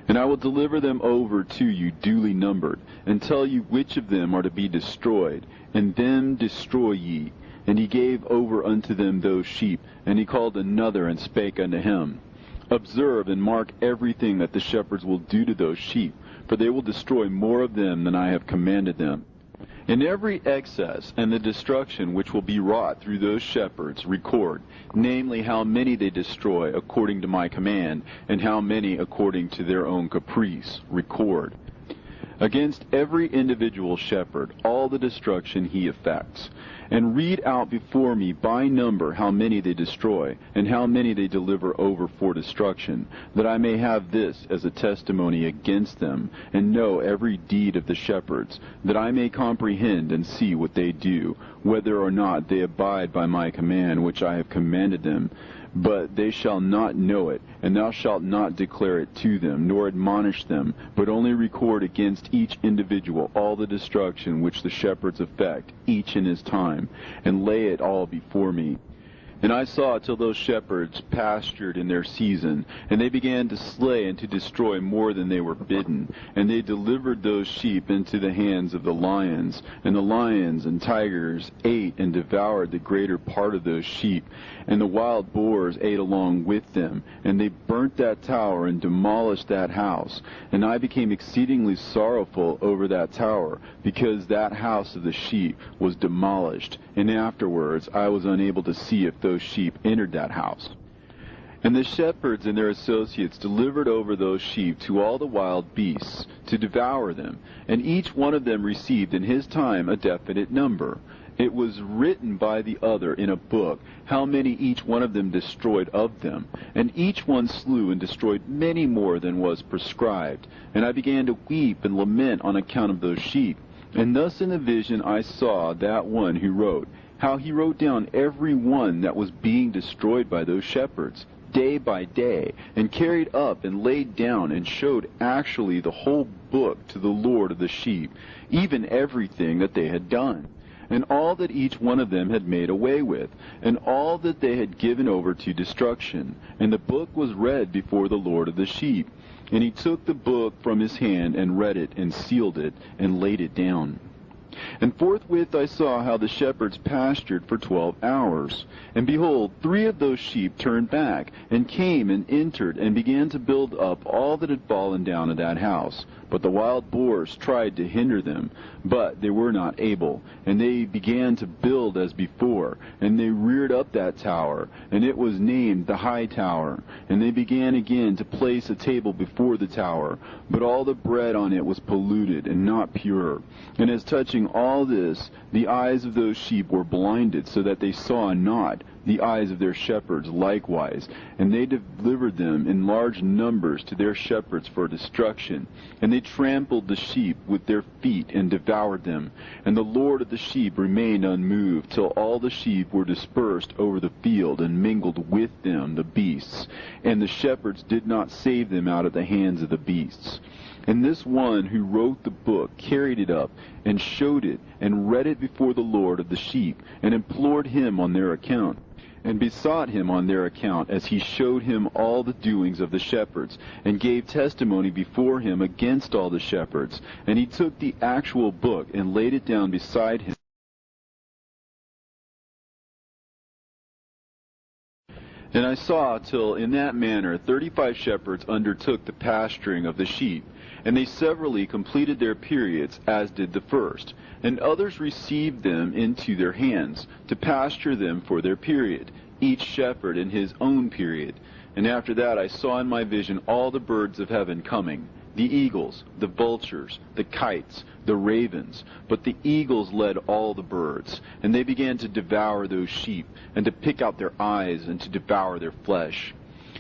And I will deliver them over to you duly numbered, and tell you which of them are to be destroyed, and them destroy ye. And he gave over unto them those sheep, and he called another, and spake unto him, Observe and mark everything that the shepherds will do to those sheep, for they will destroy more of them than I have commanded them. In every excess and the destruction which will be wrought through those shepherds record, namely how many they destroy according to my command, and how many according to their own caprice record. Against every individual shepherd all the destruction he effects, and read out before me by number how many they destroy, and how many they deliver over for destruction, that I may have this as a testimony against them, and know every deed of the shepherds, that I may comprehend and see what they do, whether or not they abide by my command which I have commanded them. But they shall not know it, and thou shalt not declare it to them, nor admonish them, but only record against each individual all the destruction which the shepherds effect, each in his time, and lay it all before me. And I saw till those shepherds pastured in their season, and they began to slay and to destroy more than they were bidden. And they delivered those sheep into the hands of the lions, and the lions and tigers ate and devoured the greater part of those sheep, and the wild boars ate along with them. And they burnt that tower and demolished that house. And I became exceedingly sorrowful over that tower, because that house of the sheep was demolished. And afterwards I was unable to see if those sheep entered that house. And the shepherds and their associates delivered over those sheep to all the wild beasts to devour them, and each one of them received in his time a definite number. It was written by the other in a book how many each one of them destroyed of them, and each one slew and destroyed many more than was prescribed. And I began to weep and lament on account of those sheep. And thus in the vision I saw that one who wrote, how he wrote down every one that was being destroyed by those shepherds, day by day, and carried up and laid down and showed actually the whole book to the Lord of the sheep, even everything that they had done, and all that each one of them had made away with, and all that they had given over to destruction. And the book was read before the Lord of the sheep. And he took the book from his hand and read it and sealed it and laid it down. And forthwith I saw how the shepherds pastured for 12 hours. And behold, 3 of those sheep turned back, and came and entered, and began to build up all that had fallen down in that house. But the wild boars tried to hinder them, but they were not able. And they began to build as before, and they reared up that tower, and it was named the High Tower. And they began again to place a table before the tower, but all the bread on it was polluted and not pure. And as touching all this, the eyes of those sheep were blinded, so that they saw not, the eyes of their shepherds likewise. And they delivered them in large numbers to their shepherds for destruction. And they trampled the sheep with their feet and devoured them. And the Lord of the sheep remained unmoved, till all the sheep were dispersed over the field, and mingled with them the beasts. And the shepherds did not save them out of the hands of the beasts. And this one who wrote the book carried it up, and showed it, and read it before the Lord of the sheep, and implored him on their account, and besought him on their account, as he showed him all the doings of the shepherds, and gave testimony before him against all the shepherds. And he took the actual book, and laid it down beside him. And I saw till in that manner 35 shepherds undertook the pasturing of the sheep, and they severally completed their periods, as did the first. And others received them into their hands, to pasture them for their period, each shepherd in his own period. And after that I saw in my vision all the birds of heaven coming, the eagles, the vultures, the kites, the ravens. But the eagles led all the birds, and they began to devour those sheep, and to pick out their eyes, and to devour their flesh.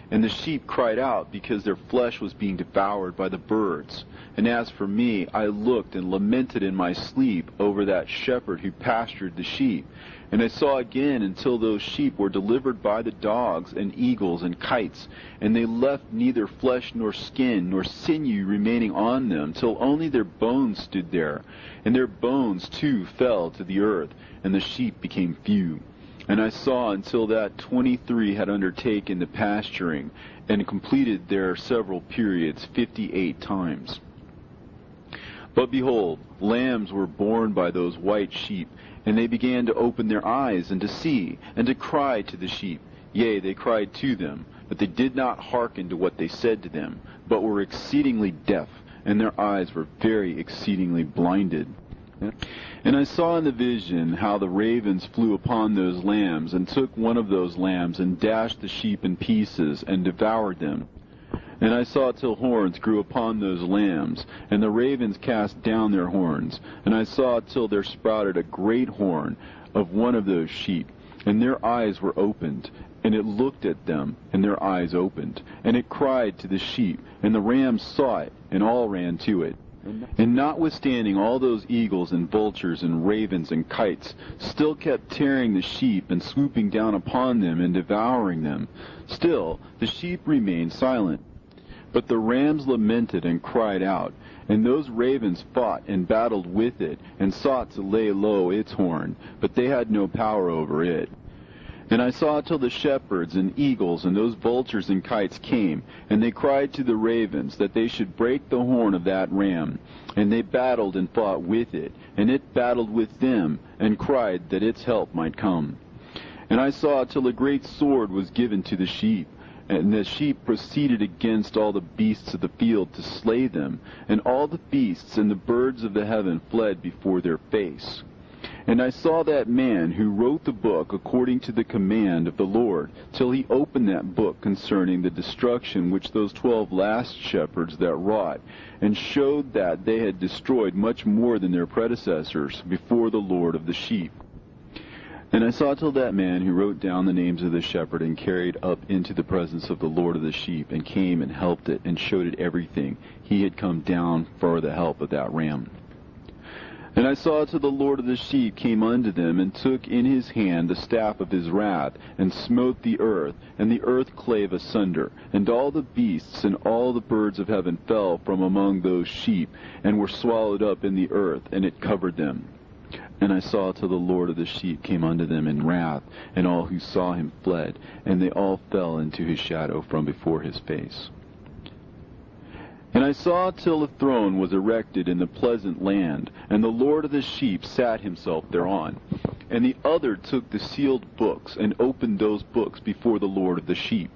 And the sheep cried out, because their flesh was being devoured by the birds. And as for me, I looked and lamented in my sleep over that shepherd who pastured the sheep. And I saw again until those sheep were delivered by the dogs and eagles and kites, and they left neither flesh nor skin nor sinew remaining on them, till only their bones stood there. And their bones too fell to the earth, and the sheep became few. And I saw until that 23 had undertaken the pasturing, and completed their several periods 58 times. But behold, lambs were born by those white sheep, and they began to open their eyes, and to see, and to cry to the sheep. Yea, they cried to them, but they did not hearken to what they said to them, but were exceedingly deaf, and their eyes were very exceedingly blinded. And I saw in the vision how the ravens flew upon those lambs, and took one of those lambs, and dashed the sheep in pieces, and devoured them. And I saw till horns grew upon those lambs, and the ravens cast down their horns. And I saw till there sprouted a great horn of one of those sheep, and their eyes were opened. And it looked at them, and their eyes opened. And it cried to the sheep, and the rams saw it, and all ran to it. And notwithstanding all those eagles and vultures and ravens and kites still kept tearing the sheep and swooping down upon them and devouring them, still the sheep remained silent. But the rams lamented and cried out, and those ravens fought and battled with it, and sought to lay low its horn, but they had no power over it. And I saw till the shepherds and eagles and those vultures and kites came, and they cried to the ravens that they should break the horn of that ram. And they battled and fought with it, and it battled with them, and cried that its help might come. And I saw till a great sword was given to the sheep, and the sheep proceeded against all the beasts of the field to slay them, and all the beasts and the birds of the heaven fled before their face. And I saw that man who wrote the book according to the command of the Lord, till he opened that book concerning the destruction which those 12 last shepherds that wrought, and showed that they had destroyed much more than their predecessors before the Lord of the sheep. And I saw till that man who wrote down the names of the shepherd, and carried up into the presence of the Lord of the sheep, and came and helped it, and showed it everything. He had come down for the help of that ram. And I saw till the Lord of the sheep came unto them, and took in his hand the staff of his wrath, and smote the earth, and the earth clave asunder, and all the beasts and all the birds of heaven fell from among those sheep, and were swallowed up in the earth, and it covered them. And I saw till the Lord of the sheep came unto them in wrath, and all who saw him fled, and they all fell into his shadow from before his face. And I saw till a throne was erected in the pleasant land, and the Lord of the sheep sat himself thereon. And the other took the sealed books, and opened those books before the Lord of the sheep.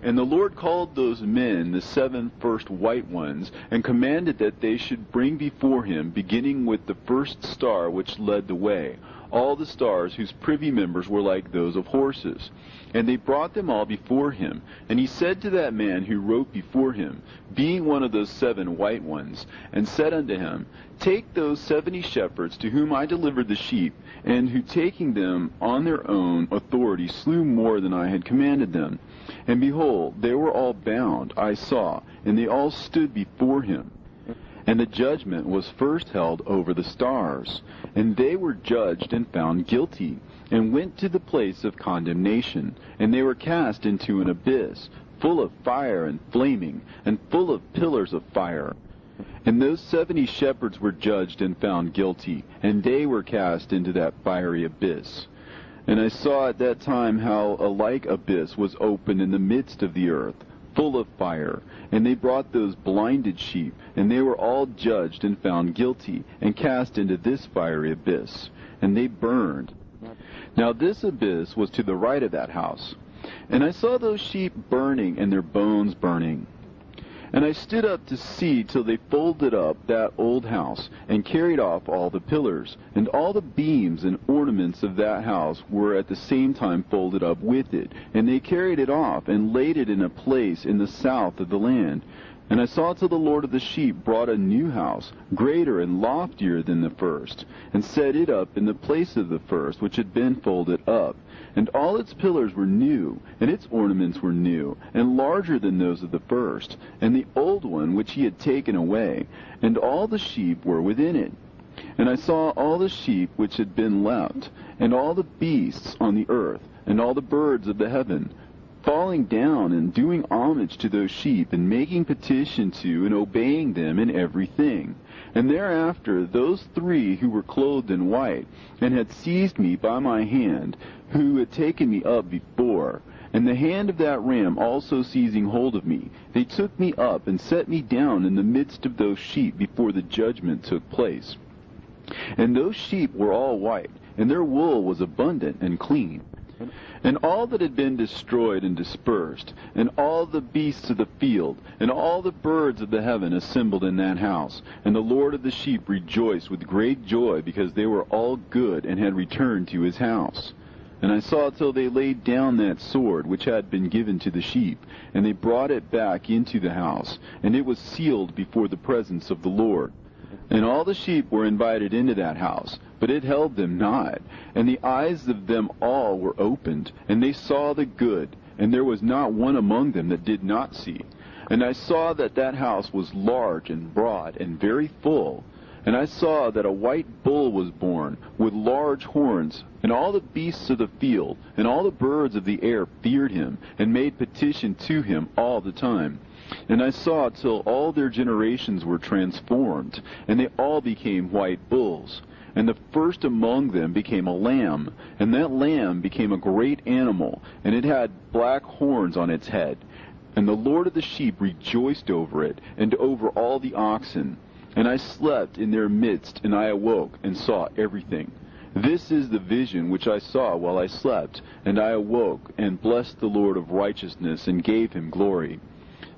And the Lord called those men the 7 first white ones, and commanded that they should bring before him, beginning with the first star which led the way, all the stars whose privy members were like those of horses. And they brought them all before him. And he said to that man who wrote before him, being one of those 7 white ones, and said unto him, Take those 70 shepherds to whom I delivered the sheep, and who taking them on their own authority slew more than I had commanded them. And behold, they were all bound, I saw, and they all stood before him. And the judgment was first held over the stars. And they were judged and found guilty, and went to the place of condemnation. And they were cast into an abyss, full of fire and flaming, and full of pillars of fire. And those 70 shepherds were judged and found guilty, and they were cast into that fiery abyss. And I saw at that time how a like abyss was opened in the midst of the earth, full of fire. And they brought those blinded sheep, and they were all judged and found guilty, and cast into this fiery abyss. And they burned. Now this abyss was to the right of that house. And I saw those sheep burning, and their bones burning. And I stood up to see till they folded up that old house, and carried off all the pillars, and all the beams and ornaments of that house were at the same time folded up with it. And they carried it off, and laid it in a place in the south of the land. And I saw till the Lord of the sheep brought a new house, greater and loftier than the first, and set it up in the place of the first, which had been folded up. And all its pillars were new, and its ornaments were new, and larger than those of the first, and the old one which he had taken away, and all the sheep were within it. And I saw all the sheep which had been left, and all the beasts on the earth, and all the birds of the heaven, falling down and doing homage to those sheep, and making petition to and obeying them in everything. And thereafter those 3 who were clothed in white, and had seized me by my hand, who had taken me up before, and the hand of that ram also seizing hold of me, they took me up and set me down in the midst of those sheep before the judgment took place. And those sheep were all white, and their wool was abundant and clean. And all that had been destroyed and dispersed, and all the beasts of the field, and all the birds of the heaven assembled in that house. And the Lord of the sheep rejoiced with great joy, because they were all good, and had returned to his house. And I saw till they laid down that sword which had been given to the sheep, and they brought it back into the house, and it was sealed before the presence of the Lord. And all the sheep were invited into that house, but it held them not. And the eyes of them all were opened, and they saw the good, and there was not one among them that did not see. And I saw that that house was large and broad and very full. And I saw that a white bull was born, with large horns, and all the beasts of the field, and all the birds of the air feared him, and made petition to him all the time. And I saw till all their generations were transformed, and they all became white bulls. And the first among them became a lamb, and that lamb became a great animal, and it had black horns on its head. And the Lord of the sheep rejoiced over it, and over all the oxen. And I slept in their midst, and I awoke, and saw everything. This is the vision which I saw while I slept, and I awoke, and blessed the Lord of righteousness, and gave him glory.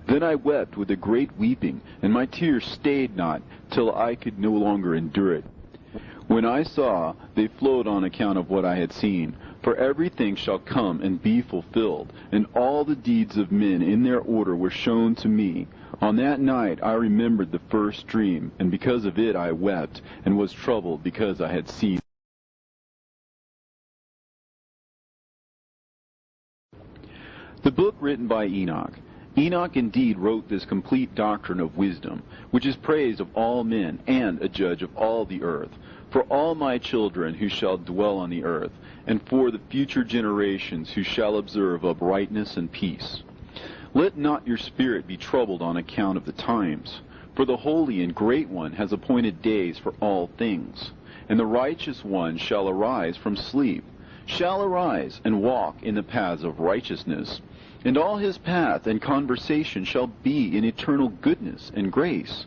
Then I wept with a great weeping, and my tears stayed not, till I could no longer endure it. When I saw, they flowed on account of what I had seen. For everything shall come and be fulfilled, and all the deeds of men in their order were shown to me. On that night I remembered the first dream, and because of it I wept, and was troubled because I had seen. The book written by Enoch. Enoch indeed wrote this complete doctrine of wisdom, which is praised of all men, and a judge of all the earth, for all my children who shall dwell on the earth, and for the future generations who shall observe uprightness and peace. Let not your spirit be troubled on account of the times, for the Holy and Great One has appointed days for all things, and the righteous one shall arise from sleep, shall arise and walk in the paths of righteousness, and all his path and conversation shall be in eternal goodness and grace.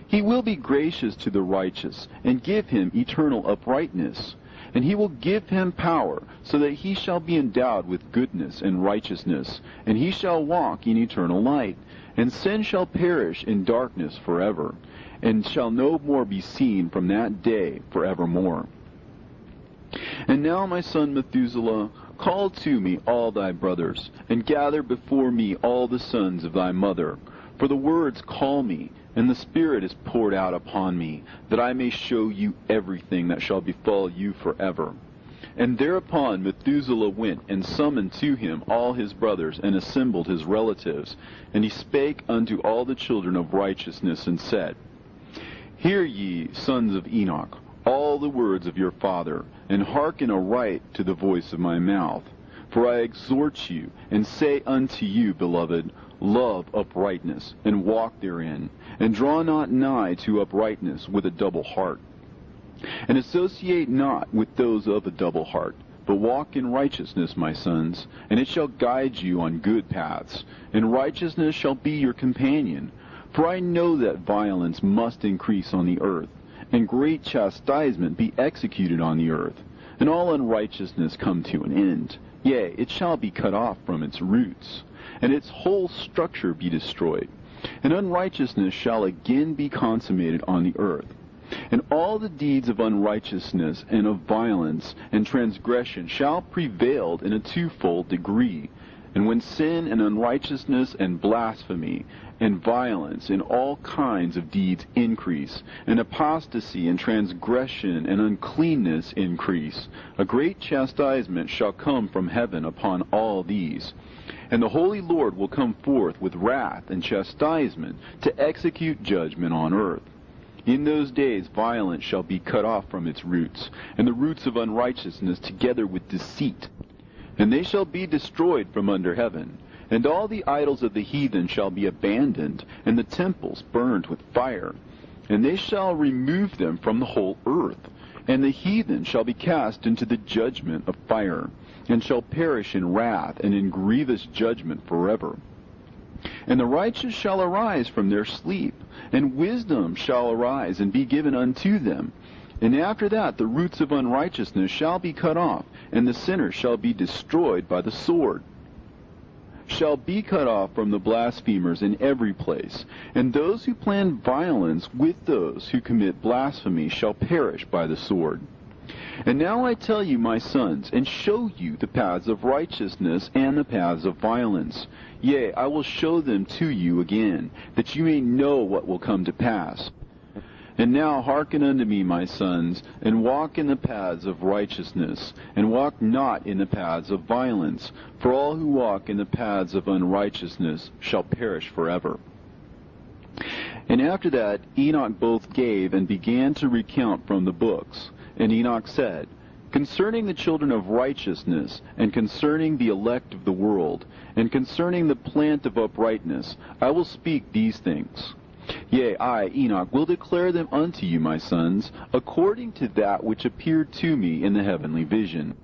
He will be gracious to the righteous, and give him eternal uprightness. And he will give him power, so that he shall be endowed with goodness and righteousness, and he shall walk in eternal light. And sin shall perish in darkness forever, and shall no more be seen from that day forevermore. And now, my son Methuselah, call to me all thy brothers, and gather before me all the sons of thy mother. For the words call me, and the Spirit is poured out upon me, that I may show you everything that shall befall you forever. And thereupon Methuselah went and summoned to him all his brothers, and assembled his relatives. And he spake unto all the children of righteousness, and said, Hear ye, sons of Enoch, all the words of your father, and hearken aright to the voice of my mouth. For I exhort you, and say unto you, beloved, love uprightness, and walk therein, and draw not nigh to uprightness with a double heart. And associate not with those of a double heart, but walk in righteousness, my sons, and it shall guide you on good paths, and righteousness shall be your companion. For I know that violence must increase on the earth, and great chastisement be executed on the earth, and all unrighteousness come to an end. Yea, it shall be cut off from its roots, and its whole structure be destroyed. And unrighteousness shall again be consummated on the earth. And all the deeds of unrighteousness and of violence and transgression shall prevail in a twofold degree. And when sin and unrighteousness and blasphemy and violence and all kinds of deeds increase, and apostasy and transgression and uncleanness increase, a great chastisement shall come from heaven upon all these. And the Holy Lord will come forth with wrath and chastisement to execute judgment on earth. In those days violence shall be cut off from its roots, and the roots of unrighteousness together with deceit. And they shall be destroyed from under heaven. And all the idols of the heathen shall be abandoned, and the temples burned with fire. And they shall remove them from the whole earth. And the heathen shall be cast into the judgment of fire, and shall perish in wrath and in grievous judgment forever. And the righteous shall arise from their sleep, and wisdom shall arise and be given unto them. And after that the roots of unrighteousness shall be cut off, and the sinner shall be destroyed by the sword. Shall be cut off from the blasphemers in every place, and those who plan violence with those who commit blasphemy shall perish by the sword. And now I tell you, my sons, and show you the paths of righteousness and the paths of violence. Yea, I will show them to you again, that you may know what will come to pass. And now hearken unto me, my sons, and walk in the paths of righteousness, and walk not in the paths of violence, for all who walk in the paths of unrighteousness shall perish forever. And after that Enoch both gave and began to recount from the books. And Enoch said, Concerning the children of righteousness, and concerning the elect of the world, and concerning the plant of uprightness, I will speak these things. Yea, I, Enoch, will declare them unto you, my sons, according to that which appeared to me in the heavenly vision,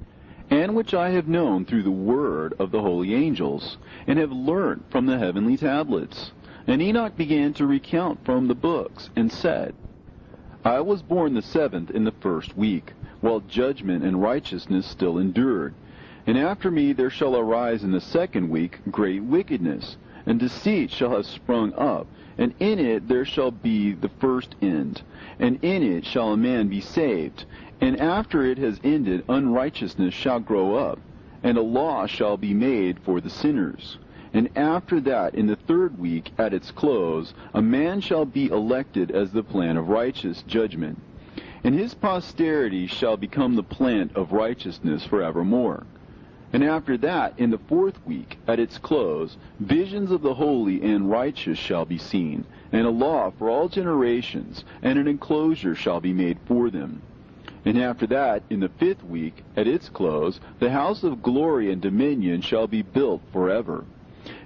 and which I have known through the word of the holy angels, and have learnt from the heavenly tablets. And Enoch began to recount from the books, and said, I was born the 7th in the 1st week, while judgment and righteousness still endured. And after me there shall arise in the 2nd week great wickedness, and deceit shall have sprung up, and in it there shall be the first end, and in it shall a man be saved. And after it has ended, unrighteousness shall grow up, and a law shall be made for the sinners. And after that, in the 3rd week, at its close, a man shall be elected as the plant of righteous judgment, and his posterity shall become the plant of righteousness forevermore. And after that, in the 4th week, at its close, visions of the holy and righteous shall be seen, and a law for all generations, and an enclosure shall be made for them. And after that, in the 5th week, at its close, the house of glory and dominion shall be built forever.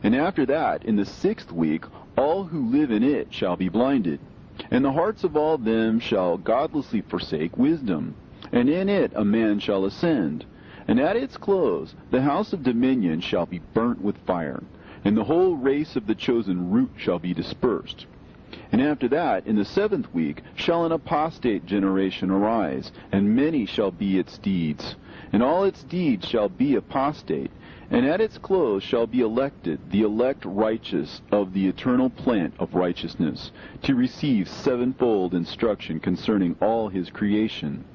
And after that, in the 6th week, all who live in it shall be blinded, and the hearts of all them shall godlessly forsake wisdom, and in it a man shall ascend. And at its close, the house of dominion shall be burnt with fire, and the whole race of the chosen root shall be dispersed. And after that, in the 7th week, shall an apostate generation arise, and many shall be its deeds. And all its deeds shall be apostate, and at its close shall be elected the elect righteous of the eternal plant of righteousness, to receive sevenfold instruction concerning all his creation.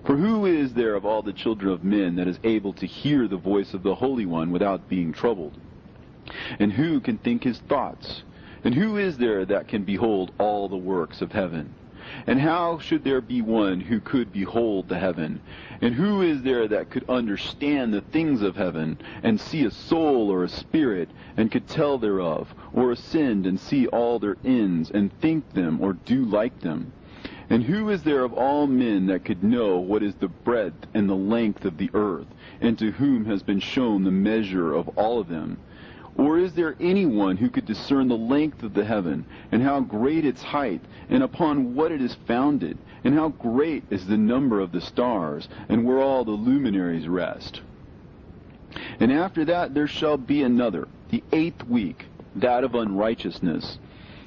For who is there of all the children of men that is able to hear the voice of the Holy One without being troubled? And who can think his thoughts? And who is there that can behold all the works of heaven? And how should there be one who could behold the heaven? And who is there that could understand the things of heaven, and see a soul or a spirit, and could tell thereof, or ascend and see all their ends, and think them, or do like them? And who is there of all men that could know what is the breadth and the length of the earth, and to whom has been shown the measure of all of them? Or is there anyone who could discern the length of the heaven, and how great its height, and upon what it is founded, and how great is the number of the stars, and where all the luminaries rest? And after that there shall be another, the 8th week, that of unrighteousness.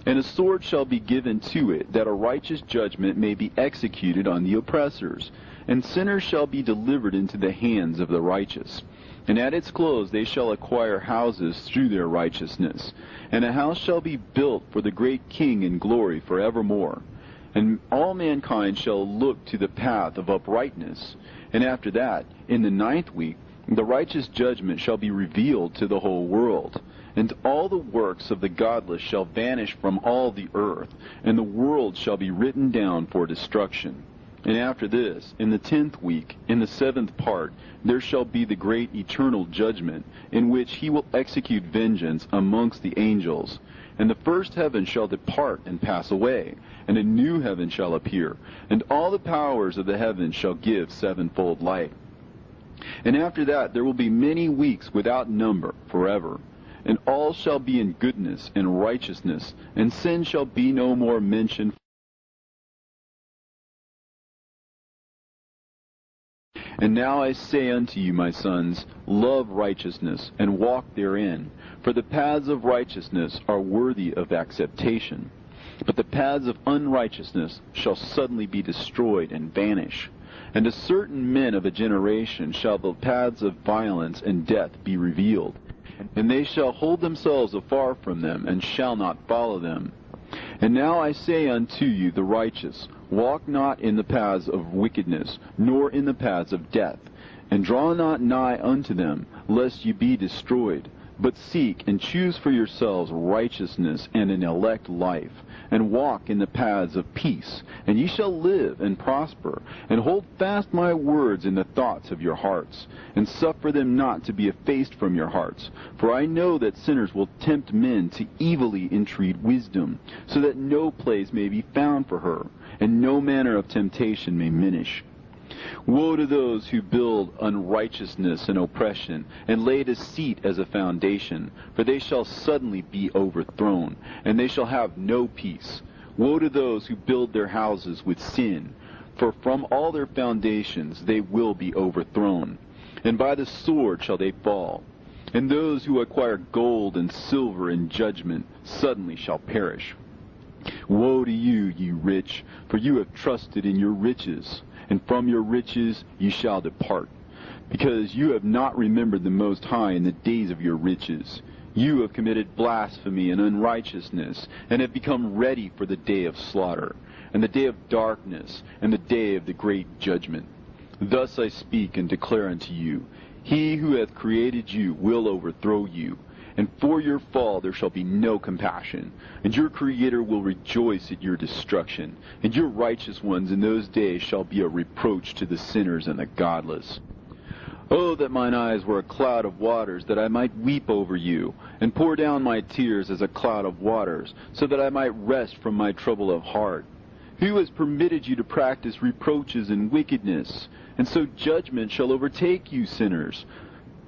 And a sword shall be given to it, that a righteous judgment may be executed on the oppressors, and sinners shall be delivered into the hands of the righteous. And at its close they shall acquire houses through their righteousness, and a house shall be built for the great King in glory forevermore. And all mankind shall look to the path of uprightness. And after that, in the 9th week, the righteous judgment shall be revealed to the whole world. And all the works of the godless shall vanish from all the earth, and the world shall be written down for destruction. And after this, in the 10th week, in the 7th part, there shall be the great eternal judgment, in which he will execute vengeance amongst the angels. And the first heaven shall depart and pass away, and a new heaven shall appear, and all the powers of the heavens shall give sevenfold light. And after that there will be many weeks without number forever. And all shall be in goodness and righteousness, and sin shall be no more mentioned. And now I say unto you, my sons, love righteousness, and walk therein, for the paths of righteousness are worthy of acceptation. But the paths of unrighteousness shall suddenly be destroyed and vanish. And to certain men of a generation shall the paths of violence and death be revealed. And they shall hold themselves afar from them, and shall not follow them. And now I say unto you, the righteous, walk not in the paths of wickedness, nor in the paths of death, and draw not nigh unto them, lest ye be destroyed. But seek and choose for yourselves righteousness and an elect life, and walk in the paths of peace, and ye shall live and prosper. And hold fast my words in the thoughts of your hearts, and suffer them not to be effaced from your hearts. For I know that sinners will tempt men to evilly entreat wisdom, so that no place may be found for her, and no manner of temptation may minish. Woe to those who build unrighteousness and oppression, and lay deceit as a foundation, for they shall suddenly be overthrown, and they shall have no peace. Woe to those who build their houses with sin, for from all their foundations they will be overthrown, and by the sword shall they fall. And those who acquire gold and silver in judgment suddenly shall perish. Woe to you, ye rich, for you have trusted in your riches, and from your riches ye shall depart, because you have not remembered the Most High in the days of your riches. You have committed blasphemy and unrighteousness, and have become ready for the day of slaughter, and the day of darkness, and the day of the great judgment. Thus I speak and declare unto you, he who hath created you will overthrow you, and for your fall there shall be no compassion, and your Creator will rejoice at your destruction, and your righteous ones in those days shall be a reproach to the sinners and the godless. Oh, that mine eyes were a cloud of waters, that I might weep over you, and pour down my tears as a cloud of waters, so that I might rest from my trouble of heart. Who has permitted you to practice reproaches and wickedness? And so judgment shall overtake you, sinners.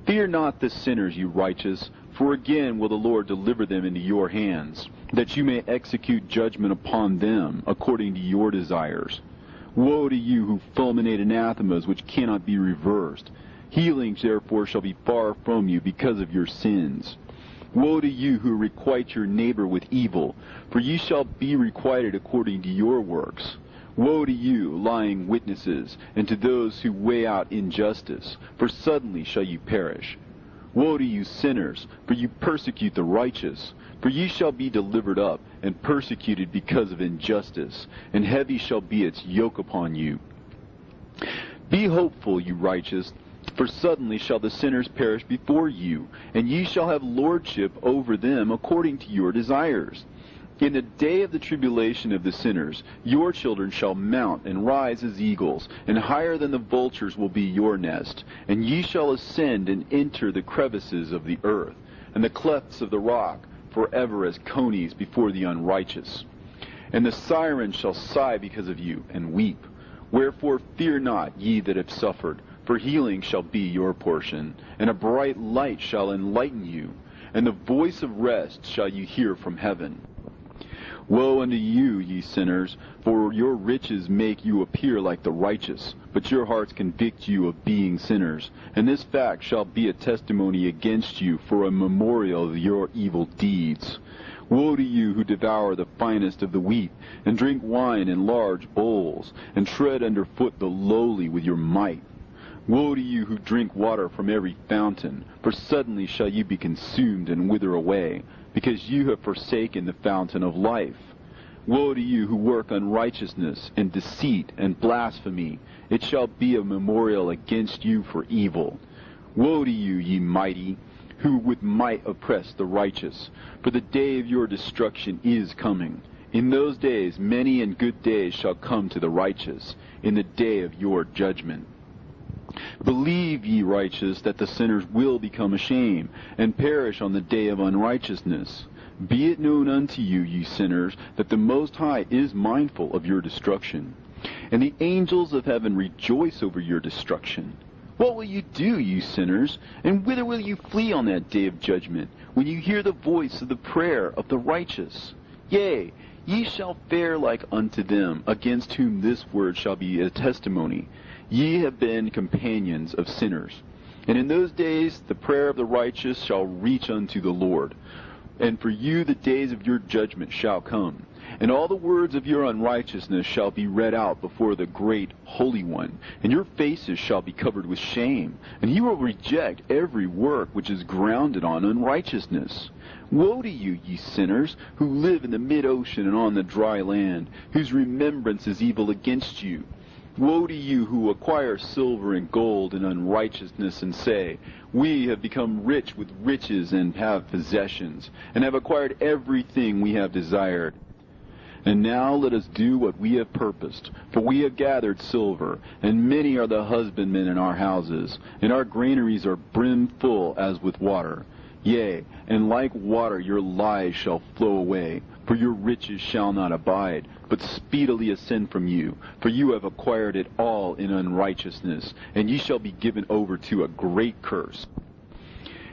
Fear not the sinners, you righteous, for again will the Lord deliver them into your hands, that you may execute judgment upon them according to your desires. Woe to you who fulminate anathemas which cannot be reversed. Healings therefore shall be far from you because of your sins. Woe to you who requite your neighbor with evil, for ye shall be requited according to your works. Woe to you, lying witnesses, and to those who weigh out injustice, for suddenly shall you perish. Woe to you, sinners, for you persecute the righteous, for ye shall be delivered up, and persecuted because of injustice, and heavy shall be its yoke upon you. Be hopeful, you righteous, for suddenly shall the sinners perish before you, and ye shall have lordship over them according to your desires. In the day of the tribulation of the sinners, your children shall mount and rise as eagles, and higher than the vultures will be your nest. And ye shall ascend and enter the crevices of the earth, and the clefts of the rock, forever as conies before the unrighteous. And the sirens shall sigh because of you, and weep. Wherefore fear not, ye that have suffered, for healing shall be your portion, and a bright light shall enlighten you, and the voice of rest shall you hear from heaven. Woe unto you, ye sinners, for your riches make you appear like the righteous, but your hearts convict you of being sinners. And this fact shall be a testimony against you for a memorial of your evil deeds. Woe to you who devour the finest of the wheat, and drink wine in large bowls, and tread underfoot the lowly with your might. Woe to you who drink water from every fountain, for suddenly shall you be consumed and wither away, because you have forsaken the fountain of life. Woe to you who work unrighteousness and deceit and blasphemy. It shall be a memorial against you for evil. Woe to you, ye mighty, who with might oppress the righteous, for the day of your destruction is coming. In those days many and good days shall come to the righteous, in the day of your judgment. Believe, ye righteous, that the sinners will become ashamed, and perish on the day of unrighteousness. Be it known unto you, ye sinners, that the Most High is mindful of your destruction, and the angels of heaven rejoice over your destruction. What will you do, you sinners, and whither will you flee on that day of judgment, when you hear the voice of the prayer of the righteous? Yea, ye shall fare like unto them, against whom this word shall be a testimony. Ye have been companions of sinners. And in those days the prayer of the righteous shall reach unto the Lord. And for you the days of your judgment shall come, and all the words of your unrighteousness shall be read out before the great Holy One, and your faces shall be covered with shame, and he will reject every work which is grounded on unrighteousness. Woe to you, ye sinners, who live in the mid-ocean and on the dry land, whose remembrance is evil against you. Woe to you who acquire silver and gold in unrighteousness and say, we have become rich with riches and have possessions, and have acquired everything we have desired. And now let us do what we have purposed, for we have gathered silver, and many are the husbandmen in our houses, and our granaries are brimful as with water. Yea, and like water your lies shall flow away, for your riches shall not abide, but speedily ascend from you, for you have acquired it all in unrighteousness, and ye shall be given over to a great curse.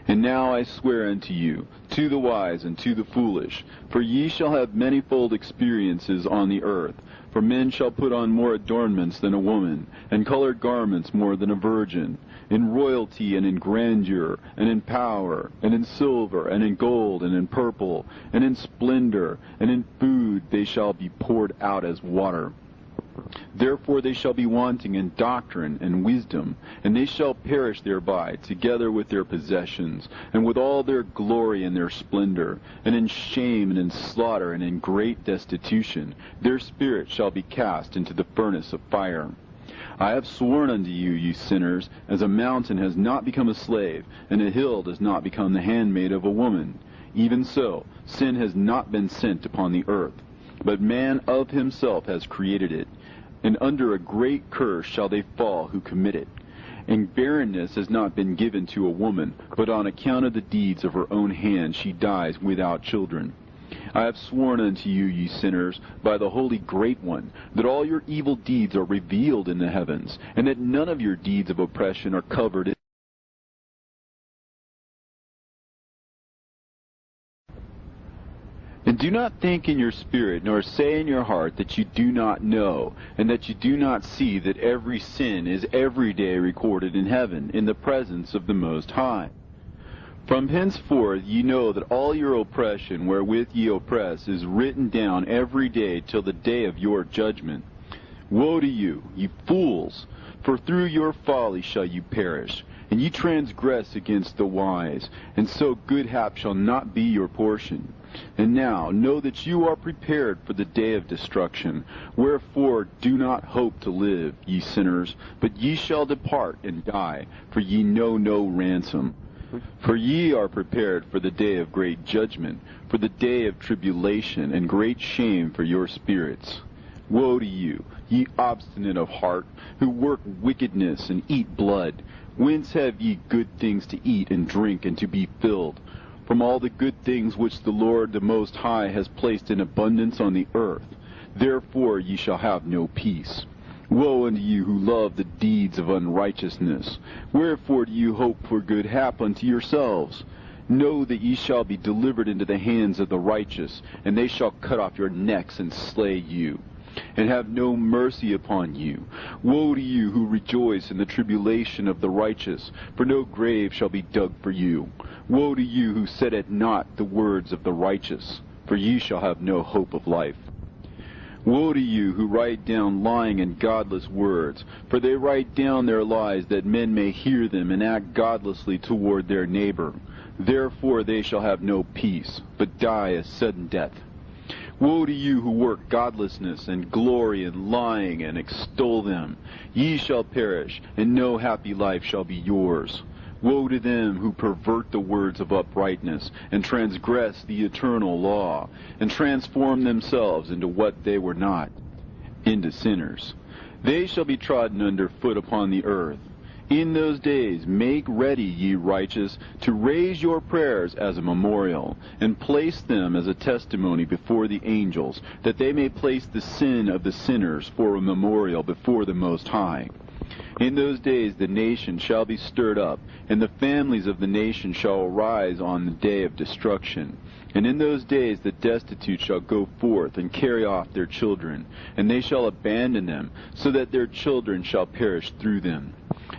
And now I swear unto you, to the wise and to the foolish, for ye shall have manifold experiences on the earth. For men shall put on more adornments than a woman, and colored garments more than a virgin. In royalty and in grandeur, and in power, and in silver, and in gold, and in purple, and in splendor, and in food they shall be poured out as water. Therefore they shall be wanting in doctrine and wisdom, and they shall perish thereby, together with their possessions, and with all their glory and their splendor, and in shame and in slaughter and in great destitution. Their spirit shall be cast into the furnace of fire. I have sworn unto you, ye sinners, as a mountain has not become a slave, and a hill does not become the handmaid of a woman. Even so, sin has not been sent upon the earth, but man of himself has created it. And under a great curse shall they fall who commit it. And barrenness has not been given to a woman, but on account of the deeds of her own hand she dies without children. I have sworn unto you, ye sinners, by the Holy Great One, that all your evil deeds are revealed in the heavens, and that none of your deeds of oppression are covered in. And do not think in your spirit, nor say in your heart that you do not know, and that you do not see that every sin is every day recorded in heaven, in the presence of the Most High. From henceforth ye know that all your oppression wherewith ye oppress is written down every day till the day of your judgment. Woe to you, ye fools! For through your folly shall you perish, and ye transgress against the wise, and so good hap shall not be your portion. And now know that you are prepared for the day of destruction. Wherefore do not hope to live, ye sinners, but ye shall depart and die, for ye know no ransom. For ye are prepared for the day of great judgment, for the day of tribulation and great shame for your spirits. Woe to you, ye obstinate of heart, who work wickedness and eat blood. Whence have ye good things to eat and drink and to be filled? From all the good things which the Lord the Most High has placed in abundance on the earth. Therefore ye shall have no peace. Woe unto you who love the deeds of unrighteousness. Wherefore do you hope for good hap unto yourselves? Know that ye shall be delivered into the hands of the righteous, and they shall cut off your necks and slay you, and have no mercy upon you. Woe to you who rejoice in the tribulation of the righteous, for no grave shall be dug for you. Woe to you who set at naught the words of the righteous, for ye shall have no hope of life. Woe to you who write down lying and godless words, for they write down their lies that men may hear them and act godlessly toward their neighbor. Therefore they shall have no peace, but die a sudden death. Woe to you who work godlessness and glory in lying and extol them. Ye shall perish, and no happy life shall be yours. Woe to them who pervert the words of uprightness, and transgress the eternal law, and transform themselves into what they were not, into sinners. They shall be trodden under foot upon the earth. In those days make ready, ye righteous, to raise your prayers as a memorial, and place them as a testimony before the angels, that they may place the sin of the sinners for a memorial before the Most High. In those days the nation shall be stirred up, and the families of the nation shall arise on the day of destruction. And in those days the destitute shall go forth and carry off their children, and they shall abandon them, so that their children shall perish through them.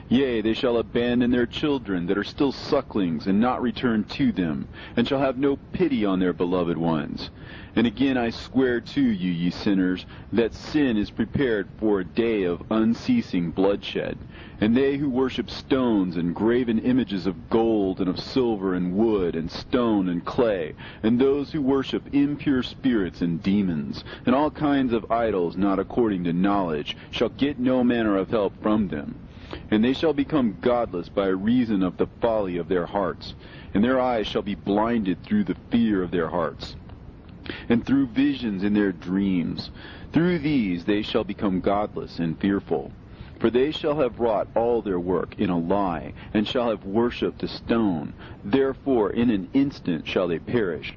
Yea, they shall abandon their children that are still sucklings, and not return to them, and shall have no pity on their beloved ones. And again I swear to you, ye sinners, that sin is prepared for a day of unceasing bloodshed. And they who worship stones and graven images of gold and of silver and wood and stone and clay, and those who worship impure spirits and demons, and all kinds of idols not according to knowledge, shall get no manner of help from them. And they shall become godless by reason of the folly of their hearts, and their eyes shall be blinded through the fear of their hearts, and through visions in their dreams. Through these they shall become godless and fearful. For they shall have wrought all their work in a lie, and shall have worshipped a stone. Therefore in an instant shall they perish.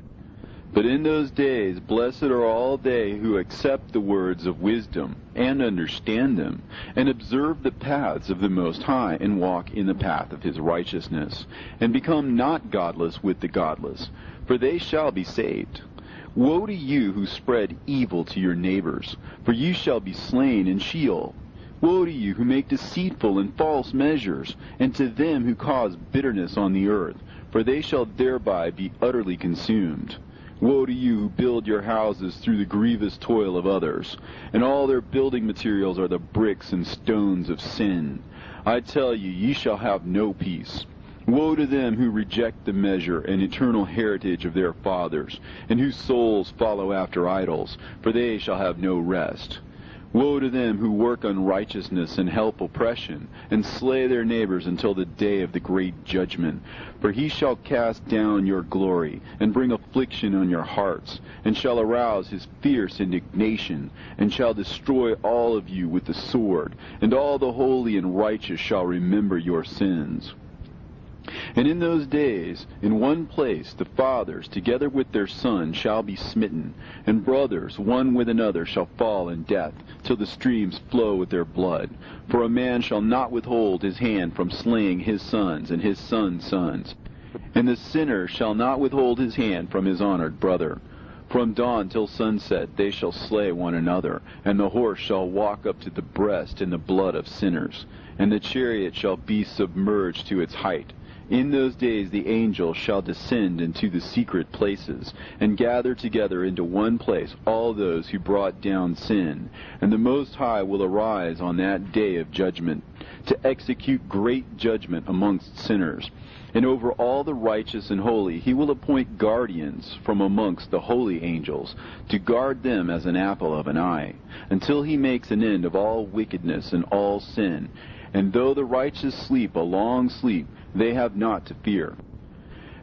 But in those days blessed are all they who accept the words of wisdom, and understand them, and observe the paths of the Most High, and walk in the path of his righteousness, and become not godless with the godless, for they shall be saved. Woe to you who spread evil to your neighbors, for you shall be slain in Sheol. Woe to you who make deceitful and false measures, and to them who cause bitterness on the earth, for they shall thereby be utterly consumed. Woe to you who build your houses through the grievous toil of others, and all their building materials are the bricks and stones of sin. I tell you, ye shall have no peace. Woe to them who reject the measure and eternal heritage of their fathers, and whose souls follow after idols, for they shall have no rest. Woe to them who work unrighteousness and help oppression, and slay their neighbors until the day of the great judgment. For he shall cast down your glory, and bring affliction on your hearts, and shall arouse his fierce indignation, and shall destroy all of you with the sword, and all the holy and righteous shall remember your sins. And in those days, in one place, the fathers, together with their sons, shall be smitten, and brothers, one with another, shall fall in death, till the streams flow with their blood. For a man shall not withhold his hand from slaying his sons and his sons' sons, and the sinner shall not withhold his hand from his honored brother. From dawn till sunset they shall slay one another, and the horse shall walk up to the breast in the blood of sinners, and the chariot shall be submerged to its height. In those days the angels shall descend into the secret places, and gather together into one place all those who brought down sin. And the Most High will arise on that day of judgment, to execute great judgment amongst sinners. And over all the righteous and holy he will appoint guardians from amongst the holy angels, to guard them as an apple of an eye, until he makes an end of all wickedness and all sin. And though the righteous sleep a long sleep, they have not to fear.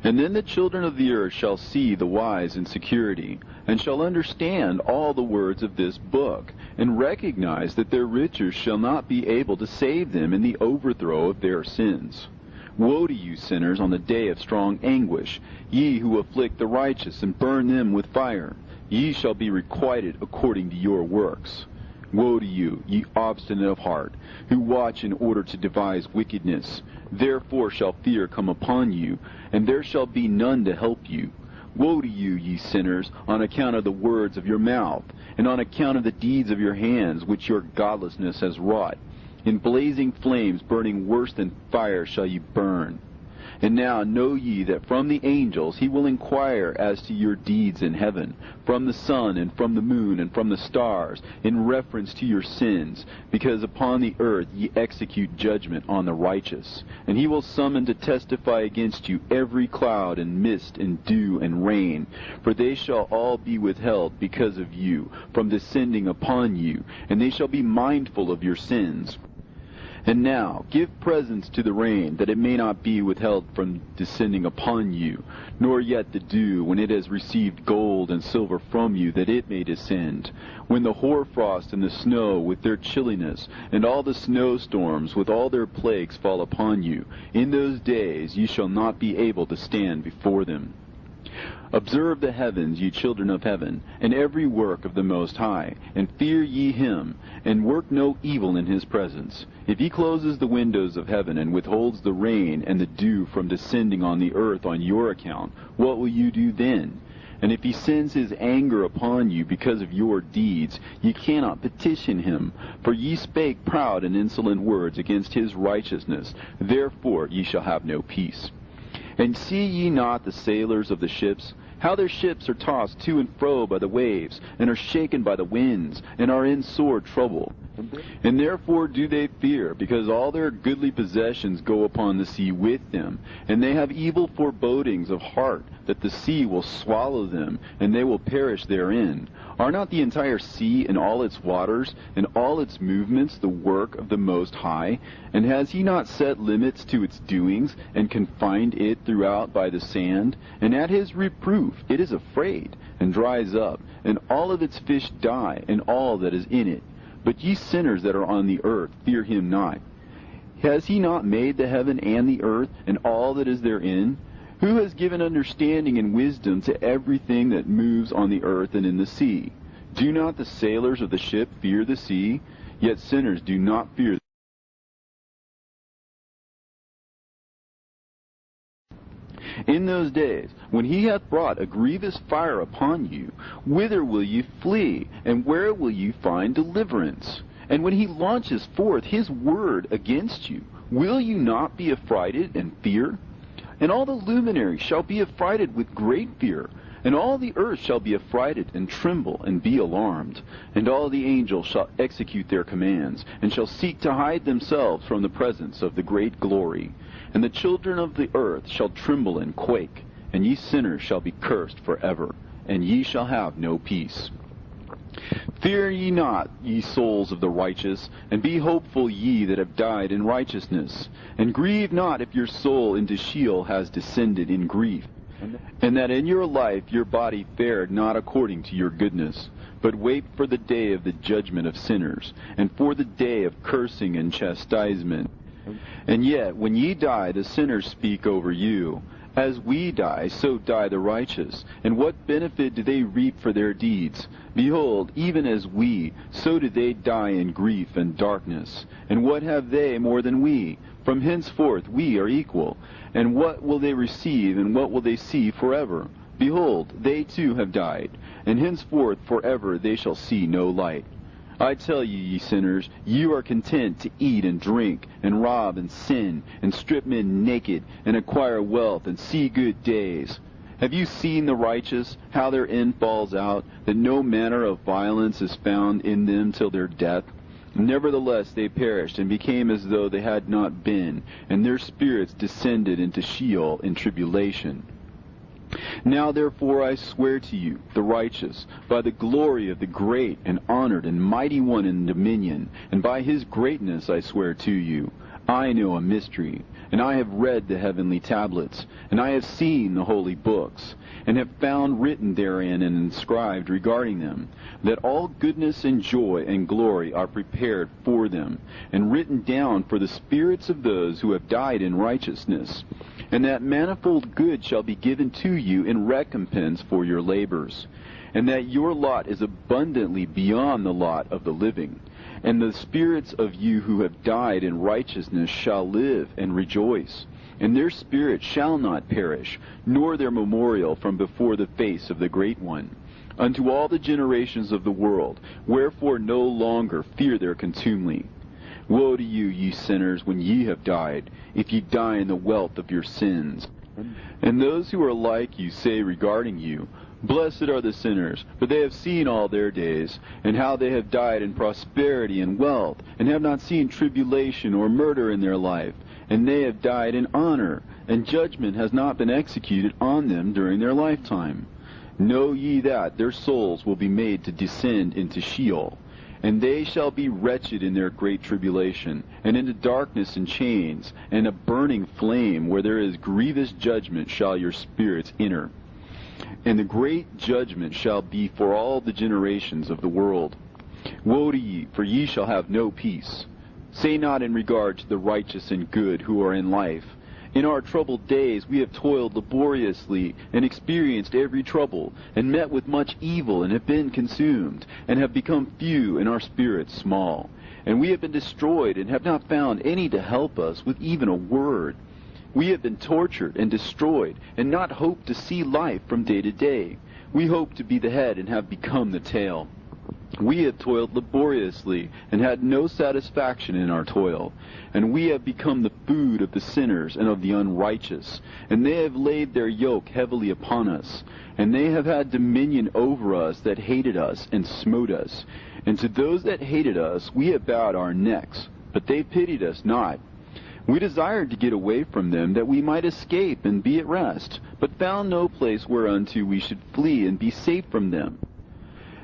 And then the children of the earth shall see the wise in security, and shall understand all the words of this book, and recognize that their riches shall not be able to save them in the overthrow of their sins. Woe to you, sinners, on the day of strong anguish, ye who afflict the righteous and burn them with fire. Ye shall be requited according to your works. Woe to you, ye obstinate of heart, who watch in order to devise wickedness. Therefore shall fear come upon you, and there shall be none to help you. Woe to you, ye sinners, on account of the words of your mouth, and on account of the deeds of your hands, which your godlessness has wrought. In blazing flames, burning worse than fire, shall ye burn. And now know ye that from the angels he will inquire as to your deeds in heaven, from the sun and from the moon and from the stars, in reference to your sins, because upon the earth ye execute judgment on the righteous. And he will summon to testify against you every cloud and mist and dew and rain, for they shall all be withheld because of you, from descending upon you, and they shall be mindful of your sins. And now give presents to the rain, that it may not be withheld from descending upon you, nor yet the dew, when it has received gold and silver from you, that it may descend. When the hoarfrost and the snow with their chilliness, and all the snowstorms with all their plagues fall upon you, in those days ye shall not be able to stand before them. Observe the heavens, ye children of heaven, and every work of the Most High, and fear ye him, and work no evil in his presence. If he closes the windows of heaven, and withholds the rain and the dew from descending on the earth on your account, what will you do then? And if he sends his anger upon you because of your deeds, ye cannot petition him. For ye spake proud and insolent words against his righteousness. Therefore ye shall have no peace. And see ye not the sailors of the ships, how their ships are tossed to and fro by the waves, and are shaken by the winds, and are in sore trouble? And therefore do they fear, because all their goodly possessions go upon the sea with them, and they have evil forebodings of heart, that the sea will swallow them, and they will perish therein. Are not the entire sea and all its waters, and all its movements, the work of the Most High? And has he not set limits to its doings, and confined it throughout by the sand? And at his reproof it is afraid, and dries up, and all of its fish die, and all that is in it. But ye sinners that are on the earth, fear him not. Has he not made the heaven and the earth, and all that is therein? Who has given understanding and wisdom to everything that moves on the earth and in the sea? Do not the sailors of the ship fear the sea? Yet sinners do not fear. In those days, when he hath brought a grievous fire upon you, whither will ye flee, and where will ye find deliverance? And when he launches forth his word against you, will you not be affrighted and fear? And all the luminaries shall be affrighted with great fear, and all the earth shall be affrighted and tremble and be alarmed. And all the angels shall execute their commands, and shall seek to hide themselves from the presence of the great glory. And the children of the earth shall tremble and quake, and ye sinners shall be cursed forever, and ye shall have no peace. Fear ye not, ye souls of the righteous, and be hopeful ye that have died in righteousness. And grieve not if your soul into Sheol has descended in grief, and that in your life your body fared not according to your goodness. But wait for the day of the judgment of sinners, and for the day of cursing and chastisement. And yet, when ye die, the sinners speak over you. As we die, so die the righteous. And what benefit do they reap for their deeds? Behold, even as we, so do they die in grief and darkness. And what have they more than we? From henceforth we are equal. And what will they receive, and what will they see forever? Behold, they too have died, and henceforth forever they shall see no light. I tell you, ye sinners, you are content to eat and drink, and rob and sin, and strip men naked, and acquire wealth, and see good days. Have you seen the righteous, how their end falls out, that no manner of violence is found in them till their death? Nevertheless they perished, and became as though they had not been, and their spirits descended into Sheol in tribulation. Now therefore I swear to you, the righteous, by the glory of the great and honored and mighty one in dominion, and by his greatness I swear to you, I know a mystery, and I have read the heavenly tablets, and I have seen the holy books, and have found written therein and inscribed regarding them, that all goodness and joy and glory are prepared for them, and written down for the spirits of those who have died in righteousness, and that manifold good shall be given to you in recompense for your labors, and that your lot is abundantly beyond the lot of the living. And the spirits of you who have died in righteousness shall live and rejoice, and their spirits shall not perish, nor their memorial from before the face of the Great One, unto all the generations of the world. Wherefore no longer fear their contumely. Woe to you, ye sinners, when ye have died, if ye die in the wealth of your sins. And those who are like you say regarding you, Blessed are the sinners, for they have seen all their days, and how they have died in prosperity and wealth, and have not seen tribulation or murder in their life, and they have died in honor, and judgment has not been executed on them during their lifetime. Know ye that their souls will be made to descend into Sheol, and they shall be wretched in their great tribulation, and into darkness and chains, and a burning flame, where there is grievous judgment shall your spirits enter. And the great judgment shall be for all the generations of the world. Woe to ye, for ye shall have no peace. Say not in regard to the righteous and good who are in life, In our troubled days we have toiled laboriously, and experienced every trouble, and met with much evil, and have been consumed, and have become few, and our spirits small. And we have been destroyed, and have not found any to help us with even a word. We have been tortured and destroyed, and not hoped to see life from day to day. We hope to be the head and have become the tail. We have toiled laboriously and had no satisfaction in our toil. And we have become the food of the sinners and of the unrighteous. And they have laid their yoke heavily upon us. And they have had dominion over us that hated us and smote us. And to those that hated us we have bowed our necks, but they pitied us not. We desired to get away from them, that we might escape and be at rest, but found no place whereunto we should flee and be safe from them.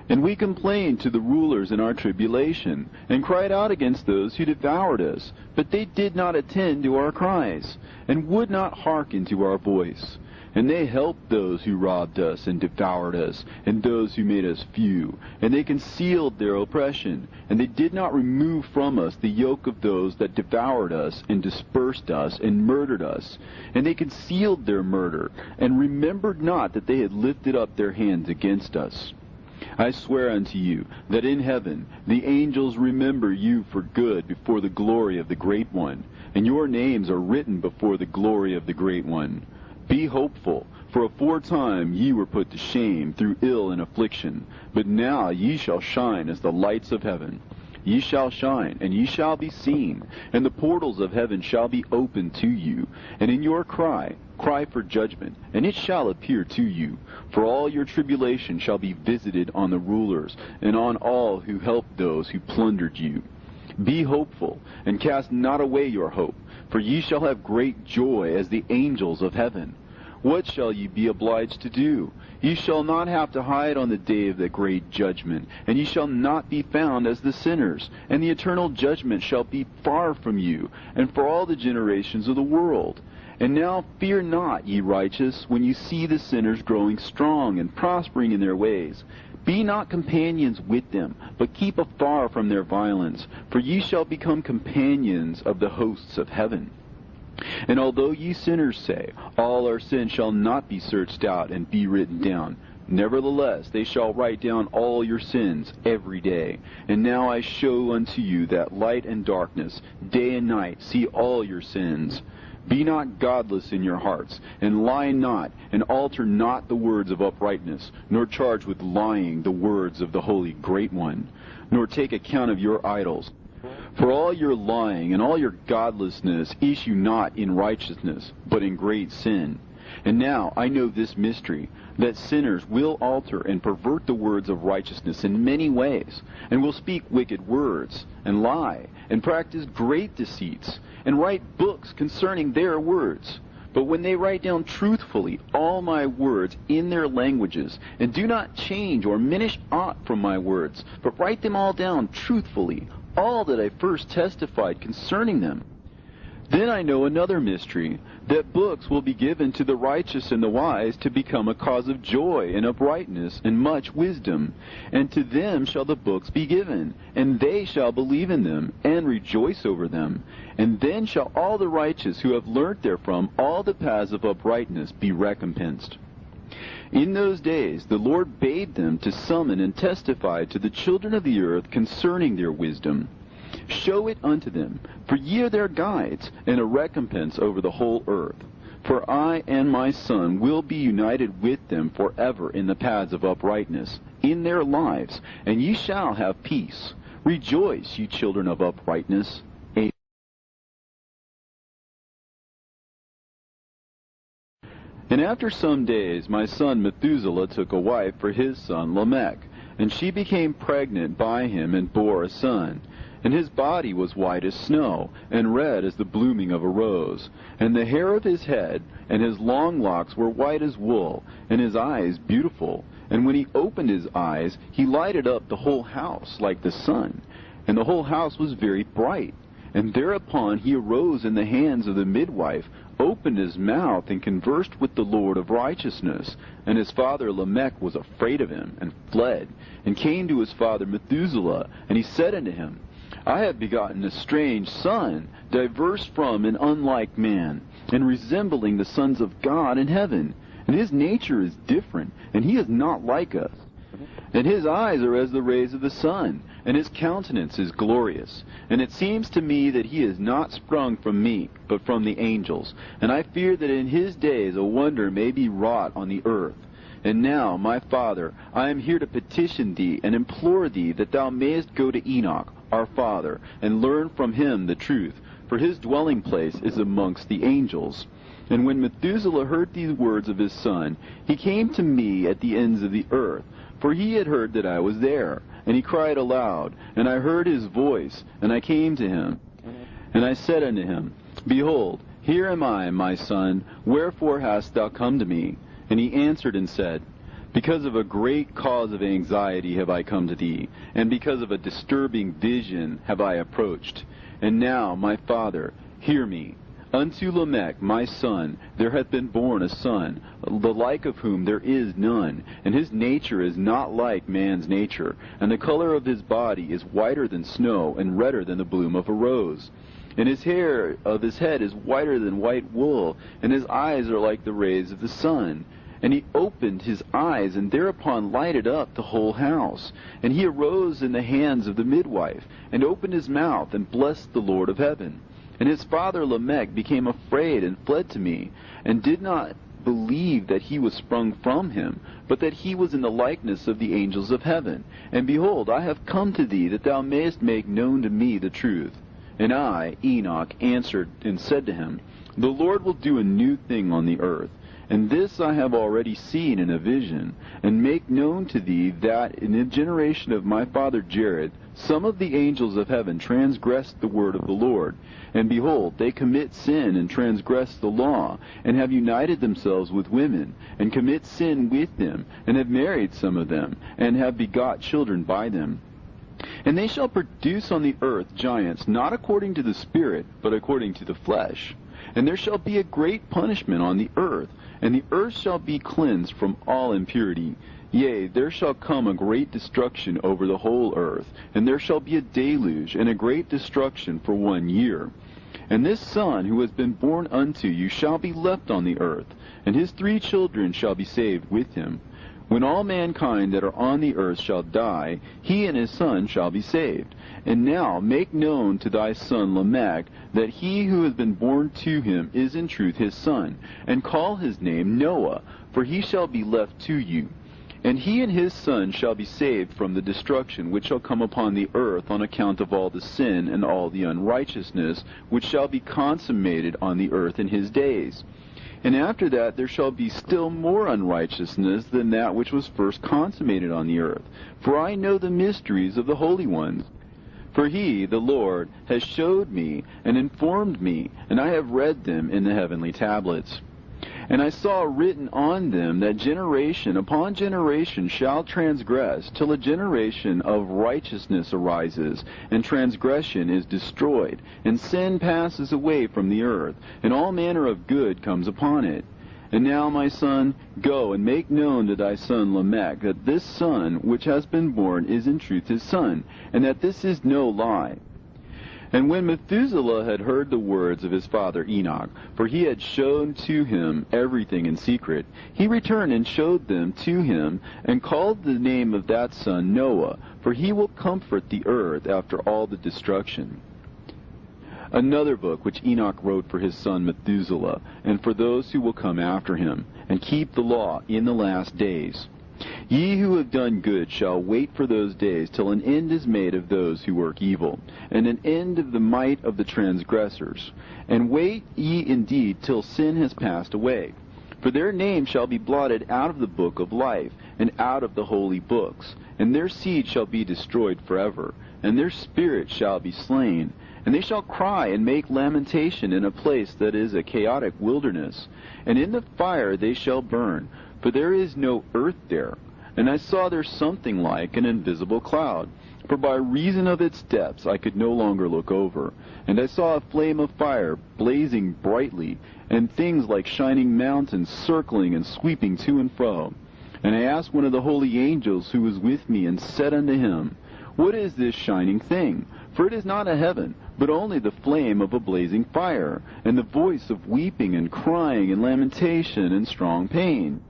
And we complained to the rulers in our tribulation, and cried out against those who devoured us, but they did not attend to our cries, and would not hearken to our voice. And they helped those who robbed us and devoured us, and those who made us few. And they concealed their oppression, and they did not remove from us the yoke of those that devoured us, and dispersed us, and murdered us. And they concealed their murder, and remembered not that they had lifted up their hands against us. I swear unto you that in heaven the angels remember you for good before the glory of the Great One, and your names are written before the glory of the Great One. Be hopeful, for aforetime ye were put to shame through ill and affliction, but now ye shall shine as the lights of heaven. Ye shall shine, and ye shall be seen, and the portals of heaven shall be opened to you. And in your cry for judgment, and it shall appear to you. For all your tribulation shall be visited on the rulers, and on all who helped those who plundered you. Be hopeful, and cast not away your hope, for ye shall have great joy as the angels of heaven. What shall ye be obliged to do? Ye shall not have to hide on the day of the great judgment, and ye shall not be found as the sinners, and the eternal judgment shall be far from you, and for all the generations of the world. And now fear not, ye righteous, when you see the sinners growing strong and prospering in their ways. Be not companions with them, but keep afar from their violence, for ye shall become companions of the hosts of heaven. And although ye sinners say, all our sins shall not be searched out and be written down, nevertheless they shall write down all your sins every day. And now I show unto you that light and darkness, day and night, see all your sins. Be not godless in your hearts, and lie not, and alter not the words of uprightness, nor charge with lying the words of the Holy Great One, nor take account of your idols. For all your lying and all your godlessness issue not in righteousness, but in great sin. And now I know this mystery, that sinners will alter and pervert the words of righteousness in many ways, and will speak wicked words, and lie, and practice great deceits, and write books concerning their words. But when they write down truthfully all my words in their languages, and do not change or minish aught from my words, but write them all down truthfully, all that I first testified concerning them, then I know another mystery, that books will be given to the righteous and the wise to become a cause of joy and uprightness and much wisdom. And to them shall the books be given, and they shall believe in them, and rejoice over them. And then shall all the righteous who have learnt therefrom all the paths of uprightness be recompensed. In those days the Lord bade them to summon and testify to the children of the earth concerning their wisdom. Show it unto them, for ye are their guides, and a recompense over the whole earth. For I and my Son will be united with them forever in the paths of uprightness, in their lives, and ye shall have peace. Rejoice, ye children of uprightness. Amen. And after some days my son Methuselah took a wife for his son Lamech, and she became pregnant by him and bore a son. And his body was white as snow, and red as the blooming of a rose. And the hair of his head and his long locks were white as wool, and his eyes beautiful. And when he opened his eyes, he lighted up the whole house like the sun. And the whole house was very bright. And thereupon he arose in the hands of the midwife, opened his mouth, and conversed with the Lord of righteousness. And his father Lamech was afraid of him, and fled, and came to his father Methuselah. And he said unto him, I have begotten a strange son, diverse from and unlike man, and resembling the sons of God in heaven. And his nature is different, and he is not like us. And his eyes are as the rays of the sun, and his countenance is glorious. And it seems to me that he is not sprung from me, but from the angels. And I fear that in his days a wonder may be wrought on the earth. And now, my father, I am here to petition thee and implore thee that thou mayest go to Enoch, our father, and learn from him the truth, for his dwelling place is amongst the angels. And when Methuselah heard these words of his son, he came to me at the ends of the earth, for he had heard that I was there. And he cried aloud, and I heard his voice, and I came to him. And I said unto him, Behold, here am I, my son, wherefore hast thou come to me? And he answered and said, Because of a great cause of anxiety have I come to thee, and because of a disturbing vision have I approached. And now, my father, hear me. Unto Lamech, my son, there hath been born a son, the like of whom there is none, and his nature is not like man's nature, and the color of his body is whiter than snow, and redder than the bloom of a rose. And his hair of his head is whiter than white wool, and his eyes are like the rays of the sun. And he opened his eyes, and thereupon lighted up the whole house. And he arose in the hands of the midwife, and opened his mouth, and blessed the Lord of heaven. And his father Lamech became afraid, and fled to me, and did not believe that he was sprung from him, but that he was in the likeness of the angels of heaven. And behold, I have come to thee, that thou mayest make known to me the truth. And I, Enoch, answered and said to him, The Lord will do a new thing on the earth. And this I have already seen in a vision, and make known to thee that in the generation of my father Jared, some of the angels of heaven transgressed the word of the Lord. And behold, they commit sin and transgress the law, and have united themselves with women, and commit sin with them, and have married some of them, and have begot children by them. And they shall produce on the earth giants, not according to the Spirit, but according to the flesh. And there shall be a great punishment on the earth, and the earth shall be cleansed from all impurity. Yea, there shall come a great destruction over the whole earth, and there shall be a deluge, and a great destruction for 1 year. And this son who has been born unto you shall be left on the earth, and his 3 children shall be saved with him. When all mankind that are on the earth shall die, he and his son shall be saved. And now make known to thy son Lamech that he who has been born to him is in truth his son, and call his name Noah, for he shall be left to you. And he and his son shall be saved from the destruction which shall come upon the earth on account of all the sin and all the unrighteousness which shall be consummated on the earth in his days. And after that there shall be still more unrighteousness than that which was first consummated on the earth. For I know the mysteries of the holy ones. For he, the Lord, has showed me and informed me, and I have read them in the heavenly tablets. And I saw written on them that generation upon generation shall transgress, till a generation of righteousness arises, and transgression is destroyed, and sin passes away from the earth, and all manner of good comes upon it. And now, my son, go and make known to thy son Lamech that this son which has been born is in truth his son, and that this is no lie. And when Methuselah had heard the words of his father Enoch, for he had shown to him everything in secret, he returned and showed them to him, and called the name of that son Noah, for he will comfort the earth after all the destruction. Another book which Enoch wrote for his son Methuselah, and for those who will come after him, and keep the law in the last days. Ye who have done good shall wait for those days till an end is made of those who work evil, and an end of the might of the transgressors. And wait ye indeed till sin has passed away. For their name shall be blotted out of the book of life, and out of the holy books. And their seed shall be destroyed forever, and their spirit shall be slain. And they shall cry and make lamentation in a place that is a chaotic wilderness. And in the fire they shall burn, for there is no earth there. And I saw there something like an invisible cloud, for by reason of its depths I could no longer look over. And I saw a flame of fire blazing brightly, and things like shining mountains circling and sweeping to and fro. And I asked one of the holy angels who was with me, and said unto him, What is this shining thing? For it is not a heaven, but only the flame of a blazing fire, and the voice of weeping and crying and lamentation and strong pain.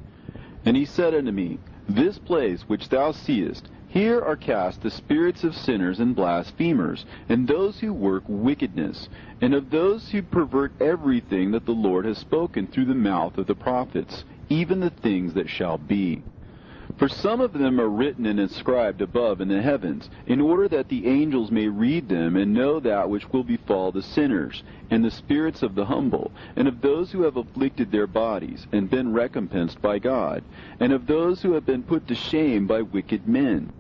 And he said unto me, This place which thou seest, here are cast the spirits of sinners and blasphemers, and those who work wickedness, and of those who pervert everything that the Lord has spoken through the mouth of the prophets, even the things that shall be. For some of them are written and inscribed above in the heavens, in order that the angels may read them and know that which will befall the sinners, and the spirits of the humble, and of those who have afflicted their bodies, and been recompensed by God, and of those who have been put to shame by wicked men,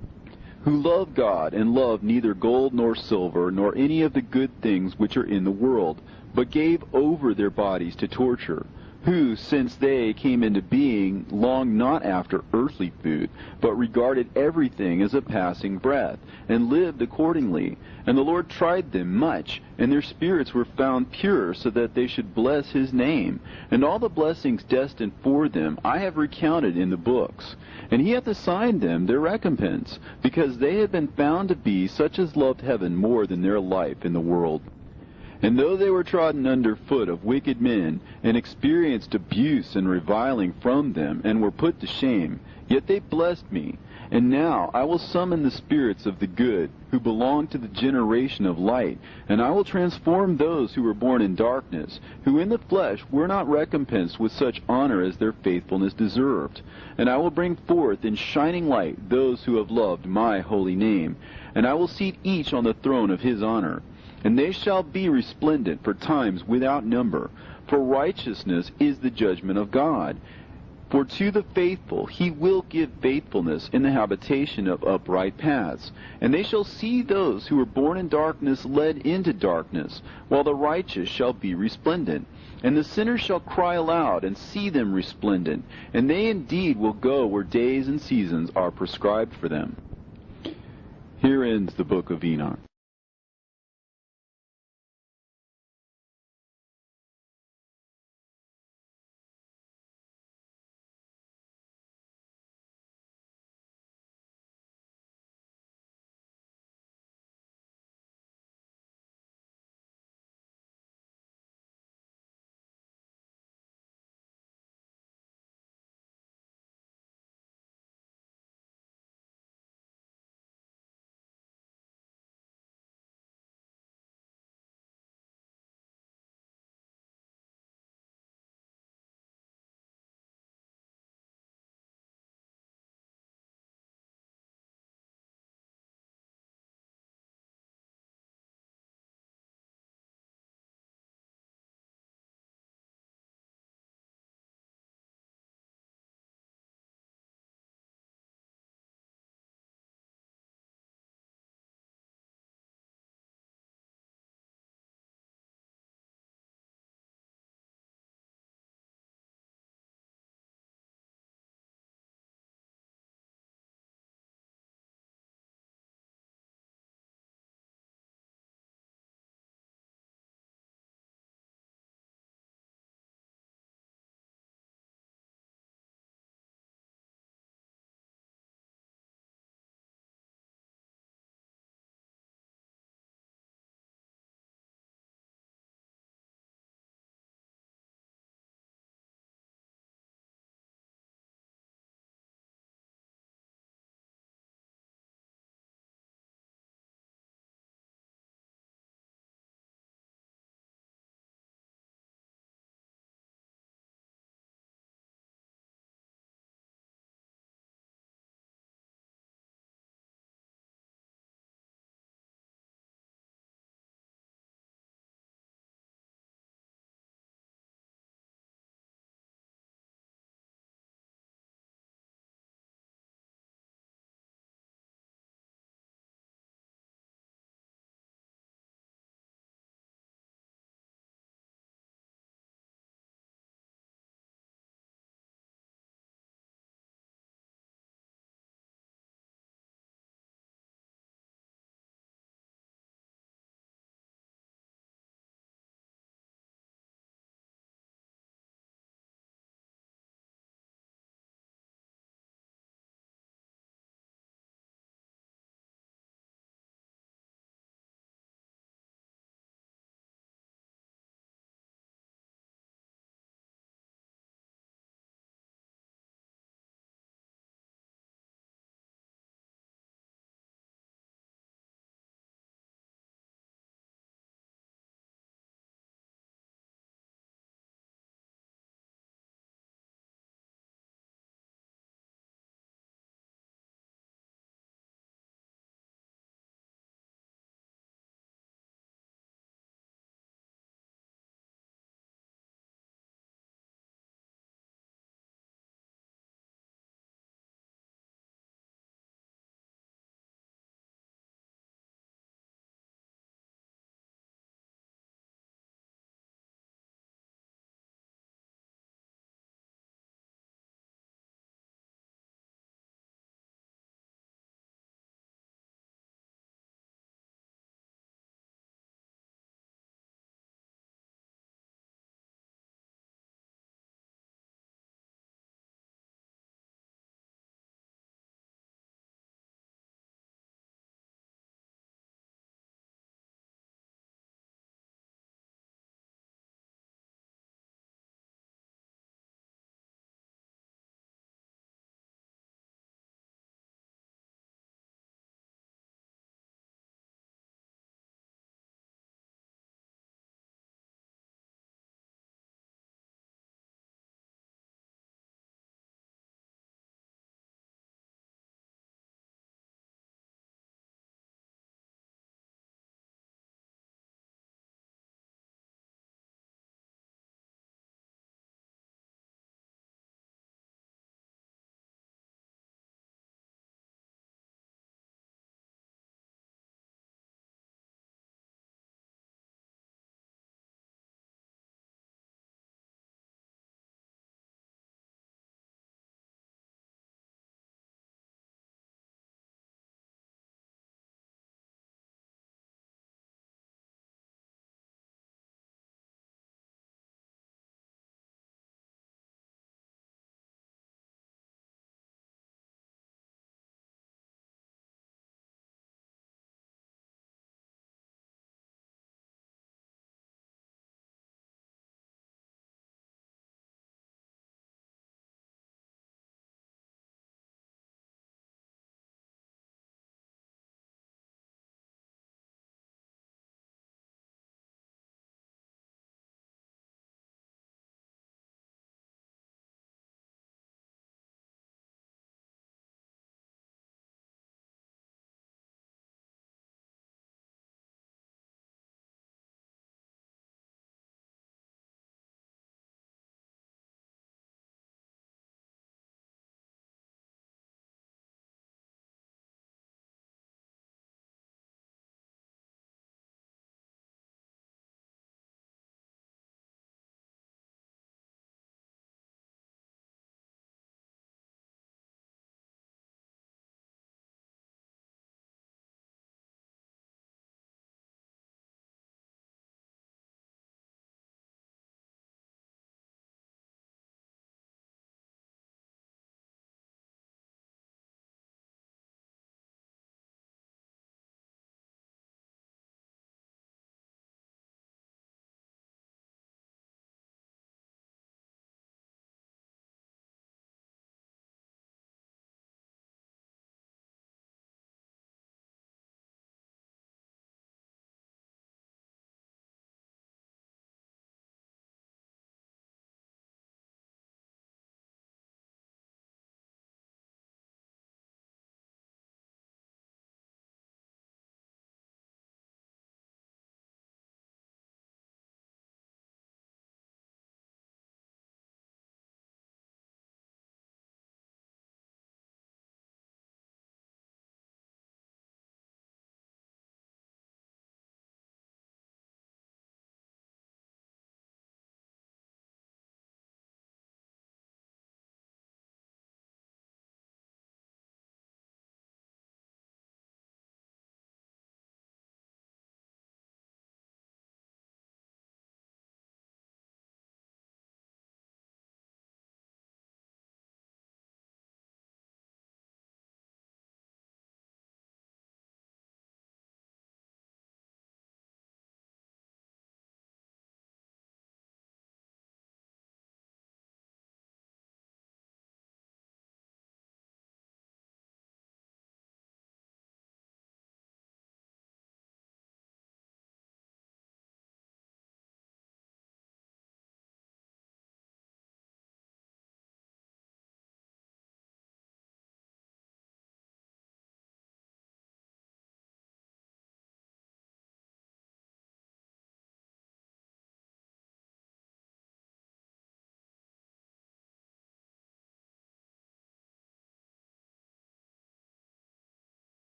who love God, and love neither gold nor silver, nor any of the good things which are in the world, but gave over their bodies to torture, who, since they came into being, longed not after earthly food, but regarded everything as a passing breath, and lived accordingly. And the Lord tried them much, and their spirits were found pure, so that they should bless his name. And all the blessings destined for them I have recounted in the books. And he hath assigned them their recompense, because they had been found to be such as loved heaven more than their life in the world. And though they were trodden under foot of wicked men, and experienced abuse and reviling from them, and were put to shame, yet they blessed me. And now I will summon the spirits of the good, who belong to the generation of light, and I will transform those who were born in darkness, who in the flesh were not recompensed with such honor as their faithfulness deserved. And I will bring forth in shining light those who have loved my holy name, and I will seat each on the throne of his honor. And they shall be resplendent for times without number, for righteousness is the judgment of God. For to the faithful he will give faithfulness in the habitation of upright paths. And they shall see those who were born in darkness led into darkness, while the righteous shall be resplendent. And the sinners shall cry aloud, and see them resplendent. And they indeed will go where days and seasons are prescribed for them. Here ends the Book of Enoch.